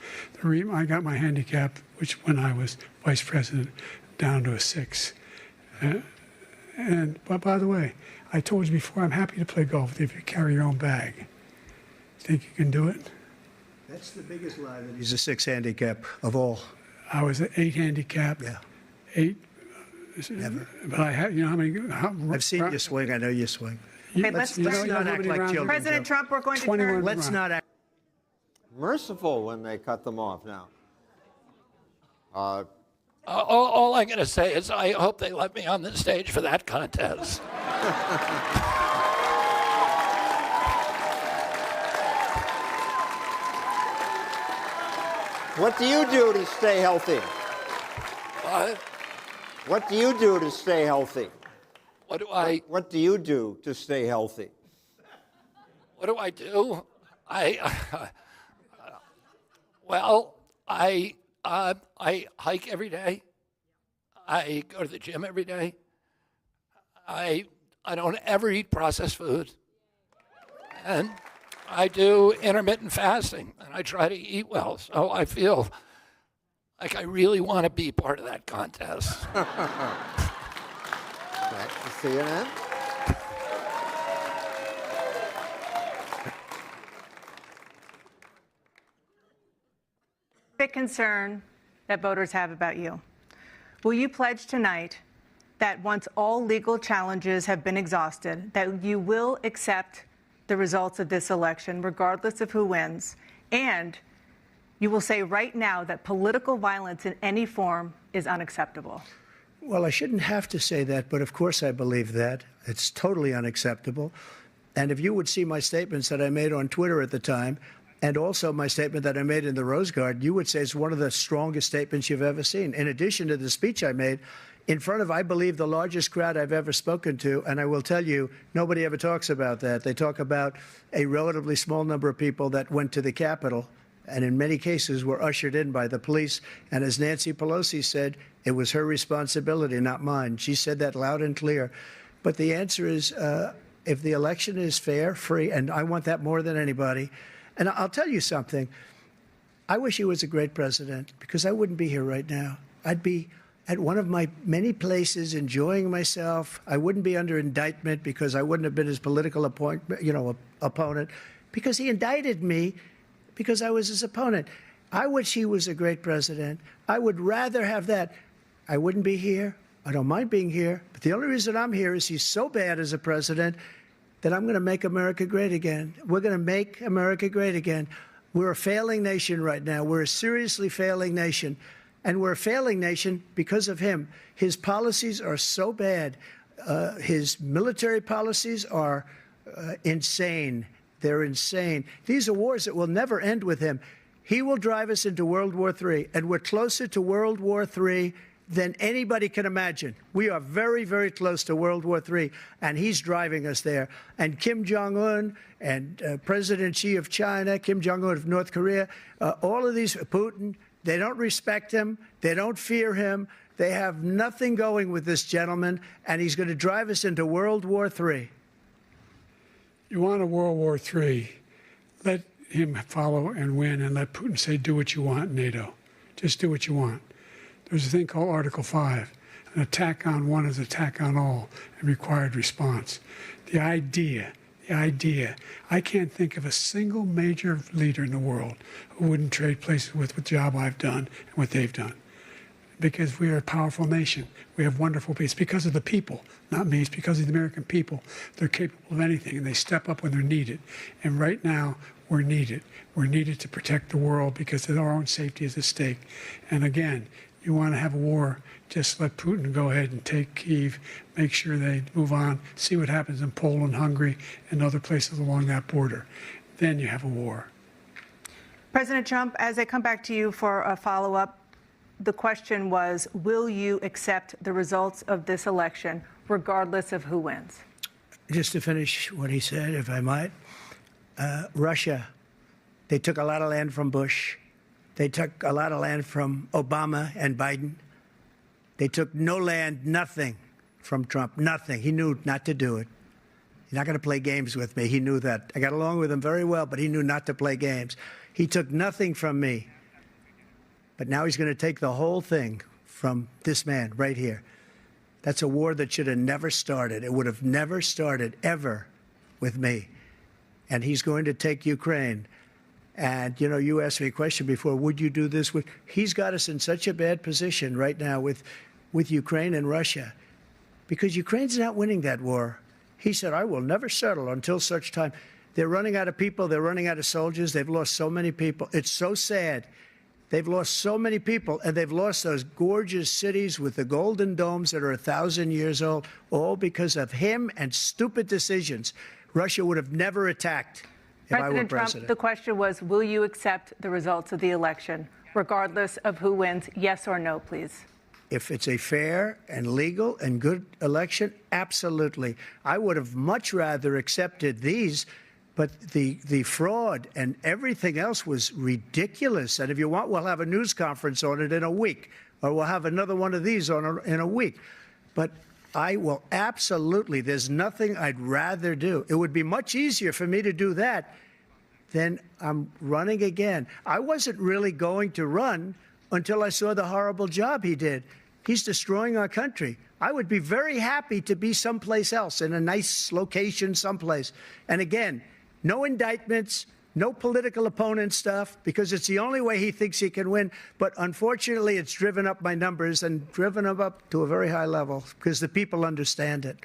I got my handicap, which when I was vice president, down to a 6. But by the way, I told you before, I'm happy to play golf with you if you carry your own bag. Think you can do it? That's the biggest lie, that he's a 6 handicap of all. I was an 8 handicap. Yeah. 8. Never. But I had, you know how many? I've seen you swing. I know you swing. Okay, let's not act like children. President Trump, we're going to 21 turn. Let's not act. Merciful when they cut them off now. All I'm going to say is I hope they let me on the stage for that contest. What do you do to stay healthy? What? What do you do to stay healthy? What do I? What do you do to stay healthy? What do I do? Well, I hike every day. I go to the gym every day. I don't ever eat processed food. And I do intermittent fasting, and I try to eat well. So I feel like I really want to be part of that contest. Back to CNN. Big concern that voters have about you. Will you pledge tonight that once all legal challenges have been exhausted, that you will accept the results of this election, regardless of who wins, and you will say right now that political violence in any form is unacceptable? Well, I shouldn't have to say that, but of course I believe that. It's totally unacceptable. And if you would see my statements that I made on Twitter at the time, and also my statement that I made in the Rose Garden, you would say it's one of the strongest statements you've ever seen. In addition to the speech I made in front of, I believe, the largest crowd I've ever spoken to, and I will tell you, nobody ever talks about that. They talk about a relatively small number of people that went to the Capitol, and in many cases were ushered in by the police. And as Nancy Pelosi said, it was her responsibility, not mine. She said that loud and clear. But the answer is, if the election is fair, free, and I want that more than anybody. And I'll tell you something. I wish he was a great president, because I wouldn't be here right now. I'd be at one of my many places enjoying myself. I wouldn't be under indictment because I wouldn't have been his political opponent, because he indicted me because I was his opponent. I wish he was a great president. I would rather have that. I wouldn't be here. I don't mind being here. But the only reason I'm here is he's so bad as a president that I'm going to make America great again. We're going to make America great again. We're a failing nation right now. We're a seriously failing nation. And we're a failing nation because of him. His policies are so bad. His military policies are insane. They're insane. These are wars that will never end with him. He will drive us into World War III, and we're closer to World War III than anybody can imagine. We are very, very close to World War III, and he's driving us there. And Kim Jong-un and President Xi of China, Kim Jong-un of North Korea, all of these, Putin, they don't respect him. They don't fear him. They have nothing going with this gentleman, and he's going to drive us into World War III. You want a World War III, let him follow and win, and let Putin say, do what you want, NATO. Just do what you want. There's a thing called Article 5. An attack on one is an attack on all, and required response. The idea, I can't think of a single major leader in the world who wouldn't trade places with the job I've done and what they've done. because we are a powerful nation. We have wonderful people. It's because of the people, not me. It's because of the American people. They're capable of anything, and they step up when they're needed. And right now, we're needed. We're needed to protect the world because our own safety is at stake. And again, you want to have a war, just let Putin go ahead and take Kyiv, make sure they move on, see what happens in Poland, Hungary, and other places along that border. Then you have a war. President Trump, as I come back to you for a follow-up, the question was, will you accept the results of this election, regardless of who wins? Just to finish what he said, if I might, Russia, they took a lot of land from Bush. They took a lot of land from Obama and Biden. They took no land, nothing from Trump, nothing. He knew not to do it. He's not going to play games with me. He knew that. I got along with him very well, but he knew not to play games. He took nothing from me. But now he's going to take the whole thing from this man right here. That's a war that should have never started. It would have never started ever with me. And he's going to take Ukraine. And, you know, you asked me a question before, would you do this? He's got us in such a bad position right now with Ukraine and Russia, because Ukraine's not winning that war. He said, I will never settle until such time. They're running out of people. They're running out of soldiers. They've lost so many people. It's so sad. They've lost so many people, and they've lost those gorgeous cities with the golden domes that are 1,000 years old, all because of him and stupid decisions. Russia would have never attacked if I were President president. Trump, the question was, will you accept the results of the election, regardless of who wins? Yes or no, please. If it's a fair and legal and good election, absolutely. I would have much rather accepted these, but the fraud and everything else was ridiculous. And if you want, we'll have a news conference on it in a week, or we'll have another one of these in a week. But I will absolutely, there's nothing I'd rather do. It would be much easier for me to do that than I'm running again. I wasn't really going to run until I saw the horrible job he did. He's destroying our country. I would be very happy to be someplace else, in a nice location someplace. And again, no indictments, no political opponent stuff, because it's the only way he thinks he can win. But unfortunately, it's driven up my numbers and driven them up to a very high level because the people understand it.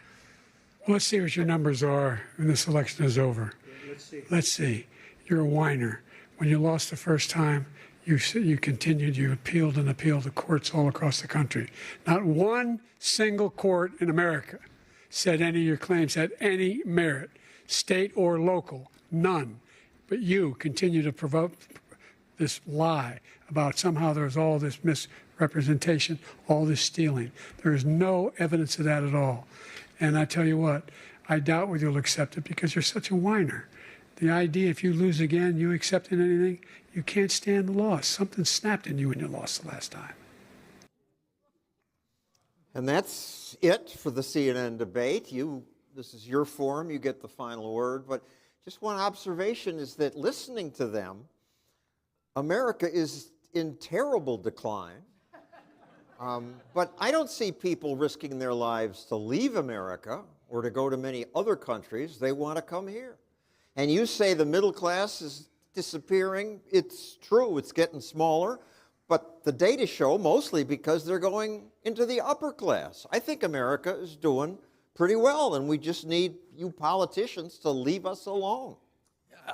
Well, let's see what your numbers are when this election is over. Let's see. You're a whiner. When you lost the first time, you continued, you appealed and appealed to courts all across the country. Not one single court in America said any of your claims had any merit, state or local, none. But you continue to provoke this lie about somehow there's all this misrepresentation, all this stealing. There is no evidence of that at all. And I tell you what, I doubt whether you'll accept it because you're such a whiner. The idea, if you lose again, you accepting anything, you can't stand the loss. Something snapped in you when you lost the last time. And that's it for the CNN debate. This is your forum. You get the final word. But just one observation is that listening to them, America is in terrible decline. But I don't see people risking their lives to leave America or to go to many other countries. They want to come here. And you say the middle class is disappearing. It's true. It's getting smaller. But the data show mostly because they're going into the upper class. I think America is doing pretty well, and we just need you politicians to leave us alone.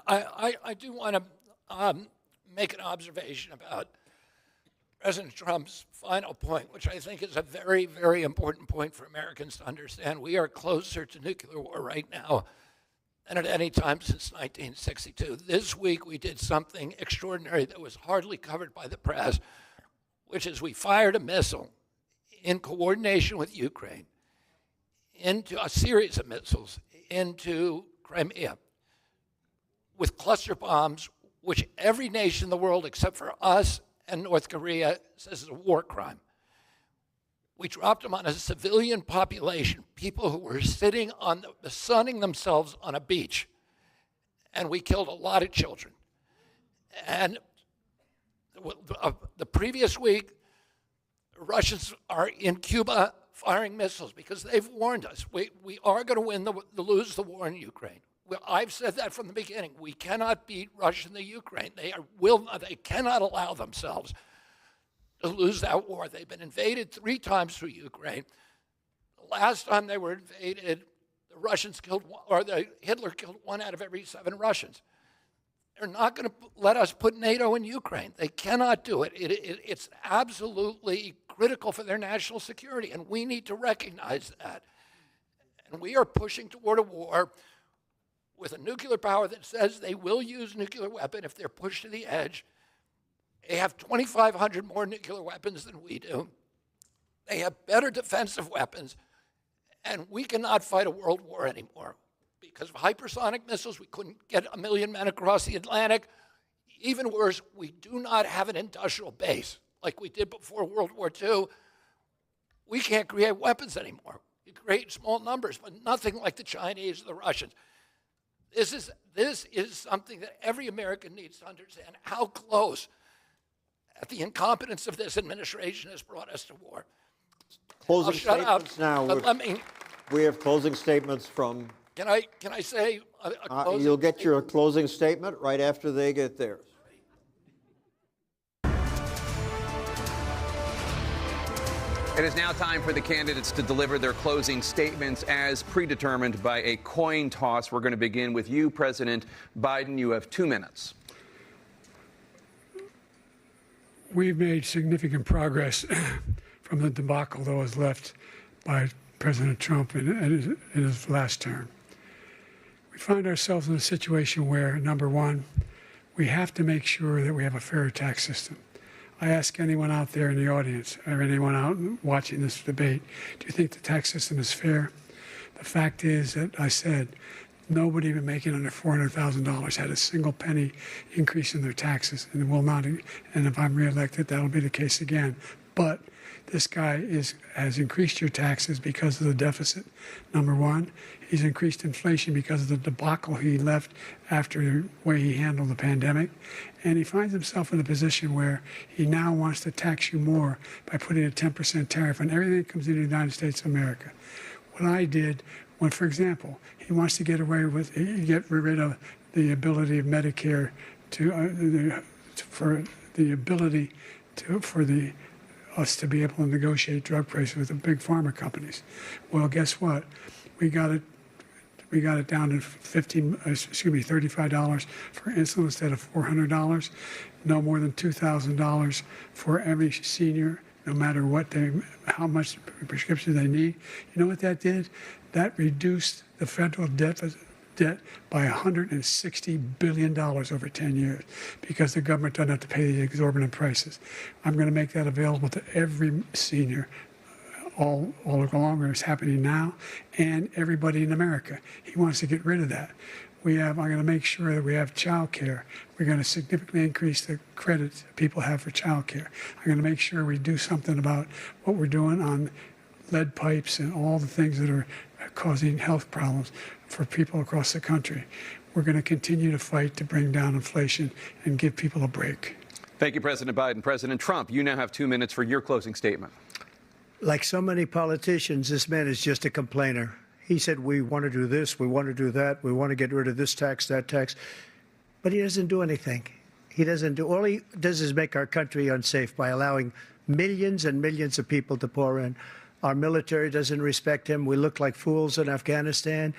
I do want to make an observation about President Trump's final point, which I think is a very, very important point for Americans to understand. We are closer to nuclear war right now than at any time since 1962. This week we did something extraordinary that was hardly covered by the press, which is we fired a missile in coordination with Ukraine into a series of missiles into Crimea with cluster bombs, which every nation in the world except for us and North Korea says is a war crime. We dropped them on a civilian population, people who were sunning themselves on a beach, and we killed a lot of children. And the previous week, the Russians are in Cuba firing missiles because they've warned us. We are going to lose the war in Ukraine. Well, I've said that from the beginning. We cannot beat Russia in the Ukraine. They cannot allow themselves to lose that war. They've been invaded 3 times through Ukraine. The last time they were invaded, the Russians killed, Hitler killed 1 out of every 7 Russians. They're not going to let us put NATO in Ukraine. They cannot do it. It's absolutely critical for their national security, and we need to recognize that. And we are pushing toward a war with a nuclear power that says they will use nuclear weapon if they're pushed to the edge. They have 2,500 more nuclear weapons than we do. They have better defensive weapons, and we cannot fight a world war anymore. Because of hypersonic missiles, we couldn't get 1 million men across the Atlantic. Even worse, we do not have an industrial base like we did before World War II. We can't create weapons anymore. You create small numbers, but nothing like the Chinese or the Russians. This is something that every American needs to understand how close the incompetence of this administration has brought us to war. Closing shut up, statements now. but let me. We have closing statements from. Can I say a closing You'll get your statement? closing statement right after they get theirs. It is now time for the candidates to deliver their closing statements as predetermined by a coin toss. We're going to begin with you, President Biden. You have 2 minutes. We've made significant progress from the debacle that was left by President Trump in his last term. We find ourselves in a situation where, number one, we have to make sure that we have a fair tax system. I ask anyone out there in the audience or anyone out watching this debate, do you think the tax system is fair? The fact is that I said nobody even making under $400,000 had a single penny increase in their taxes and will not. And if I'm reelected, that'll be the case again. But this guy has increased your taxes because of the deficit, number one. He's increased inflation because of the debacle he left after the way he handled the pandemic. And he finds himself in a position where he now wants to tax you more by putting a 10% tariff on everything that comes into the United States of America. What I did, when, for example, he wants to get rid of the ability of Medicare us to be able to negotiate drug prices with the big pharma companies. Well, guess what? We got it down to $35 for insulin instead of $400. No more than $2,000 for every senior, no matter how much prescription they need. You know what that did? That reduced the federal debt by $160 billion over 10 years because the government doesn't have to pay the exorbitant prices. I'm going to make that available to every senior all along, it's happening now, and everybody in America. He wants to get rid of that. I'm going to make sure that we have child care. We're going to significantly increase the credit people have for child care. I'm going to make sure we do something about what we're doing on lead pipes and all the things that are causing health problems for people across the country. We're going to continue to fight to bring down inflation and give people a break. Thank you, President Biden. President Trump, you now have 2 minutes for your closing statement. Like so many politicians, this man is just a complainer. He said, we want to do this, we want to do that, we want to get rid of this tax, that tax. But he doesn't do anything. All he does is make our country unsafe by allowing millions and millions of people to pour in. Our military doesn't respect him. We look like fools in Afghanistan.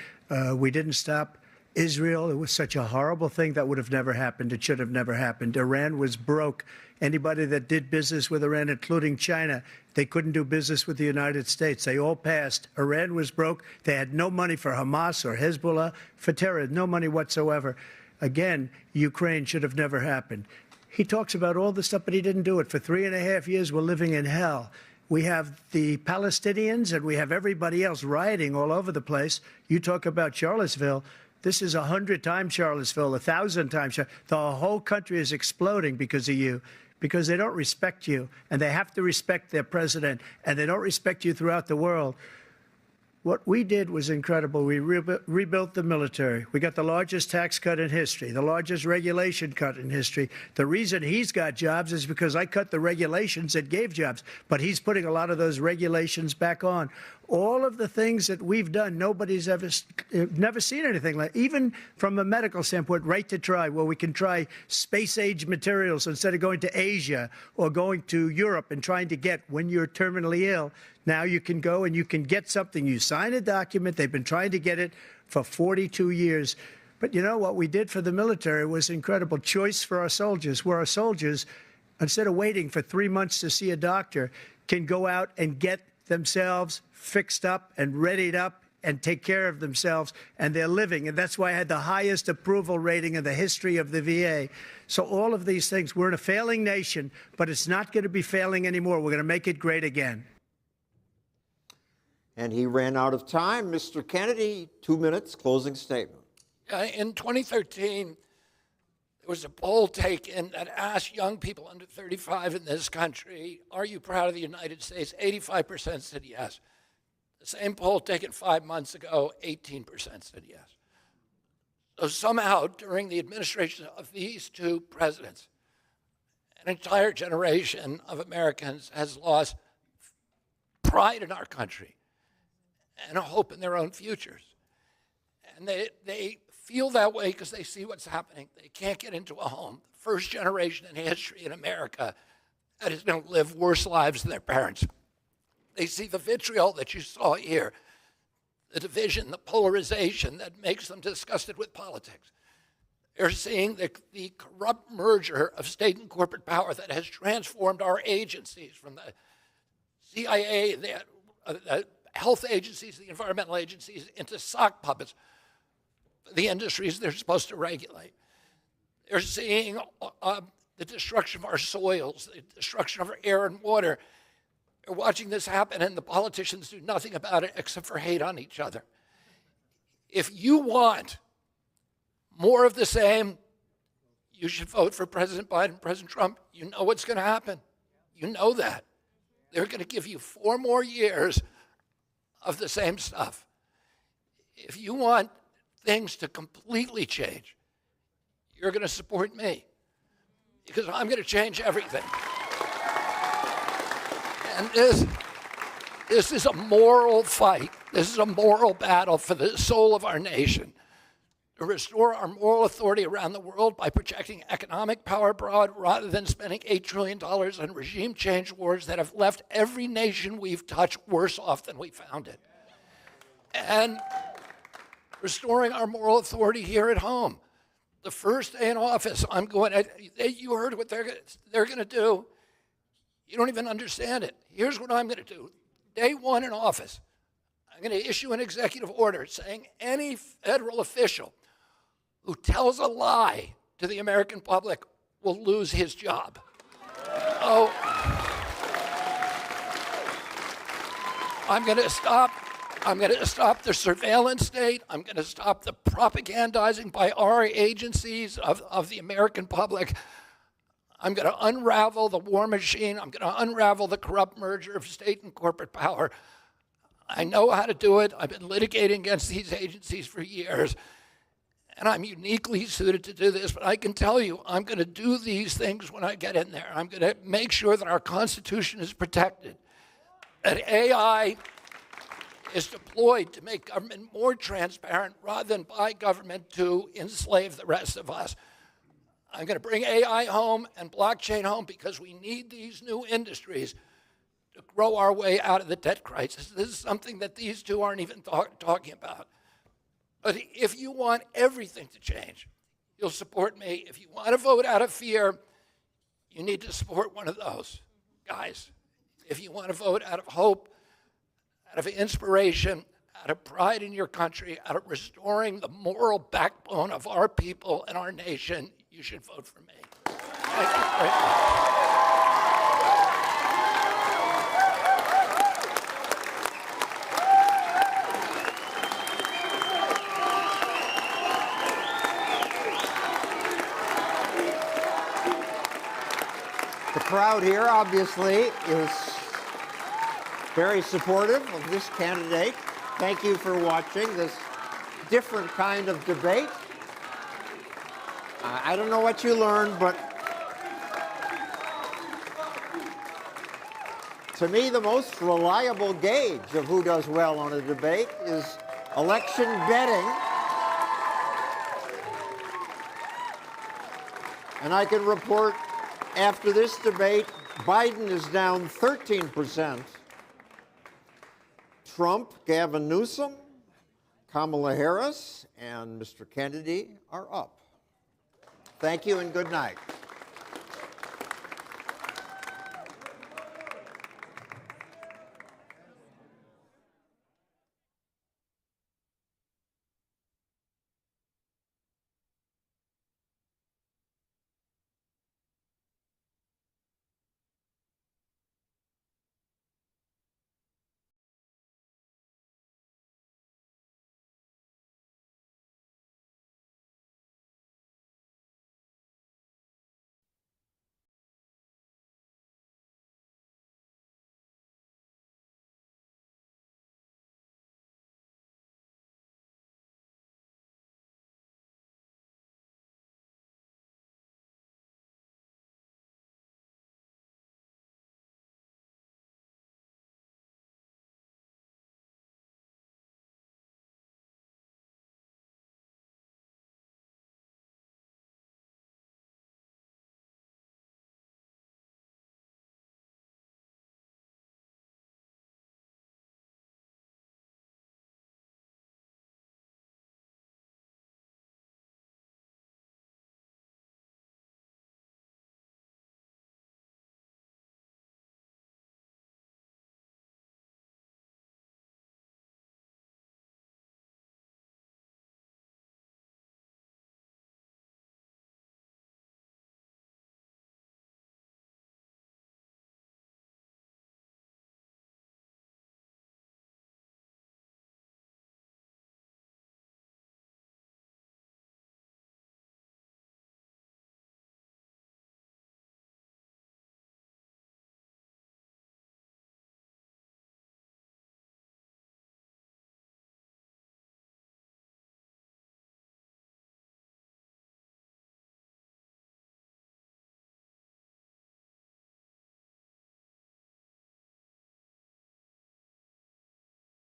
We didn't stop Israel. It was such a horrible thing that would have never happened. It should have never happened. Iran was broke. Anybody that did business with Iran, including China, they couldn't do business with the United States. They all passed. Iran was broke. They had no money for Hamas or Hezbollah, for terror, no money whatsoever. Again, Ukraine should have never happened. He talks about all this stuff, but he didn't do it. For 3.5 years, we're living in hell. We have the Palestinians and we have everybody else rioting all over the place. You talk about Charlottesville. This is 100 times Charlottesville, 1,000 times. The whole country is exploding because of you, because they don't respect you, and they have to respect their president, and they don't respect you throughout the world. What we did was incredible. We rebuilt the military. We got the largest tax cut in history, the largest regulation cut in history. The reason he's got jobs is because I cut the regulations that gave jobs, but he's putting a lot of those regulations back on. All of the things that we've done, nobody's never seen anything like. Even from a medical standpoint, right to try, where we can try space-age materials instead of going to Asia or going to Europe and trying to get when you're terminally ill. Now you can go and you can get something. You sign a document. They've been trying to get it for 42 years. But you know what we did for the military was incredible. Choice for our soldiers, where our soldiers, instead of waiting for 3 months to see a doctor, can go out and get themselves fixed up and readied up and take care of themselves, and they're living. And that's why I had the highest approval rating in the history of the VA. So all of these things, we're in a failing nation, but it's not going to be failing anymore. We're going to make it great again. And he ran out of time. Mr. Kennedy, 2 minutes, closing statement. In 2013, there was a poll taken that asked young people under 35 in this country, are you proud of the United States? 85% said yes. The same poll taken 5 months ago, 18% said yes. So somehow, during the administration of these two presidents, an entire generation of Americans has lost pride in our country and a hope in their own futures. And they feel that way because they see what's happening. They can't get into a home. First generation in history in America that is going to live worse lives than their parents. They see the vitriol that you saw here, the division, the polarization that makes them disgusted with politics. They're seeing the corrupt merger of state and corporate power that has transformed our agencies from the CIA, the health agencies, the environmental agencies, into sock puppets, the industries they're supposed to regulate. They're seeing the destruction of our soils, the destruction of our air and water. They're watching this happen, and the politicians do nothing about it except for hate on each other. If you want more of the same, you should vote for President Biden, President Trump. You know what's going to happen. You know that. They're going to give you 4 more years of the same stuff. If you want things to completely change, you're going to support me because I'm going to change everything. And this is a moral fight. This is a moral battle for the soul of our nation, to restore our moral authority around the world by projecting economic power abroad rather than spending $8 trillion on regime change wars that have left every nation we've touched worse off than we found it. And restoring our moral authority here at home. The first day in office, I'm going, you heard what they're going to do. You don't even understand it. Here's what I'm going to do. Day 1 in office, I'm going to issue an executive order saying any federal official who tells a lie to the American public will lose his job. Oh, I'm going to stop the surveillance state. I'm going to stop the propagandizing by our agencies of the American public. I'm going to unravel the war machine. I'm going to unravel the corrupt merger of state and corporate power. I know how to do it. I've been litigating against these agencies for years, and I'm uniquely suited to do this, but I can tell you I'm going to do these things when I get in there. I'm going to make sure that our Constitution is protected, that AI is deployed to make government more transparent rather than by government to enslave the rest of us. I'm going to bring AI home and blockchain home because we need these new industries to grow our way out of the debt crisis. This is something that these two aren't even talking about. But if you want everything to change, you'll support me. If you want to vote out of fear, you need to support one of those guys. If you want to vote out of hope, out of inspiration, out of pride in your country, out of restoring the moral backbone of our people and our nation, you should vote for me. Thank you very much. The crowd here obviously is very supportive of this candidate. Thank you for watching this different kind of debate. I don't know what you learned, but To me, the most reliable gauge of who does well on a debate is election betting. And I can report after this debate, Biden is down 13%. Trump, Gavin Newsom, Kamala Harris, and Mr. Kennedy are up. Thank you and good night.